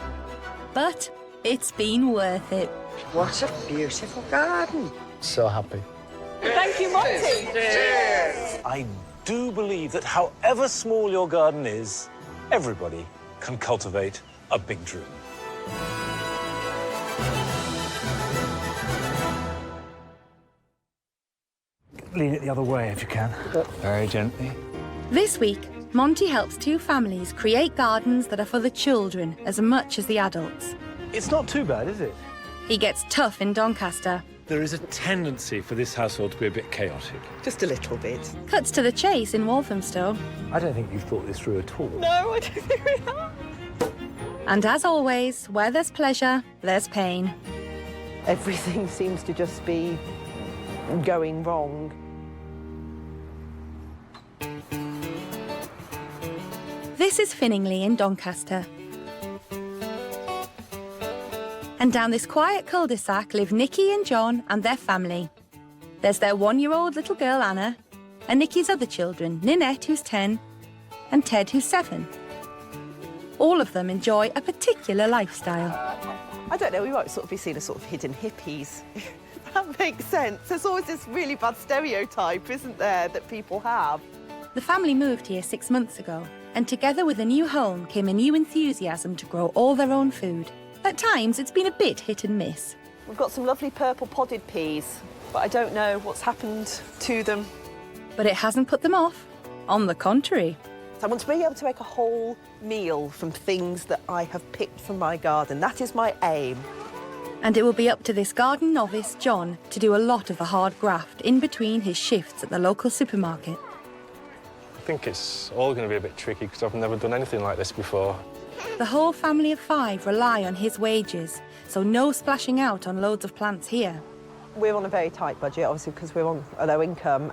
But it's been worth it. What a beautiful garden. So happy. Thank you, Monty. I do believe that however small your garden is, everybody can cultivate a big dream. Lean it the other way if you can. Very gently. This week, Monty helps 2 families create gardens that are for the children as much as the adults. It's not too bad, is it? He gets tough in Doncaster. There is a tendency for this household to be a bit chaotic. Just a little bit. Cuts to the chase in Walthamstow. I don't think you've thought this through at all. No, I don't think we have. And as always, where there's pleasure, there's pain. Everything seems to just be going wrong. This is Finningley in Doncaster. And down this quiet cul-de-sac live Nicky and John and their family. There's their 1-year-old little girl, Anna, and Nicky's other children, Ninette, who's 10, and Ted, who's 7. All of them enjoy a particular lifestyle. I don't know, we might sort of be seen as sort of hidden hippies. That makes sense. There's always this really bad stereotype, isn't there, that people have. The family moved here 6 months ago, and together with a new home came a new enthusiasm to grow all their own food. At times, it's been a bit hit and miss. We've got some lovely purple podded peas, but I don't know what's happened to them. But it hasn't put them off. On the contrary. I want to be able to make a whole meal from things that I have picked from my garden. That is my aim. And it will be up to this garden novice, John, to do a lot of the hard graft in between his shifts at the local supermarket. I think it's all going to be a bit tricky because I've never done anything like this before. The whole family of 5 rely on his wages, so no splashing out on loads of plants here. We're on a very tight budget, obviously, because we're on a low income.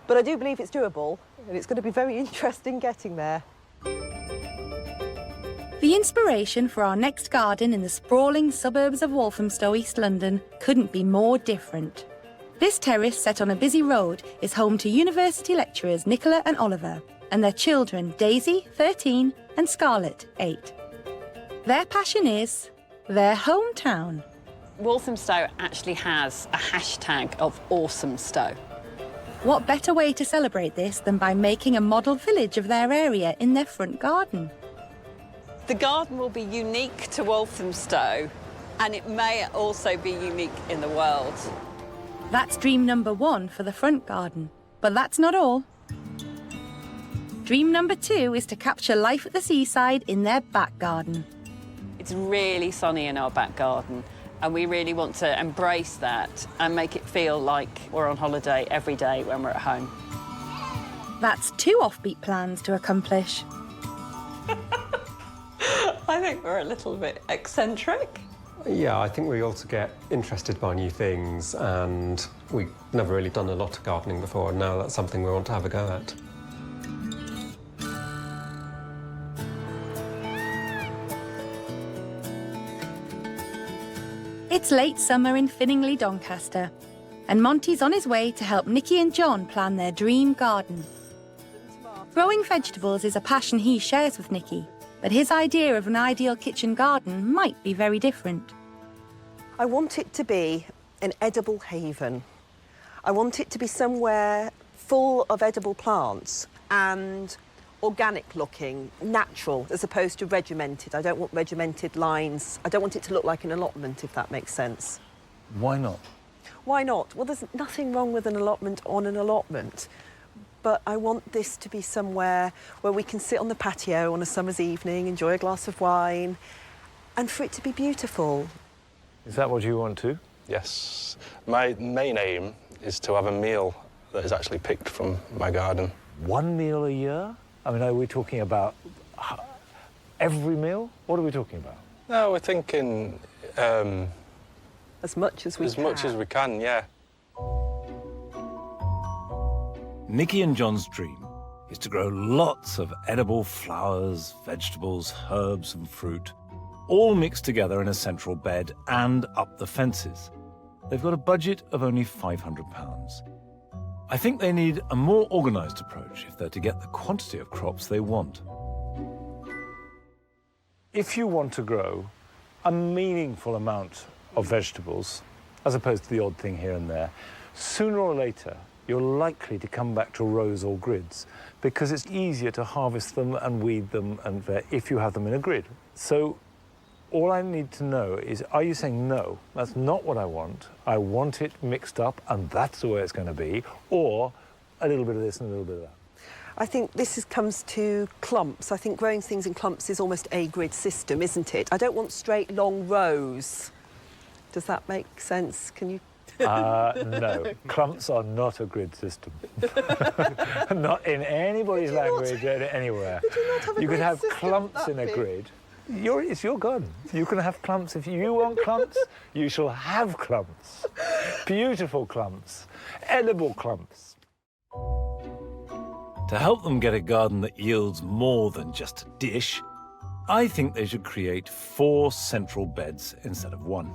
But I do believe it's doable, and it's going to be very interesting getting there. The inspiration for our next garden in the sprawling suburbs of Walthamstow, East London, couldn't be more different. This terrace, set on a busy road, is home to university lecturers Nicola and Oliver, and their children Daisy, 13, and Scarlett, 8. Their passion is their hometown. Walthamstow actually has a hashtag of AwesomeStow. What better way to celebrate this than by making a model village of their area in their front garden? The garden will be unique to Walthamstow, and it may also be unique in the world. That's dream number 1 for the front garden. But that's not all. Dream number 2 is to capture life at the seaside in their back garden. It's really sunny in our back garden, and we really want to embrace that and make it feel like we're on holiday every day when we're at home. That's 2 offbeat plans to accomplish. I think we're a little bit eccentric. Yeah, I think we also get interested by new things, and we've never really done a lot of gardening before, and now that's something we want to have a go at. It's late summer in Finningley, Doncaster, and Monty's on his way to help Nicky and John plan their dream garden. Growing vegetables is a passion he shares with Nicky, but his idea of an ideal kitchen garden might be very different. I want it to be an edible haven. I want it to be somewhere full of edible plants and organic looking, natural, as opposed to regimented. I don't want regimented lines. I don't want it to look like an allotment, if that makes sense. Why not? Why not? Well, there's nothing wrong with an allotment on an allotment. But I want this to be somewhere where we can sit on the patio on a summer's evening, enjoy a glass of wine, and for it to be beautiful. Is that what you want to? Yes. My main aim is to have a meal that is actually picked from my garden. 1 meal a year? I mean, are we talking about every meal? What are we talking about? No, we're thinking... as much as we can. As much as we can, yeah. Nicky and John's dream is to grow lots of edible flowers, vegetables, herbs and fruit, all mixed together in a central bed and up the fences. They've got a budget of only £500. I think they need a more organised approach if they're to get the quantity of crops they want. If you want to grow a meaningful amount of vegetables, as opposed to the odd thing here and there, sooner or later you're likely to come back to rows or grids because it's easier to harvest them and weed them and if you have them in a grid. So all I need to know is, are you saying, no, that's not what I want it mixed up and that's the way it's going to be, or a little bit of this and a little bit of that? I think comes to clumps. I think growing things in clumps is almost a grid system, isn't it? I don't want straight, long rows. Does that make sense? Can you No, clumps are not a grid system. Not in anybody's language anywhere. Could you not have a You could grid have system clumps that in a big? grid. It's your garden. You can have clumps. If you want clumps, you shall have clumps. Beautiful clumps. Edible clumps. To help them get a garden that yields more than just a dish, I think they should create 4 central beds instead of 1.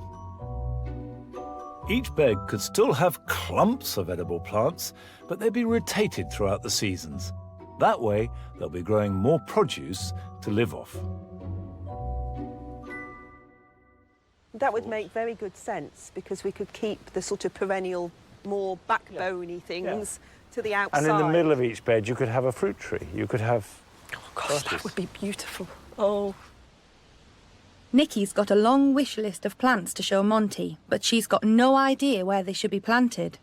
Each bed could still have clumps of edible plants, but they'd be rotated throughout the seasons. That way, they'll be growing more produce to live off. That would make very good sense because we could keep the sort of perennial, more backboney things to the outside. And in the middle of each bed, you could have a fruit tree. You could have... Oh, gosh, that would be beautiful. Oh. Nikki's got a long wish list of plants to show Monty, but she's got no idea where they should be planted.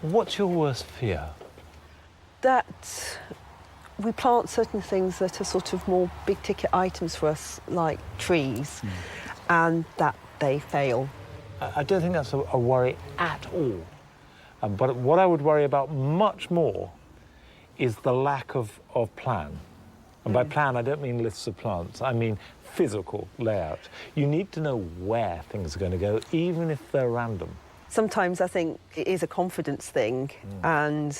What's your worst fear? That we plant certain things that are sort of more big-ticket items for us, like trees, and that they fail. I don't think that's a worry at all. But what I would worry about much more is the lack of plan. And by plan, I don't mean lists of plants. I mean physical layout. You need to know where things are going to go, even if they're random. Sometimes I think it is a confidence thing and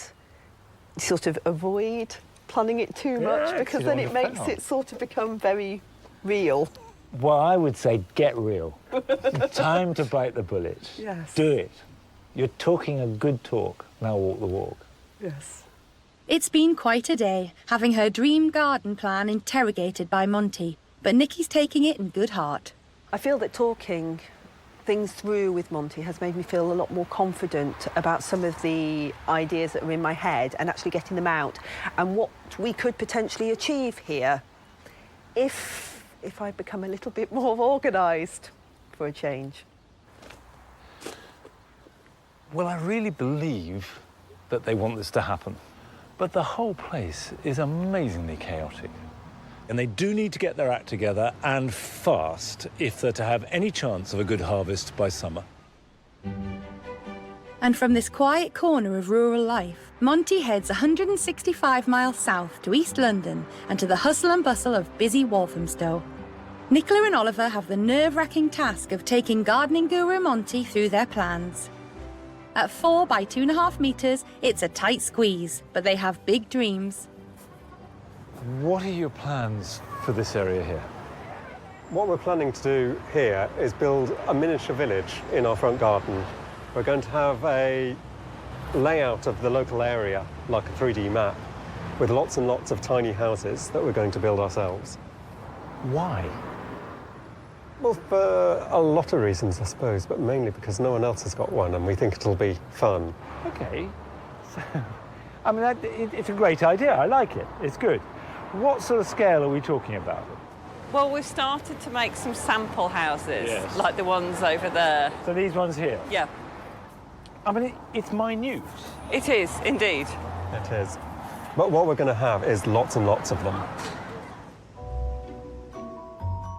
sort of avoid planning it too much because then it makes it sort of become very real. Well, I would say get real. Time to bite the bullet. Yes. Do it. You're talking a good talk. Now walk the walk. Yes. It's been quite a day, having her dream garden plan interrogated by Monty, but Nikki's taking it in good heart. I feel that talking things through with Monty has made me feel a lot more confident about some of the ideas that are in my head and actually getting them out and what we could potentially achieve here if I become a little bit more organised for a change. Well, I really believe that they want this to happen. But the whole place is amazingly chaotic. And they do need to get their act together, and fast, if they're to have any chance of a good harvest by summer. And from this quiet corner of rural life, Monty heads 165 miles south to East London and to the hustle and bustle of busy Walthamstow. Nicola and Oliver have the nerve-wracking task of taking gardening guru Monty through their plans. At 4 by 2.5 metres, it's a tight squeeze, but they have big dreams. What are your plans for this area here? What we're planning to do here is build a miniature village in our front garden. We're going to have a layout of the local area, like a 3D map, with lots and lots of tiny houses that we're going to build ourselves. Why? Well, for a lot of reasons, I suppose, but mainly because no one else has got one and we think it'll be fun. OK. I mean, it's a great idea. I like it. It's good. What sort of scale are we talking about? Well, we've started to make some sample houses, Yes. like the ones over there. So these ones here? Yeah. I mean, it's minute. It is, indeed. It is. But what we're going to have is lots and lots of them.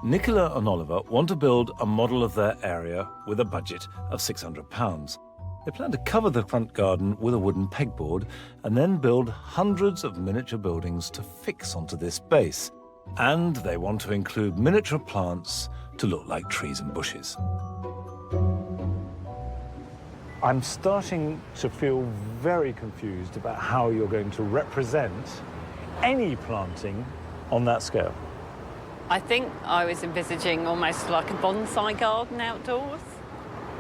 Nicola and Oliver want to build a model of their area with a budget of £600. They plan to cover the front garden with a wooden pegboard and then build hundreds of miniature buildings to fix onto this base. And they want to include miniature plants to look like trees and bushes. I'm starting to feel very confused about how you're going to represent any planting on that scale. I think I was envisaging almost like a bonsai garden outdoors.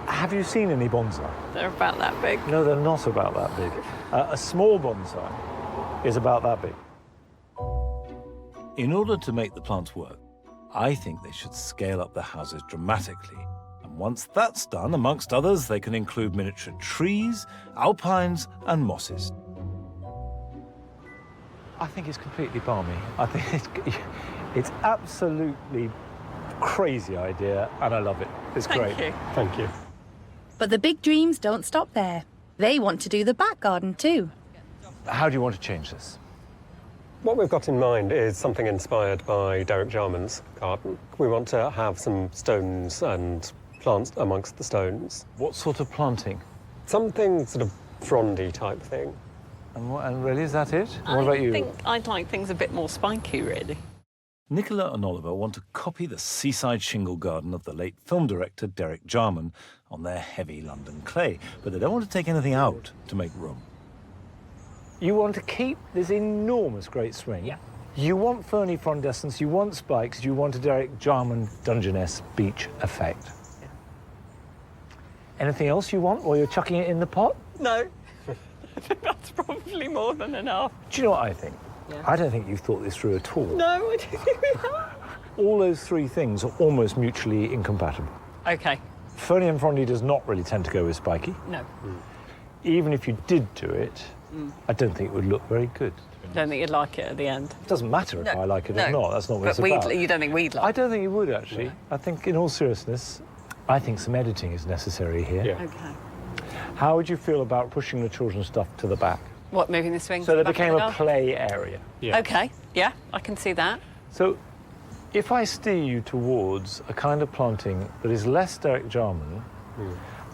Have you seen any bonsai? They're about that big. No, they're not about that big. A small bonsai is about that big. In order to make the plants work, I think they should scale up the houses dramatically. And once that's done, amongst others, they can include miniature trees, alpines, and mosses. I think it's completely balmy. I think it's absolutely crazy idea, and I love it. It's great. Thank you. Thank you. But the big dreams don't stop there. They want to do the back garden too. How do you want to change this? What we've got in mind is something inspired by Derek Jarman's garden. We want to have some stones and plants amongst the stones. What sort of planting? Something sort of frondy type thing. And really, is that it? What about you? I think I'd like things a bit more spiky, really. Nicola and Oliver want to copy the seaside shingle garden of the late film director Derek Jarman on their heavy London clay, but they don't want to take anything out to make room. You want to keep this enormous great swing. Yeah. You want ferny frondescence, you want spikes, you want a Derek Jarman Dungeness beach effect. Yeah. Anything else you want while you're chucking it in the pot? No. I think that's probably more than enough. Do you know what I think? Yeah. I don't think you've thought this through at all. No, I don't think we have. All those three things are almost mutually incompatible. OK. Ferny and frondy does not really tend to go with spiky. No. Even if you did do it, I don't think it would look very good. Don't think you'd like it at the end. It doesn't matter if I like it or not. That's not what it's but about. You don't think we'd like it? I don't think you would, actually. Yeah. I think, in all seriousness, I think some editing is necessary here. Yeah. OK. How would you feel about pushing the children's stuff to the back? What, moving the swing? So there became a play area. Yeah. OK, yeah, I can see that. So if I steer you towards a kind of planting that is less Derek Jarman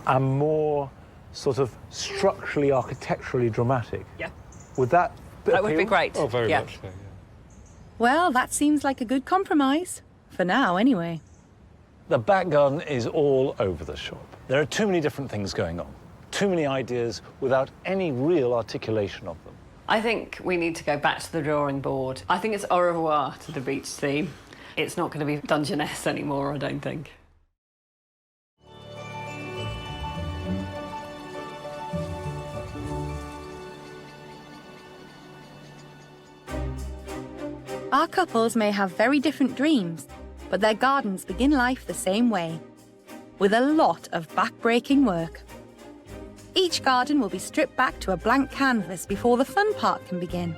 and more sort of structurally, architecturally dramatic, would that That would be great. Oh, very much so, yeah. Well, that seems like a good compromise. For now, anyway. The back garden is all over the shop. There are too many different things going on, too many ideas without any real articulation of them. I think we need to go back to the drawing board. I think it's au revoir to the beach theme. It's not going to be Dungeness anymore, I don't think. Our couples may have very different dreams, but their gardens begin life the same way, with a lot of back-breaking work. Each garden will be stripped back to a blank canvas before the fun part can begin.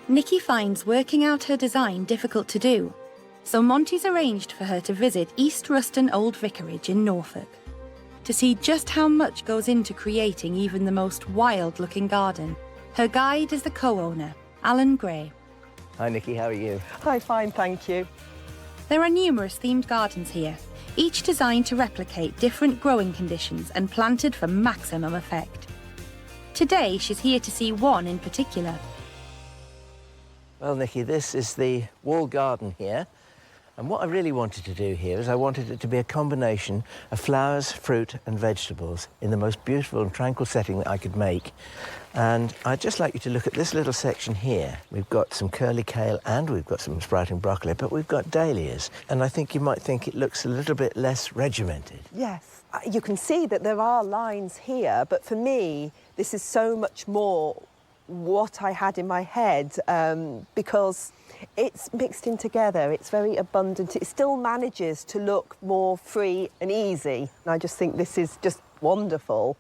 Nikki finds working out her design difficult to do, so Monty's arranged for her to visit East Ruston Old Vicarage in Norfolk to see just how much goes into creating even the most wild-looking garden. Her guide is the co-owner, Alan Gray. Hi, Nikki, how are you? Hi, fine, thank you. There are numerous themed gardens here, each designed to replicate different growing conditions and planted for maximum effect. Today, she's here to see one in particular. Well, Nikki, this is the wall garden here. And what I really wanted to do here is I wanted it to be a combination of flowers, fruit and vegetables in the most beautiful and tranquil setting that I could make. And I'd just like you to look at this little section here. We've got some curly kale and we've got some sprouting broccoli, but we've got dahlias. And I think you might think it looks a little bit less regimented. Yes, you can see that there are lines here, but for me, this is so much more what I had in my head because it's mixed in together, it's very abundant, it still manages to look more free and easy. And I just think this is just wonderful.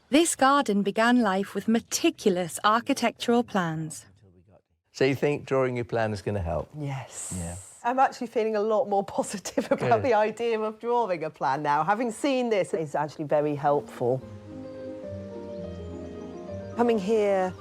This garden began life with meticulous architectural plans. So you think drawing your plan is going to help? Yes. Yeah. I'm actually feeling a lot more positive about the idea of drawing a plan now. Having seen this, it's actually very helpful. Coming here,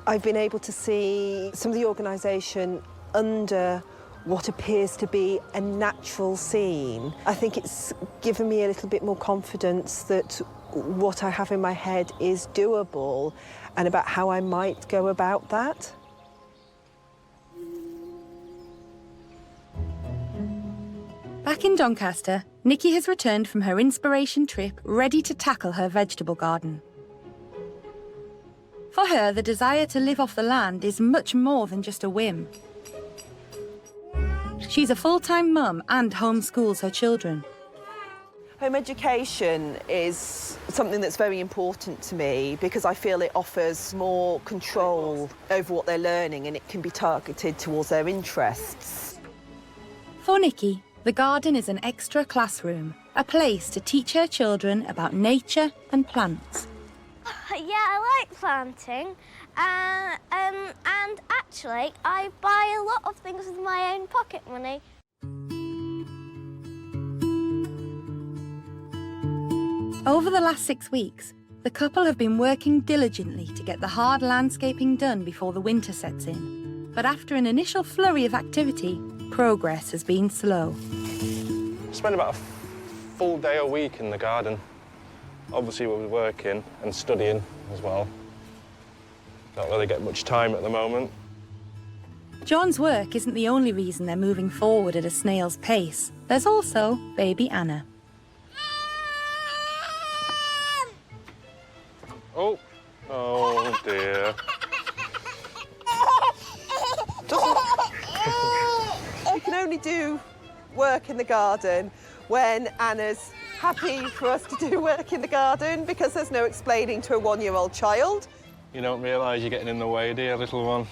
I've been able to see some of the organisation under what appears to be a natural scene. I think it's given me a little bit more confidence that what I have in my head is doable and about how I might go about that. Back in Doncaster, Nikki has returned from her inspiration trip ready to tackle her vegetable garden. For her, the desire to live off the land is much more than just a whim. She's a full-time mum and homeschools her children. Home education is something that's very important to me because I feel it offers more control over what they're learning and it can be targeted towards their interests. For Nikki, the garden is an extra classroom, a place to teach her children about nature and plants. Yeah, I like planting, and actually I buy a lot of things with my own pocket money. Over the last 6 weeks, the couple have been working diligently to get the hard landscaping done before the winter sets in. But after an initial flurry of activity, progress has been slow. Spent about a full day a week in the garden. Obviously, we were working and studying as well. Don't really get much time at the moment. John's work isn't the only reason they're moving forward at a snail's pace. There's also baby Anna. Oh dear. We can only do work in the garden when Anna's happy for us to do work in the garden, because there's no explaining to a one-year-old child. You don't realise you're getting in the way, do you, little one?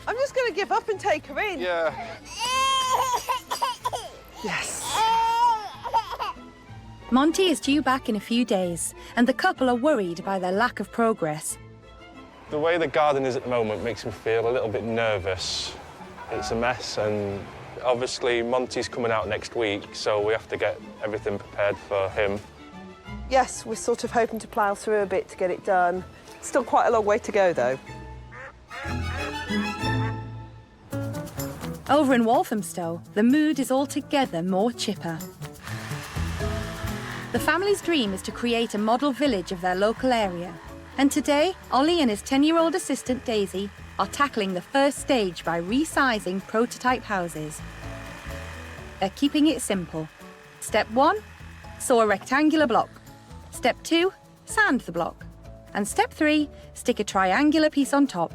I'm just going to give up and take her in. Yeah. Yes. Monty is due back in a few days, and the couple are worried by their lack of progress. The way the garden is at the moment makes me feel a little bit nervous. It's a mess, and obviously Monty's coming out next week, so we have to get everything prepared for him. Yes, we're sort of hoping to plough through a bit to get it done. Still quite a long way to go, though. Over in Walthamstow, the mood is altogether more chipper. The family's dream is to create a model village of their local area. And today, Ollie and his 10-year-old assistant, Daisy, are tackling the first stage by resizing prototype houses. They're keeping it simple. Step 1, saw a rectangular block. Step 2, sand the block. And step 3, stick a triangular piece on top.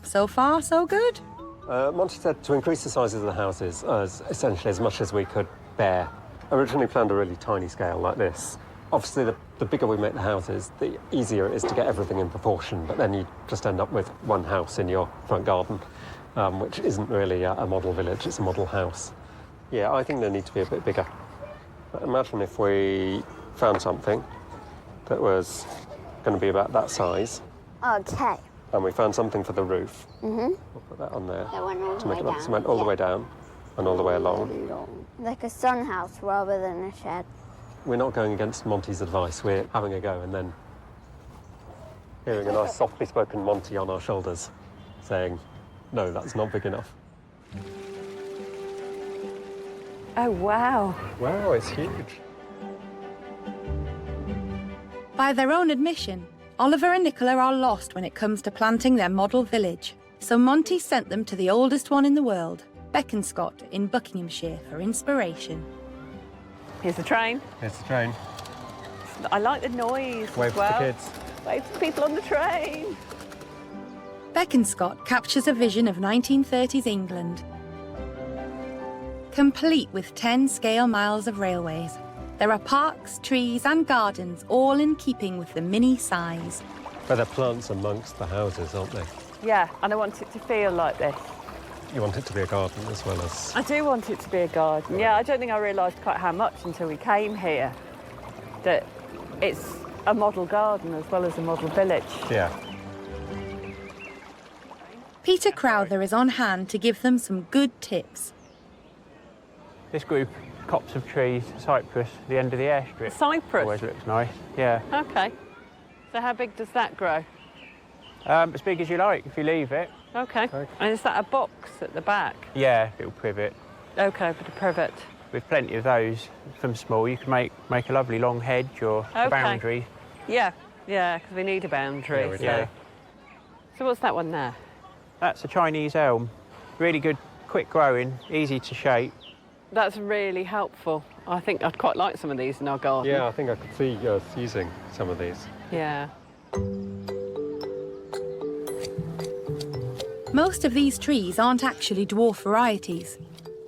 So far, so good. Monty said to increase the sizes of the houses essentially as much as we could bear. Originally planned a really tiny scale like this. Obviously, the bigger we make the houses, the easier it is to get everything in proportion, but then you just end up with one house in your front garden, which isn't really a model village, it's a model house. Yeah, I think they need to be a bit bigger. But imagine if we found something that was going to be about that size. Okay. And we found something for the roof. Mm-hmm. We'll put that on there. That went all to the make way it up. down. So it went all the way down and all the way along. Like a sun house rather than a shed. We're not going against Monty's advice. We're having a go and then hearing a nice softly spoken Monty on our shoulders saying, no, that's not big enough. Oh, wow. Wow, it's huge. By their own admission, Oliver and Nicola are lost when it comes to planting their model village. So Monty sent them to the oldest one in the world, Beaconscott in Buckinghamshire, for inspiration. Here's the train. Here's the train. I like the noise Wave as well. to the kids. Wave to the people on the train. Beaconscott captures a vision of 1930s England, complete with 10 scale miles of railways. There are parks, trees and gardens, all in keeping with the mini size. But there are plants amongst the houses, aren't they? Yeah, and I want it to feel like this. You want it to be a garden as well as... I do want it to be a garden. Yeah, I don't think I realised quite how much until we came here, that it's a model garden as well as a model village. Yeah. Peter Crowther is on hand to give them some good tips. This group, copse of trees, cypress, the end of the airstrip. Cypress? Always looks nice, yeah. OK. So how big does that grow? As big as you like, if you leave it. OK. And is that a box at the back? Yeah, little privet. OK, but a privet. With plenty of those from small, you can make a lovely long hedge or a boundary. Yeah, yeah, because we need a boundary. Yeah, we do. So what's that one there? That's a Chinese elm. Really good, quick growing, easy to shape. That's really helpful. I think I'd quite like some of these in our garden. Yeah, I think I could see us using some of these. Yeah. Most of these trees aren't actually dwarf varieties.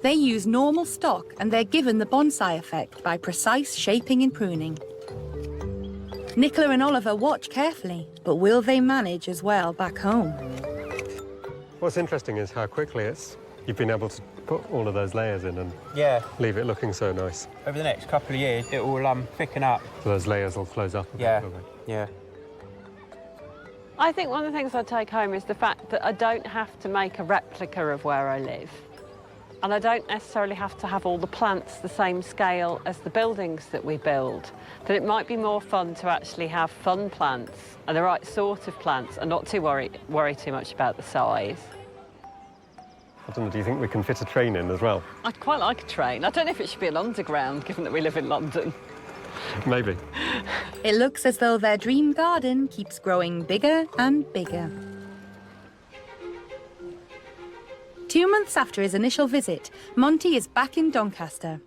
They use normal stock and they're given the bonsai effect by precise shaping and pruning. Nicola and Oliver watch carefully, but will they manage as well back home? What's interesting is how quickly you've been able to put all of those layers in and leave it looking so nice. Over the next couple of years, it will thicken up. So those layers will close up a bit, will they? Yeah. I think one of the things I take home is the fact that I don't have to make a replica of where I live. And I don't necessarily have to have all the plants the same scale as the buildings that we build. That it might be more fun to actually have fun plants and the right sort of plants and not to worry too much about the size. I don't know, do you think we can fit a train in as well? I'd quite like a train. I don't know if it should be an underground, given that we live in London. Maybe. It looks as though their dream garden keeps growing bigger and bigger. 2 months after his initial visit, Monty is back in Doncaster.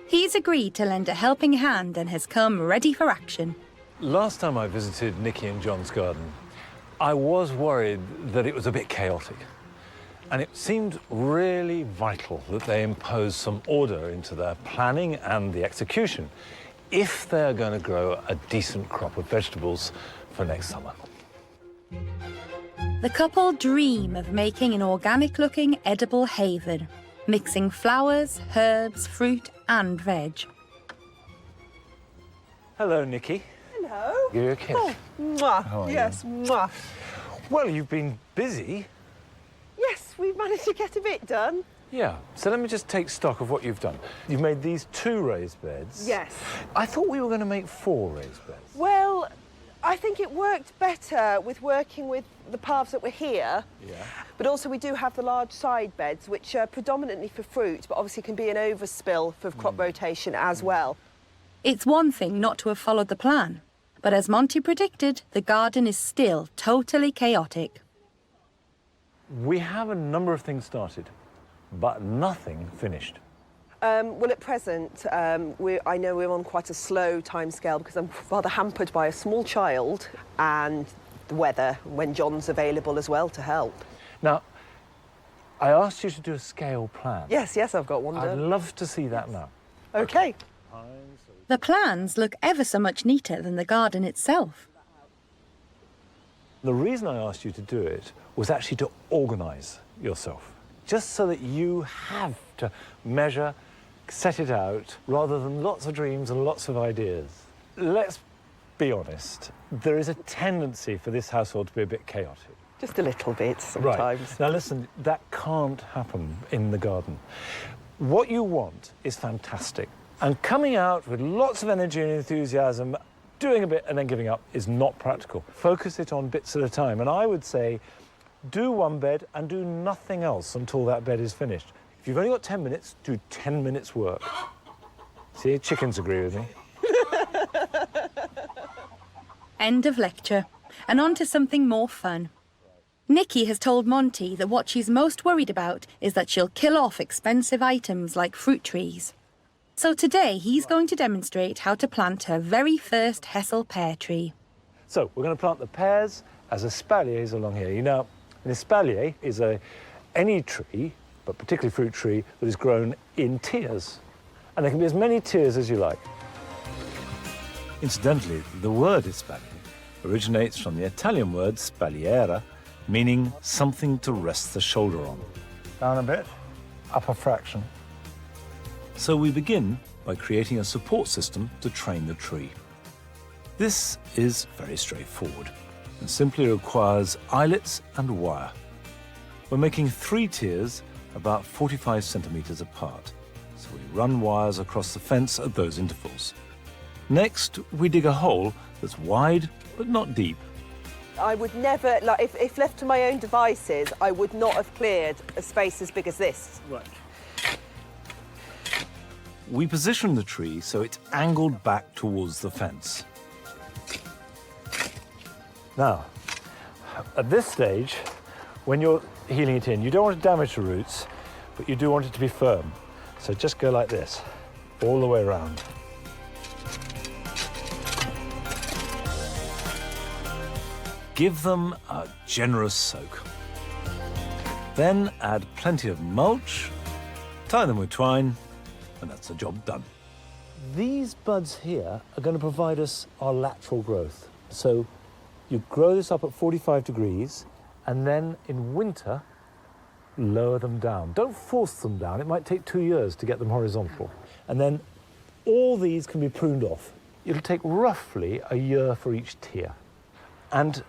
He's agreed to lend a helping hand and has come ready for action. Last time I visited Nicky and John's garden, I was worried that it was a bit chaotic. And it seemed really vital that they impose some order into their planning and the execution if they're going to grow a decent crop of vegetables for next summer. The couple dream of making an organic-looking edible haven, mixing flowers, herbs, fruit and veg. Hello, Nicky. Hello. Give you a kiss. Oh, mwah. How are you? Yes, mwah. Well, you've been busy. Yes, we've managed to get a bit done. Yeah, so let me just take stock of what you've done. You've made these 2 raised beds. Yes. I thought we were going to make 4 raised beds. Well, I think it worked better with working with the paths that were here. Yeah. But also we do have the large side beds, which are predominantly for fruit, but obviously can be an overspill for crop rotation as well. It's one thing not to have followed the plan, but as Monty predicted, the garden is still totally chaotic. We have a number of things started, but nothing finished. Well, at present, I know we're on quite a slow timescale because I'm rather hampered by a small child and the weather when John's available as well to help. Now, I asked you to do a scale plan. Yes, I've got one I'd done. love to see that now. OK. The plans look ever so much neater than the garden itself. The reason I asked you to do it was actually to organise yourself, just so that you have to measure, set it out, rather than lots of dreams and lots of ideas. Let's be honest, there is a tendency for this household to be a bit chaotic. Just a little bit sometimes. Right. Now listen, that can't happen in the garden. What you want is fantastic. And coming out with lots of energy and enthusiasm, doing a bit and then giving up is not practical. Focus it on bits at a time. And I would say, do 1 bed and do nothing else until that bed is finished. If you've only got 10 minutes, do 10 minutes work. See, chickens agree with me. End of lecture, and on to something more fun. Nicky has told Monty that what she's most worried about is that she'll kill off expensive items like fruit trees. So today he's going to demonstrate how to plant her very first Hessel pear tree. So we're going to plant the pears as espaliers along here. You know, an espalier is any tree, but particularly fruit tree, that is grown in tiers. And there can be as many tiers as you like. Incidentally, the word espalier originates from the Italian word spalliera, meaning something to rest the shoulder on. Down a bit, up a fraction. So we begin by creating a support system to train the tree. This is very straightforward and simply requires eyelets and wire. We're making 3 tiers about 45 centimetres apart, so we run wires across the fence at those intervals. Next, we dig a hole that's wide but not deep. I would never, like, if left to my own devices, I would not have cleared a space as big as this. Right. We position the tree so it's angled back towards the fence. Now, at this stage, when you're heeling it in, you don't want to damage the roots, but you do want it to be firm. So just go like this, all the way around. Give them a generous soak. Then add plenty of mulch, tie them with twine, and that's the job done. These buds here are going to provide us our lateral growth. So you grow this up at 45 degrees, and then in winter, lower them down. Don't force them down. It might take 2 years to get them horizontal. And then all these can be pruned off. It'll take roughly a year for each tier. And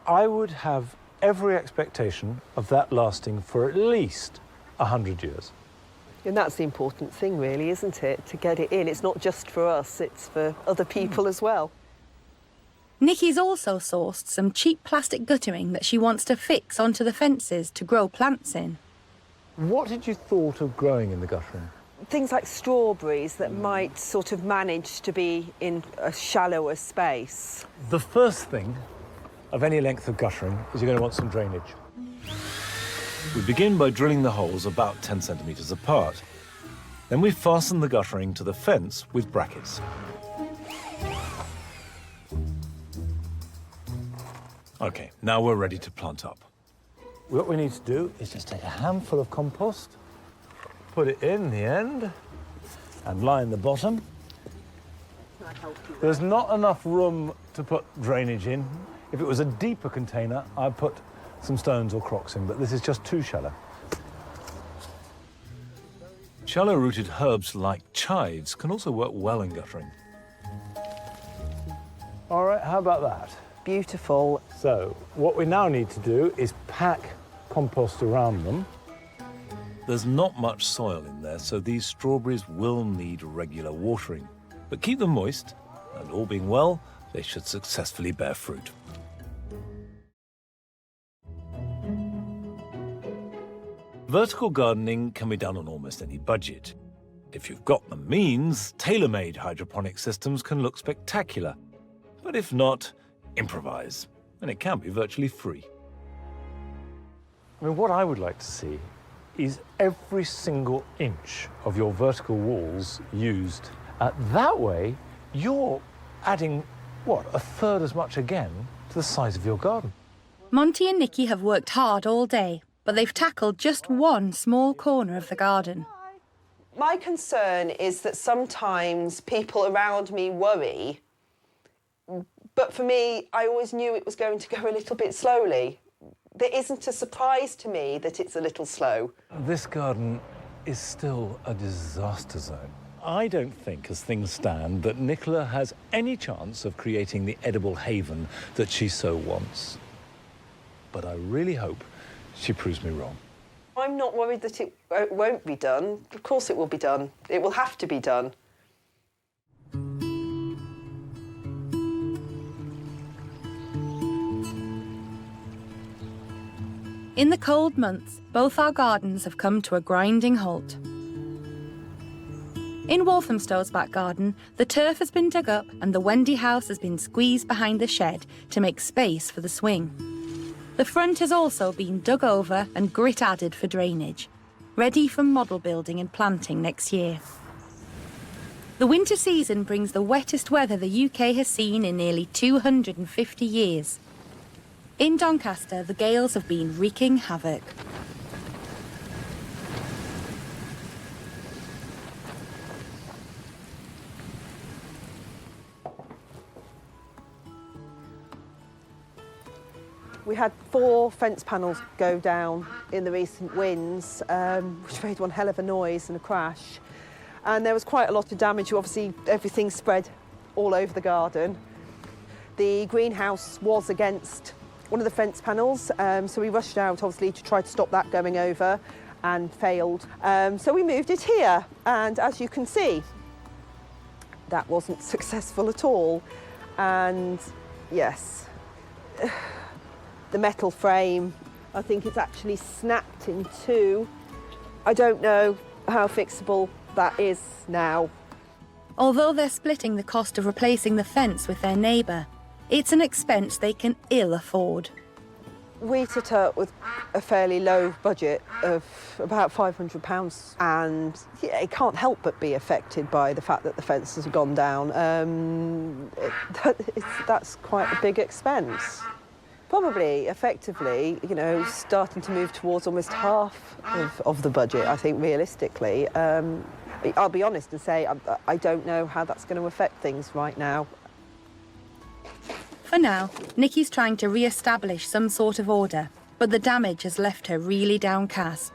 I would have every expectation of that lasting for at least 100 years. And that's the important thing, really, isn't it? To get it in. It's not just for us, it's for other people as well. Nikki's also sourced some cheap plastic guttering that she wants to fix onto the fences to grow plants in. What had you thought of growing in the guttering? Things like strawberries that might sort of manage to be in a shallower space. The first thing of any length of guttering is you're going to want some drainage. We begin by drilling the holes about 10 centimetres apart. Then we fasten the guttering to the fence with brackets. OK, now we're ready to plant up. What we need to do is just take a handful of compost, put it in the end, and line the bottom. There's not enough room to put drainage in. If it was a deeper container, I'd put some stones or crocks in, but this is just too shallow. Shallow-rooted herbs like chives can also work well in guttering. All right, how about that? Beautiful. So, what we now need to do is pack compost around them. There's not much soil in there, so these strawberries will need regular watering. But keep them moist, and all being well, they should successfully bear fruit. Vertical gardening can be done on almost any budget. If you've got the means, tailor-made hydroponic systems can look spectacular. But if not, improvise, and it can be virtually free. I mean, what I would like to see is every single inch of your vertical walls used. That way, you're adding, what, a third as much again to the size of your garden. Monty and Nikki have worked hard all day, but they've tackled just one small corner of the garden. My concern is that sometimes people around me worry, but for me, I always knew it was going to go a little bit slowly. There isn't a surprise to me that it's a little slow. This garden is still a disaster zone. I don't think, as things stand, that Nicola has any chance of creating the edible haven that she so wants. But I really hope she proves me wrong. I'm not worried that it won't be done. Of course it will be done. It will have to be done. In the cold months, both our gardens have come to a grinding halt. In Walthamstow's back garden, the turf has been dug up and the Wendy house has been squeezed behind the shed to make space for the swing. The front has also been dug over and grit added for drainage, ready for model building and planting next year. The winter season brings the wettest weather the UK has seen in nearly 250 years. In Doncaster, the gales have been wreaking havoc. We had 4 fence panels go down in the recent winds, which made one hell of a noise and a crash. And there was quite a lot of damage. Obviously, everything spread all over the garden. The greenhouse was against one of the fence panels, so we rushed out, obviously, to try to stop that going over, and failed. So we moved it here, and as you can see, that wasn't successful at all. And yes, the metal frame, I think it's actually snapped in 2. I don't know how fixable that is now. Although they're splitting the cost of replacing the fence with their neighbour, it's an expense they can ill afford. We set up with a fairly low budget of about £500, and yeah, it can't help but be affected by the fact that the fence has gone down. That's quite a big expense. Probably, effectively, you know, starting to move towards almost half of the budget, I think, realistically. I'll be honest and say I don't know how that's going to affect things right now. For now, Nikki's trying to re-establish some sort of order, but the damage has left her really downcast.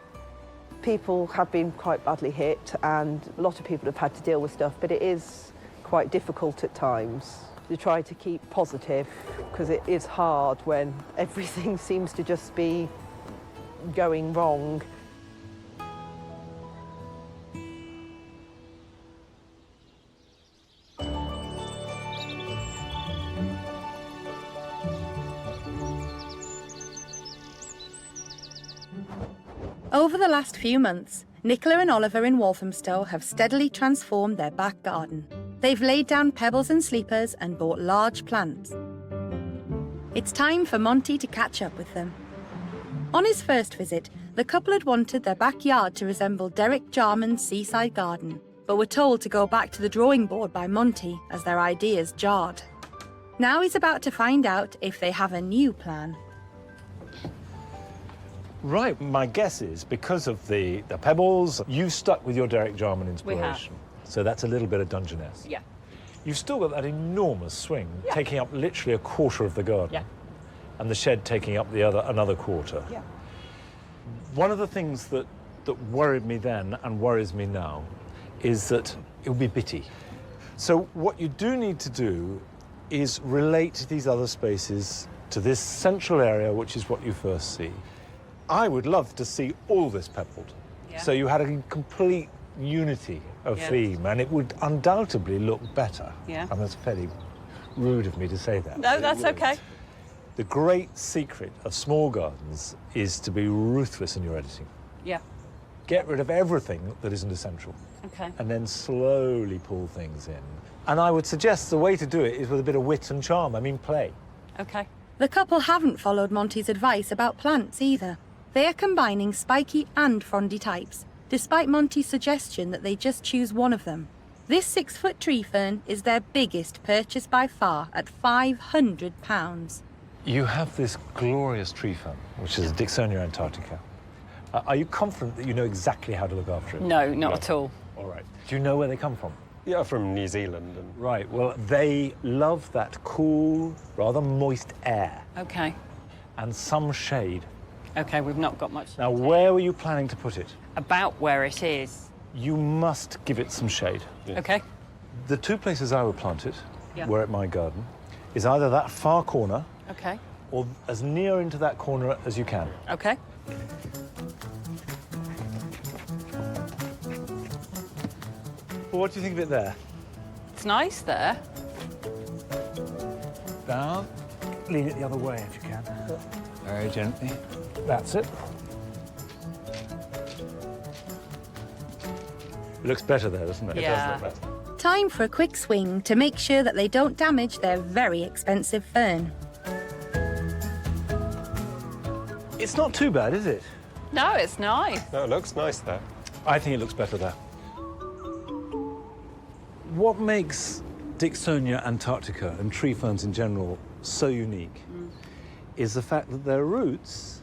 People have been quite badly hit, and a lot of people have had to deal with stuff, but it is quite difficult at times to try to keep positive, because it is hard when everything seems to just be going wrong. Over the last few months, Nicola and Oliver in Walthamstow have steadily transformed their back garden. They've laid down pebbles and sleepers and bought large plants. It's time for Monty to catch up with them. On his first visit, the couple had wanted their backyard to resemble Derek Jarman's seaside garden, but were told to go back to the drawing board by Monty as their ideas jarred. Now he's about to find out if they have a new plan. Right, my guess is because of the pebbles, you've stuck with your Derek Jarman inspiration. So that's a little bit of Dungeness. Yeah. You've still got that enormous swing, taking up literally a quarter of the garden. Yeah. And the shed taking up another quarter. Yeah. One of the things that worried me then and worries me now is that it'll be bitty. So what you do need to do is relate these other spaces to this central area, which is what you first see. I would love to see all this pebbled. Yeah. So you had a complete unity of theme, and it would undoubtedly look better. Yeah. And that's fairly rude of me to say that. No, that's okay. The great secret of small gardens is to be ruthless in your editing. Yeah. Get rid of everything that isn't essential. Okay. And then slowly pull things in. And I would suggest the way to do it is with a bit of wit and charm. I mean, play. Okay. The couple haven't followed Monty's advice about plants either. They are combining spiky and frondy types, despite Monty's suggestion that they just choose one of them. This 6-foot tree fern is their biggest purchase by far at £500. You have this glorious tree fern, which is Dicksonia antarctica. Are you confident that you know exactly how to look after it? No, not at all. All right. Do you know where they come from? Yeah, from New Zealand. Right, well, they love that cool, rather moist air. Okay. And some shade. Okay, we've not got much. Now, where were you planning to put it? About where it is. You must give it some shade. Okay. The two places I would plant it, were at my garden, is either that far corner Okay. or as near into that corner as you can. Okay. Well, what do you think of it there? It's nice there. Down. Lean it the other way if you can. Very gently. That's it. It looks better there, doesn't it? Yeah. It does look better. Time for a quick swing to make sure that they don't damage their very expensive fern. It's not too bad, is it? No, it's nice. No, it looks nice there. I think it looks better there. What makes Dicksonia antarctica and tree ferns in general so unique is the fact that their roots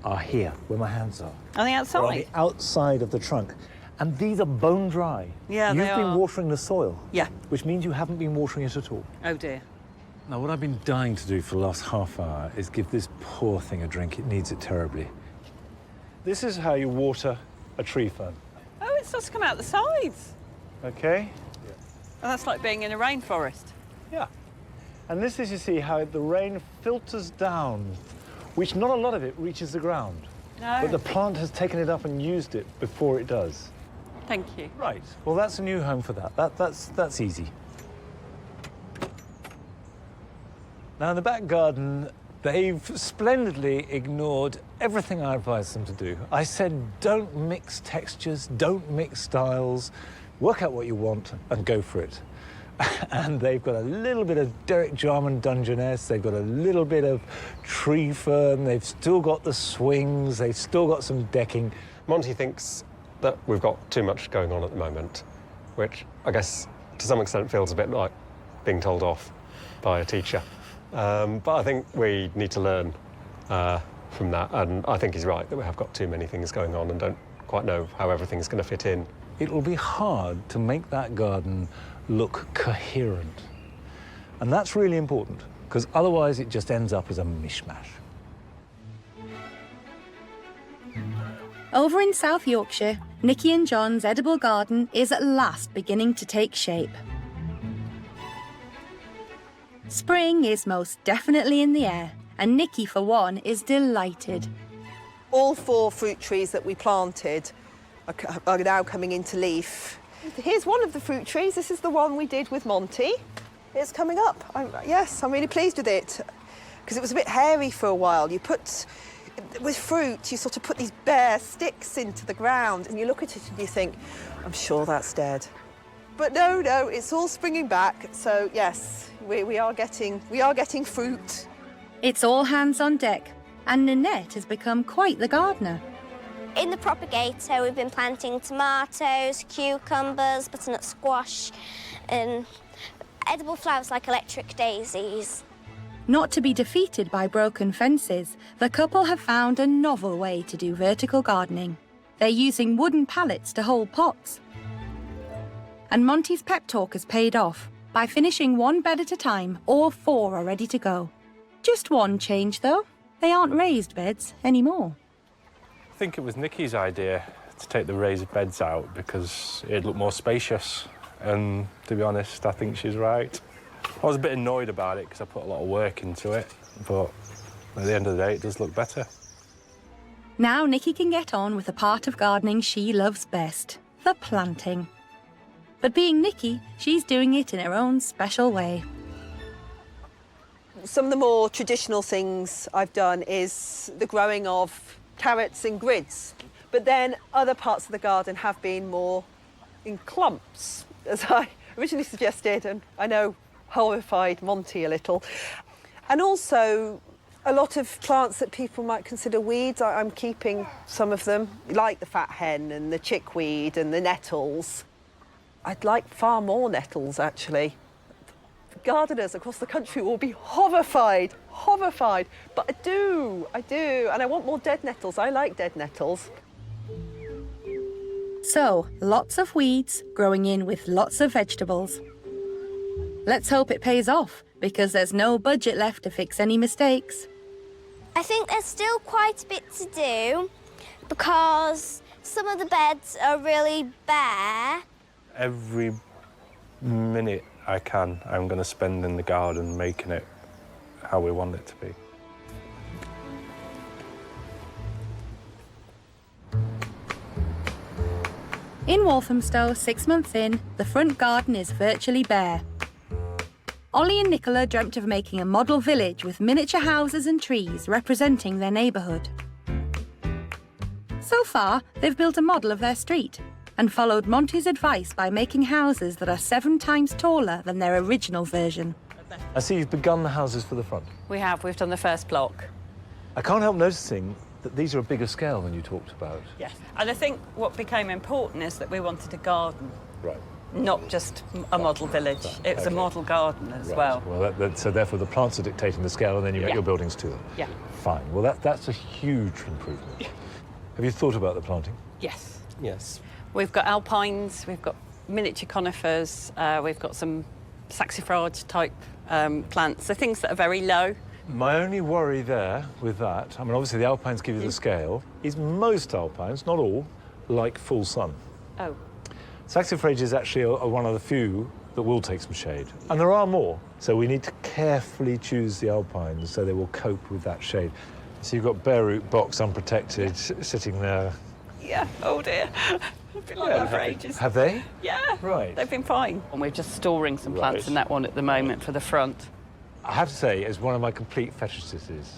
are here, where my hands are. On the outside? They're on the outside of the trunk. And these are bone dry. Yeah, You've they been are. watering the soil. Yeah. Which means you haven't been watering it at all. Oh, dear. Now, what I've been dying to do for the last half hour is give this poor thing a drink. It needs it terribly. This is how you water a tree fern. Oh, it starts to come out the sides. Okay? Oh, that's like being in a rainforest. Yeah. And this is, you see, how the rain filters down, which not a lot of it reaches the ground. No. But the plant has taken it up and used it before it does. Thank you. Right. Well, that's a new home for that. That's easy. Now, in the back garden, they've splendidly ignored everything I advised them to do. I said, don't mix textures, don't mix styles, work out what you want and go for it. And they've got a little bit of Derek Jarman Dungeness, they've got a little bit of tree fern, they've still got the swings, they've still got some decking. Monty thinks that we've got too much going on at the moment, which I guess to some extent feels a bit like being told off by a teacher. But I think we need to learn from that, and I think he's right that we have got too many things going on and don't quite know how everything's going to fit in. It will be hard to make that garden look coherent. And that's really important, because otherwise it just ends up as a mishmash. Over in South Yorkshire, Nicky and John's edible garden is at last beginning to take shape. Spring is most definitely in the air, and Nicky, for one, is delighted. All 4 fruit trees that we planted are now coming into leaf. Here's one of the fruit trees. This is the one we did with Monty. It's coming up. Yes, I'm really pleased with it, because it was a bit hairy for a while. You put With fruit, you sort of put these bare sticks into the ground and you look at it and you think, I'm sure that's dead. But no, it's all springing back. So yes, we are getting fruit. It's all hands on deck, and Nanette has become quite the gardener. In the propagator, we've been planting tomatoes, cucumbers, butternut squash, and edible flowers like electric daisies. Not to be defeated by broken fences, the couple have found a novel way to do vertical gardening. They're using wooden pallets to hold pots. And Monty's pep talk has paid off. By finishing one bed at a time, all 4 are ready to go. Just one change, though. They aren't raised beds anymore. I think it was Nikki's idea to take the raised beds out because it'd look more spacious. And to be honest, I think she's right. I was a bit annoyed about it because I put a lot of work into it, but at the end of the day, it does look better. Now Nikki can get on with the part of gardening she loves best, the planting. But being Nikki, she's doing it in her own special way. Some of the more traditional things I've done is the growing of carrots in grids. But then other parts of the garden have been more in clumps, as I originally suggested, and I know horrified Monty a little. And also a lot of plants that people might consider weeds. I'm keeping some of them, like the fat hen and the chickweed and the nettles. I'd like far more nettles, actually. Gardeners across the country will be horrified, but I do, and I want more dead nettles. I like dead nettles. So, lots of weeds growing in with lots of vegetables. Let's hope it pays off, because there's no budget left to fix any mistakes. I think there's still quite a bit to do because some of the beds are really bare. Every minute I can, I'm going to spend in the garden making it how we want it to be. In Walthamstow, 6 months in, the front garden is virtually bare. Ollie and Nicola dreamt of making a model village with miniature houses and trees representing their neighbourhood. So far, they've built a model of their street and followed Monty's advice by making houses that are 7 times taller than their original version. I see you've begun the houses for the front. We have. We've done the first block. I can't help noticing that these are a bigger scale than you talked about. Yes. And I think what became important is that we wanted a garden. Right. Not just a model village. It was a model garden as well. Well, so therefore the plants are dictating the scale and then you make your buildings to them. Yeah. Fine. Well, that's a huge improvement. Yeah. Have you thought about the planting? Yes. Yes. We've got alpines, we've got miniature conifers, we've got some saxifrage type plants, so things that are very low. My only worry there with that, I mean, obviously the alpines give you the scale, is most alpines, not all, like full sun. Oh. Saxifrage is actually one of the few that will take some shade. And there are more, so we need to carefully choose the alpines so they will cope with that shade. So you've got bare root box unprotected sitting there. Yeah, oh dear. I've been like that for ages. Have they? Yeah. Right. They've been fine. And we're just storing some plants in that one at the moment for the front. I have to say, as one of my complete fetishes is,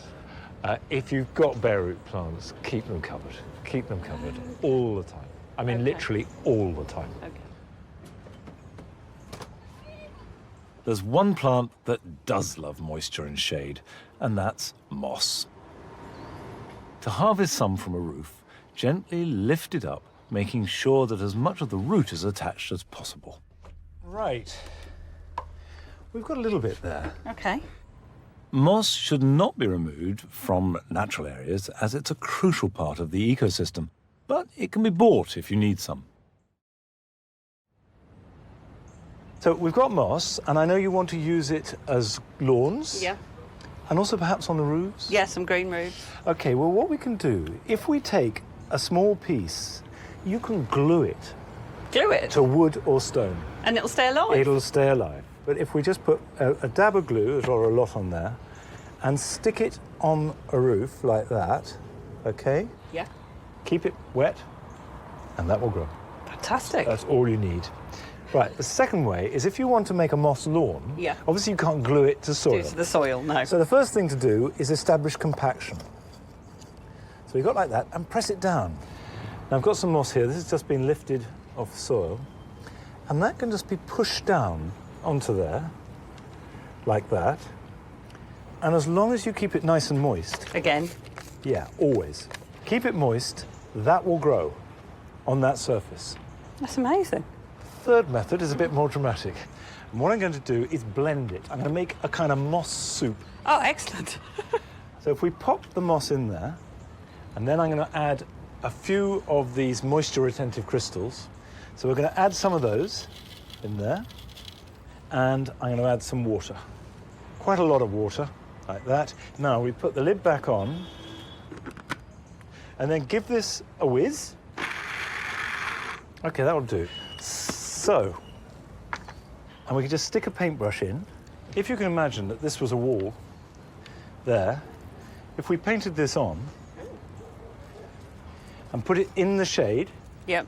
if you've got bare root plants, keep them covered. Keep them covered all the time. I mean, literally all the time. Okay. There's one plant that does love moisture and shade, and that's moss. To harvest some from a roof, gently lift it up, making sure that as much of the root is attached as possible. Right. We've got a little bit there. Okay. Moss should not be removed from natural areas as it's a crucial part of the ecosystem, but it can be bought if you need some. So we've got moss, and I know you want to use it as lawns. Yeah. And also perhaps on the roofs? Yeah, some green roofs. OK, well, what we can do, if we take a small piece, you can glue it. Glue it? To wood or stone. And it'll stay alive? It'll stay alive. But if we just put a dab of glue, or a lot on there, and stick it on a roof like that, OK? Yeah. Keep it wet, and that will grow. Fantastic. That's all you need. Right, the second way is if you want to make a moss lawn, yeah. Obviously you can't glue it to soil. To the soil, no. So the first thing to do is establish compaction. So we got like that, and press it down. Now I've got some moss here. This has just been lifted off the soil, and that can just be pushed down onto there, like that. And as long as you keep it nice and moist... Again? Yeah, always. Keep it moist, that will grow on that surface. That's amazing. Third method is a bit more dramatic. And what I'm going to do is blend it. I'm going to make a kind of moss soup. Oh, excellent. So if we pop the moss in there, and then I'm going to add a few of these moisture-retentive crystals. So we're going to add some of those in there, and I'm going to add some water. Quite a lot of water, like that. Now we put the lid back on, and then give this a whiz. Okay, that'll do. So, and we can just stick a paintbrush in. If you can imagine that this was a wall there, if we painted this on and put it in the shade, yep,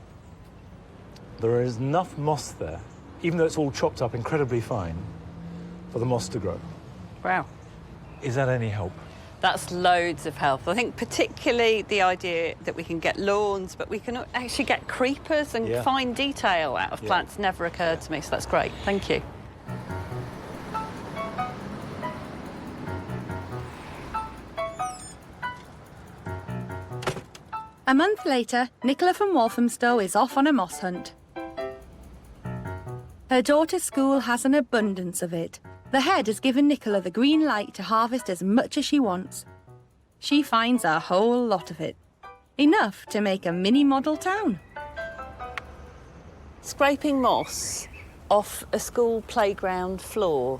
there is enough moss there, even though it's all chopped up incredibly fine, for the moss to grow. Wow. Is that any help? That's loads of help. I think particularly the idea that we can get lawns, but we can actually get creepers and fine detail out of plants never occurred to me, so that's great. Thank you. A month later, Nicola from Walthamstow is off on a moss hunt. Her daughter's school has an abundance of it. The head has given Nicola the green light to harvest as much as she wants. She finds a whole lot of it. Enough to make a mini model town. Scraping moss off a school playground floor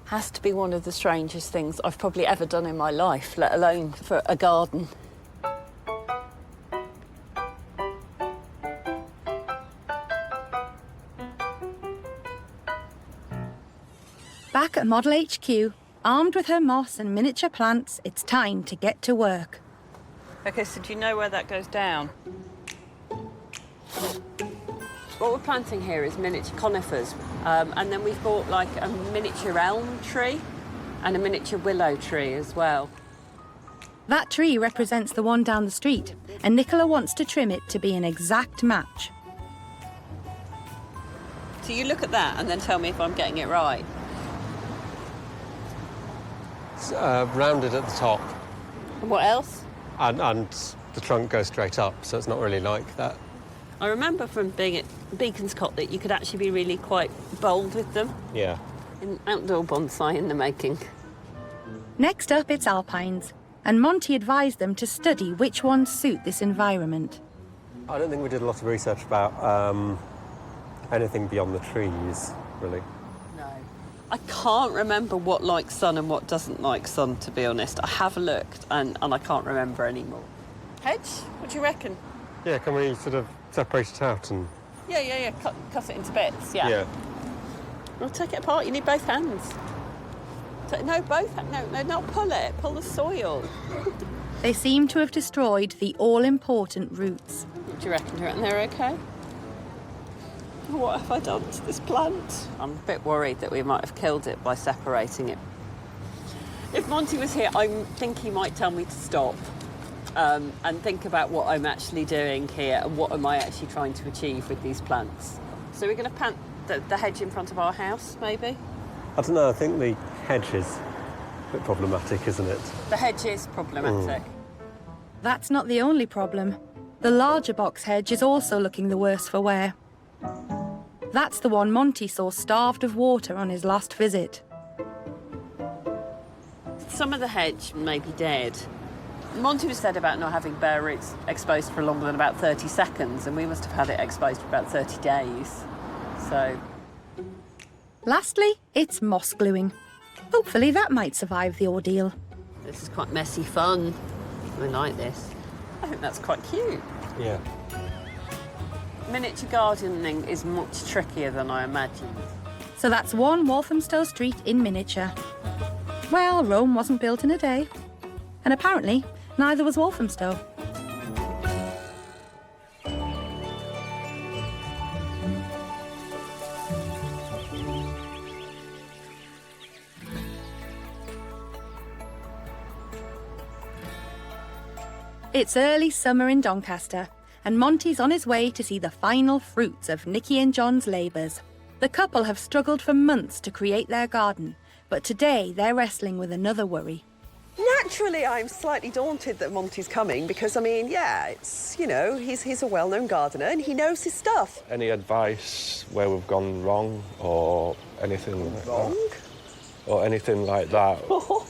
has to be one of the strangest things I've probably ever done in my life, let alone for a garden. Back at Model HQ, armed with her moss and miniature plants, it's time to get to work. OK, so do you know where that goes down? What we're planting here is miniature conifers, and then we've got like a miniature elm tree and a miniature willow tree as well. That tree represents the one down the street, and Nicola wants to trim it to be an exact match. So you look at that and then tell me if I'm getting it right. It's rounded at the top. And what else? And the trunk goes straight up, so it's not really like that. I remember from being at Beaconscott that you could actually be really quite bold with them. Yeah. An outdoor bonsai in the making. Next up, it's alpines, and Monty advised them to study which ones suit this environment. I don't think we did a lot of research about anything beyond the trees, really. I can't remember what likes sun and what doesn't like sun, to be honest. I have looked and I can't remember anymore. Hedge? What do you reckon? Yeah, can we sort of separate it out and... Yeah. Cut it into bits, yeah. Yeah. We'll take it apart. You need both hands. No, both hands. No, not pull it. Pull the soil. They seem to have destroyed the all-important roots. What do you reckon? Do you reckon they're OK? What have I done to this plant? I'm a bit worried that we might have killed it by separating it. If Monty was here, I think he might tell me to stop and think about what I'm actually doing here and what am I actually trying to achieve with these plants. So we're going to plant the hedge in front of our house, maybe? I don't know, I think the hedge is a bit problematic, isn't it? The hedge is problematic. That's not the only problem. The larger box hedge is also looking the worse for wear. That's the one Monty saw starved of water on his last visit. Some of the hedge may be dead. Monty was said about not having bare roots exposed for longer than about 30 seconds, and we must have had it exposed for about 30 days. So... Lastly, it's moss gluing. Hopefully that might survive the ordeal. This is quite messy fun. I like this. I think that's quite cute. Yeah. Miniature gardening is much trickier than I imagined. So that's one Walthamstow street in miniature. Well, Rome wasn't built in a day. And apparently, neither was Walthamstow. It's early summer in Doncaster, and Monty's on his way to see the final fruits of Nicky and John's labours. The couple have struggled for months to create their garden, but today they're wrestling with another worry. Naturally, I'm slightly daunted that Monty's coming because, I mean, yeah, it's, you know, he's a well-known gardener and he knows his stuff. Any advice where we've gone wrong or anything like Wrong? that? Or anything like that? Wrong?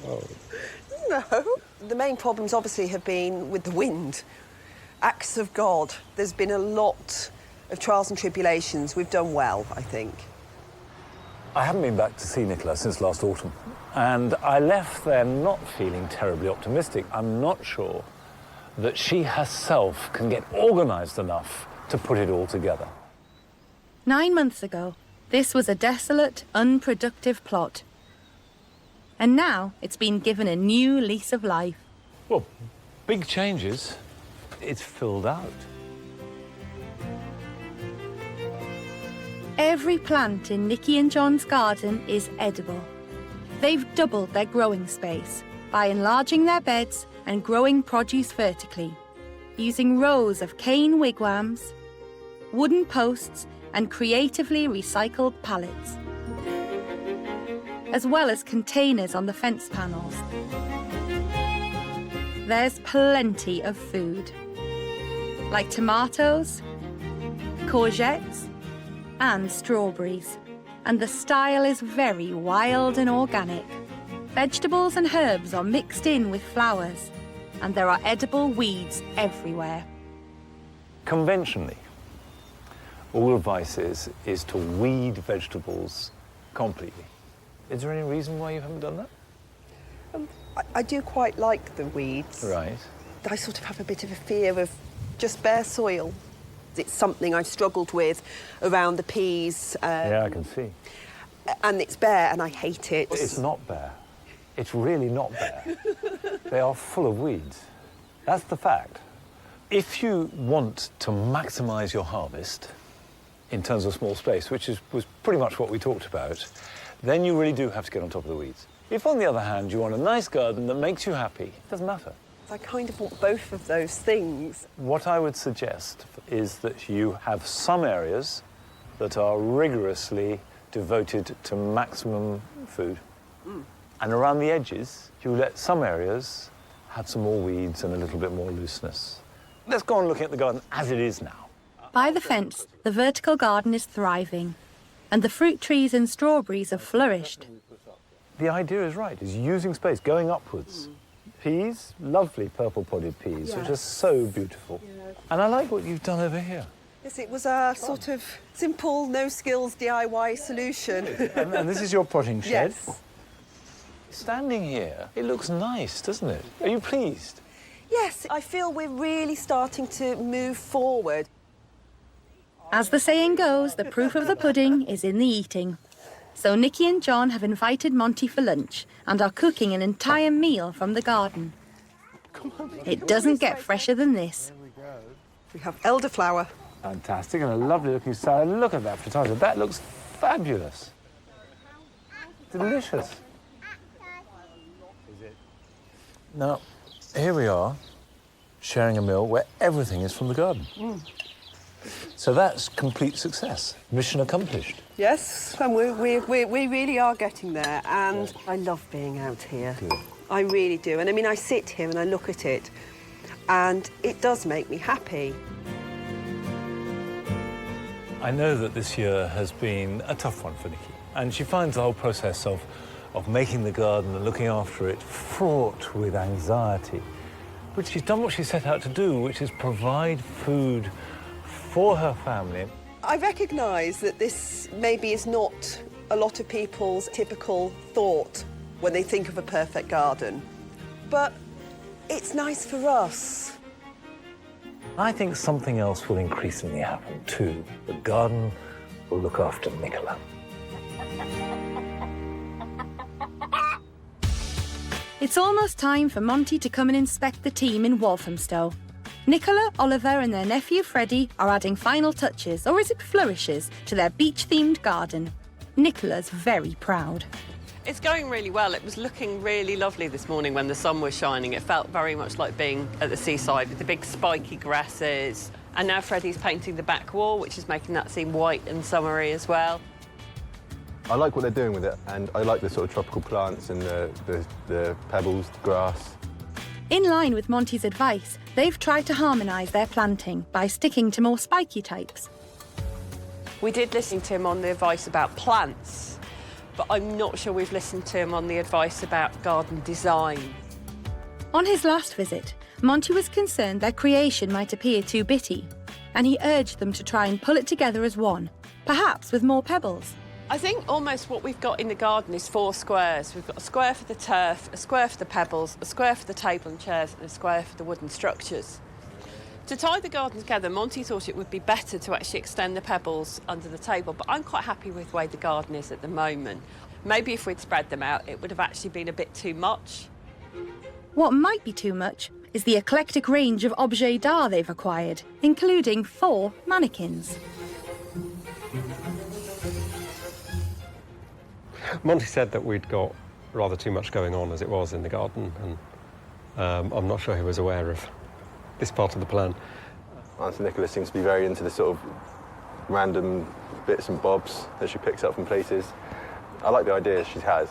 Oh. No. The main problems obviously have been with the wind. Acts of God. There's been a lot of trials and tribulations. We've done well, I think. I haven't been back to see Nicola since last autumn, and I left there not feeling terribly optimistic. I'm not sure that she herself can get organised enough to put it all together. 9 months ago, this was a desolate, unproductive plot. And now it's been given a new lease of life. Well, big changes. It's filled out. Every plant in Nicky and John's garden is edible. They've doubled their growing space by enlarging their beds and growing produce vertically, using rows of cane wigwams, wooden posts, and creatively recycled pallets, as well as containers on the fence panels. There's plenty of food, like tomatoes, courgettes, and strawberries, and the style is very wild and organic. Vegetables and herbs are mixed in with flowers, and there are edible weeds everywhere. Conventionally, all advice is to weed vegetables completely. Is there any reason why you haven't done that? I do quite like the weeds. Right. I sort of have a bit of a fear of just bare soil. It's something I've struggled with around the peas. Yeah, I can see. And it's bare, and I hate it. It's not bare. It's really not bare. They are full of weeds. That's the fact. If you want to maximise your harvest in terms of small space, which was pretty much what we talked about, then you really do have to get on top of the weeds. If, on the other hand, you want a nice garden that makes you happy, it doesn't matter. I kind of want both of those things. What I would suggest is that you have some areas that are rigorously devoted to maximum food. And around the edges, you let some areas have some more weeds and a little bit more looseness. Let's go on looking at the garden as it is now. By the fence, the vertical garden is thriving, and the fruit trees and strawberries have flourished. The idea is right, is using space, going upwards. Peas, lovely purple podded peas, which are so beautiful. And I like what you've done over here. Yes, it was a sort of simple, no-skills DIY solution. And this is your potting shed? Yes. Standing here, it looks nice, doesn't it? Are you pleased? Yes, I feel we're really starting to move forward. As the saying goes, the proof of the pudding is in the eating. So Nicky and John have invited Monty for lunch and are cooking an entire meal from the garden. It doesn't get fresher than this. We have elderflower. Fantastic, and a lovely looking salad. Look at that potato. That looks fabulous. Delicious. Now, here we are, sharing a meal where everything is from the garden. So that's complete success. Mission accomplished. Yes, and we really are getting there, and I love being out here. Good. I really do. And I mean, I sit here and I look at it, and it does make me happy. I know that this year has been a tough one for Nicky, and she finds the whole process of making the garden and looking after it fraught with anxiety. But she's done what she set out to do, which is provide food for her family. I recognise that this maybe is not a lot of people's typical thought when they think of a perfect garden, but it's nice for us. I think something else will increasingly happen too. The garden will look after Nicola. It's almost time for Monty to come and inspect the team in Walthamstow. Nicola, Oliver and their nephew Freddie are adding final touches, or is it flourishes, to their beach-themed garden. Nicola's very proud. It's going really well. It was looking really lovely this morning when the sun was shining. It felt very much like being at the seaside with the big spiky grasses. And now Freddie's painting the back wall, which is making that seem white and summery as well. I like what they're doing with it, and I like the sort of tropical plants and the pebbles, the grass. In line with Monty's advice, they've tried to harmonise their planting by sticking to more spiky types. We did listen to him on the advice about plants, but I'm not sure we've listened to him on the advice about garden design. On his last visit, Monty was concerned their creation might appear too bitty, and he urged them to try and pull it together as one, perhaps with more pebbles. I think almost what we've got in the garden is 4 squares. We've got a square for the turf, a square for the pebbles, a square for the table and chairs, and a square for the wooden structures. To tie the garden together, Monty thought it would be better to actually extend the pebbles under the table, but I'm quite happy with the way the garden is at the moment. Maybe if we'd spread them out, it would have actually been a bit too much. What might be too much is the eclectic range of objets d'art they've acquired, including 4 mannequins. Monty said that we'd got rather too much going on as it was in the garden, and I'm not sure he was aware of this part of the plan. Auntie Nicola seems to be very into the sort of random bits and bobs that she picks up from places. I like the idea she has.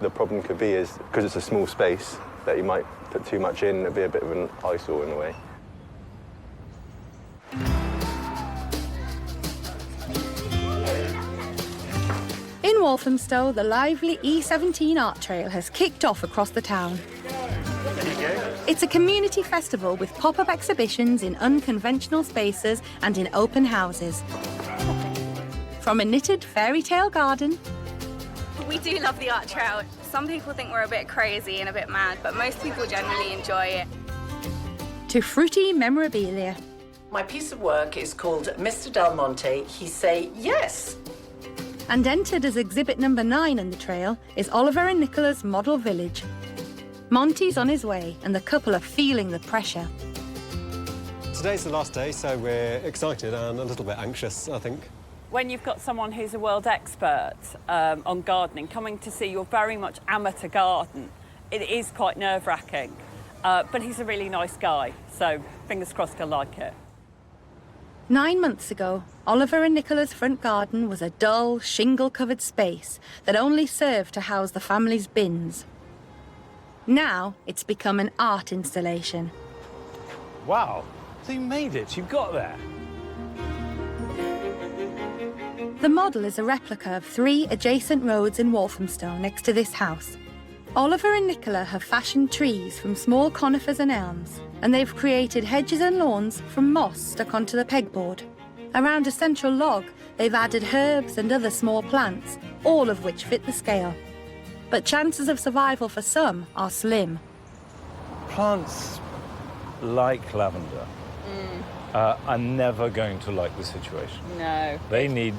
The problem could be is, because it's a small space, that you might put too much in, it'd be a bit of an eyesore in a way. In Walthamstow, the lively E17 art trail has kicked off across the town. It's a community festival with pop-up exhibitions in unconventional spaces and in open houses. From a knitted fairy tale garden... We do love the art trail. Some people think we're a bit crazy and a bit mad, but most people generally enjoy it. to fruity memorabilia. My piece of work is called Mr. Del Monte, He Say Yes. And entered as exhibit number 9 in the trail is Oliver and Nicola's model village. Monty's on his way and the couple are feeling the pressure. Today's the last day, so we're excited and a little bit anxious, I think. When you've got someone who's a world expert on gardening coming to see your very much amateur garden, it is quite nerve-wracking. But he's a really nice guy, so fingers crossed he'll like it. 9 months ago, Oliver and Nicola's front garden was a dull, shingle-covered space that only served to house the family's bins. Now it's become an art installation. Wow, so you made it, you've got there. The model is a replica of 3 adjacent roads in Walthamstow next to this house. Oliver and Nicola have fashioned trees from small conifers and elms, and they've created hedges and lawns from moss stuck onto the pegboard. Around a central log, they've added herbs and other small plants, all of which fit the scale. But chances of survival for some are slim. Plants like lavender are never going to like the situation. No. They need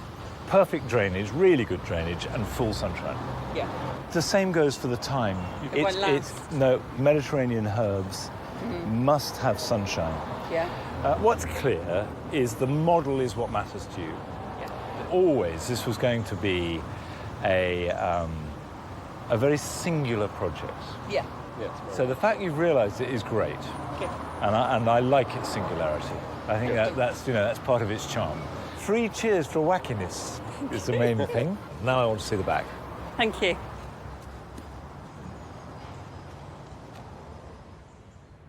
perfect drainage, really good drainage, and full sunshine. Yeah. The same goes for the thyme. No, Mediterranean herbs must have sunshine. Yeah. What's clear is the model is what matters to you. Yeah. Always, this was going to be a very singular project. Yeah. So the fact you've realised it is great, and I like its singularity. I think that's part of its charm. 3 cheers for wackiness is the main thing. Now I want to see the back. Thank you.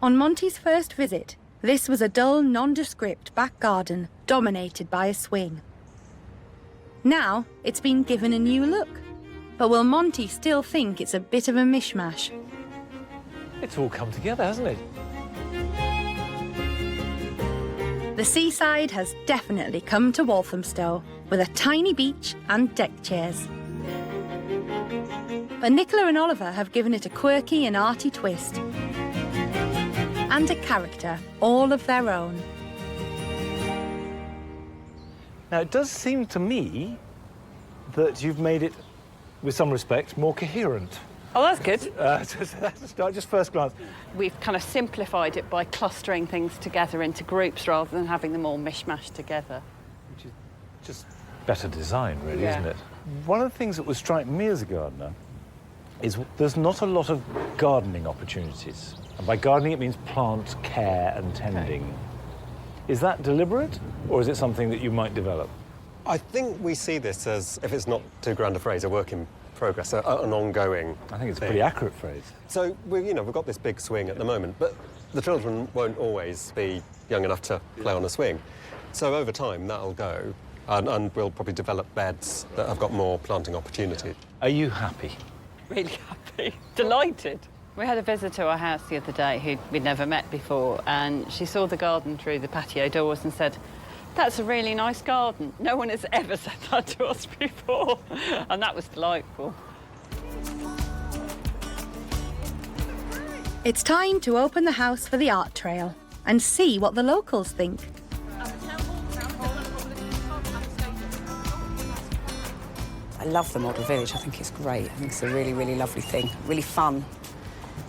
On Monty's first visit, this was a dull, nondescript back garden dominated by a swing. Now it's been given a new look. But will Monty still think it's a bit of a mishmash? It's all come together, hasn't it? The seaside has definitely come to Walthamstow with a tiny beach and deck chairs. But Nicola and Oliver have given it a quirky and arty twist. And a character all of their own. Now, it does seem to me that you've made it, with some respect, more coherent. Oh, that's good. Just first glance. We've kind of simplified it by clustering things together into groups rather than having them all mishmashed together. Which is just better design, really, isn't it? One of the things that was striking me as a gardener is there's not a lot of gardening opportunities. And by gardening, it means plant care and tending. Is that deliberate, or is it something that you might develop? I think we see this as, if it's not too grand a phrase, a work in progress, an ongoing I think it's a thing. pretty accurate phrase. So, we've got this big swing at the moment, but the children won't always be young enough to play on a swing. So over time, that'll go, and we'll probably develop beds that have got more planting opportunity. Are you happy? Really happy. Delighted. We had a visitor to our house the other day who we'd never met before, and she saw the garden through the patio doors and said, "That's a really nice garden." No one has ever said that to us before, and that was delightful. It's time to open the house for the art trail and see what the locals think. I love the model village. I think it's great. I think it's a really, really lovely thing. Really fun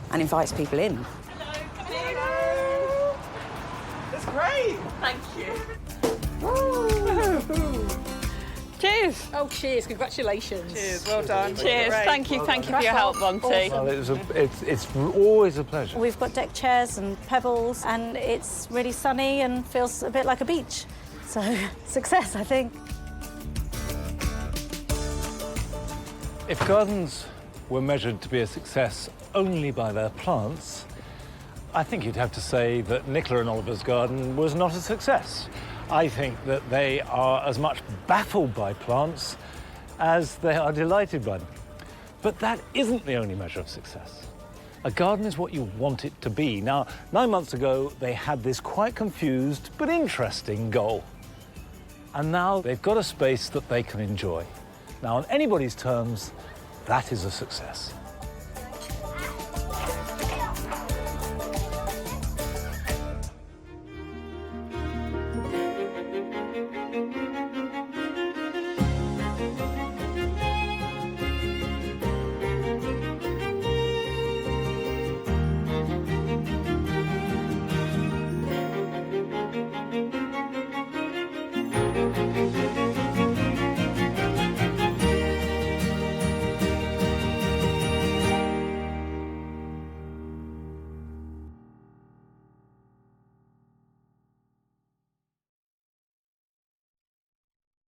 and invites people in. Hello! That's great! Thank you. Cheers. Oh, cheers. Congratulations. Cheers. Well done. Cheers. Great. Thank you for your help, Monty. Well, it's always a pleasure. We've got deck chairs and pebbles, and it's really sunny and feels a bit like a beach. So, success, I think. If gardens were measured to be a success only by their plants, I think you'd have to say that Nicola and Oliver's garden was not a success. I think that they are as much baffled by plants as they are delighted by them. But that isn't the only measure of success. A garden is what you want it to be. Now, 9 months ago, they had this quite confused but interesting goal. And now they've got a space that they can enjoy. Now, on anybody's terms, that is a success.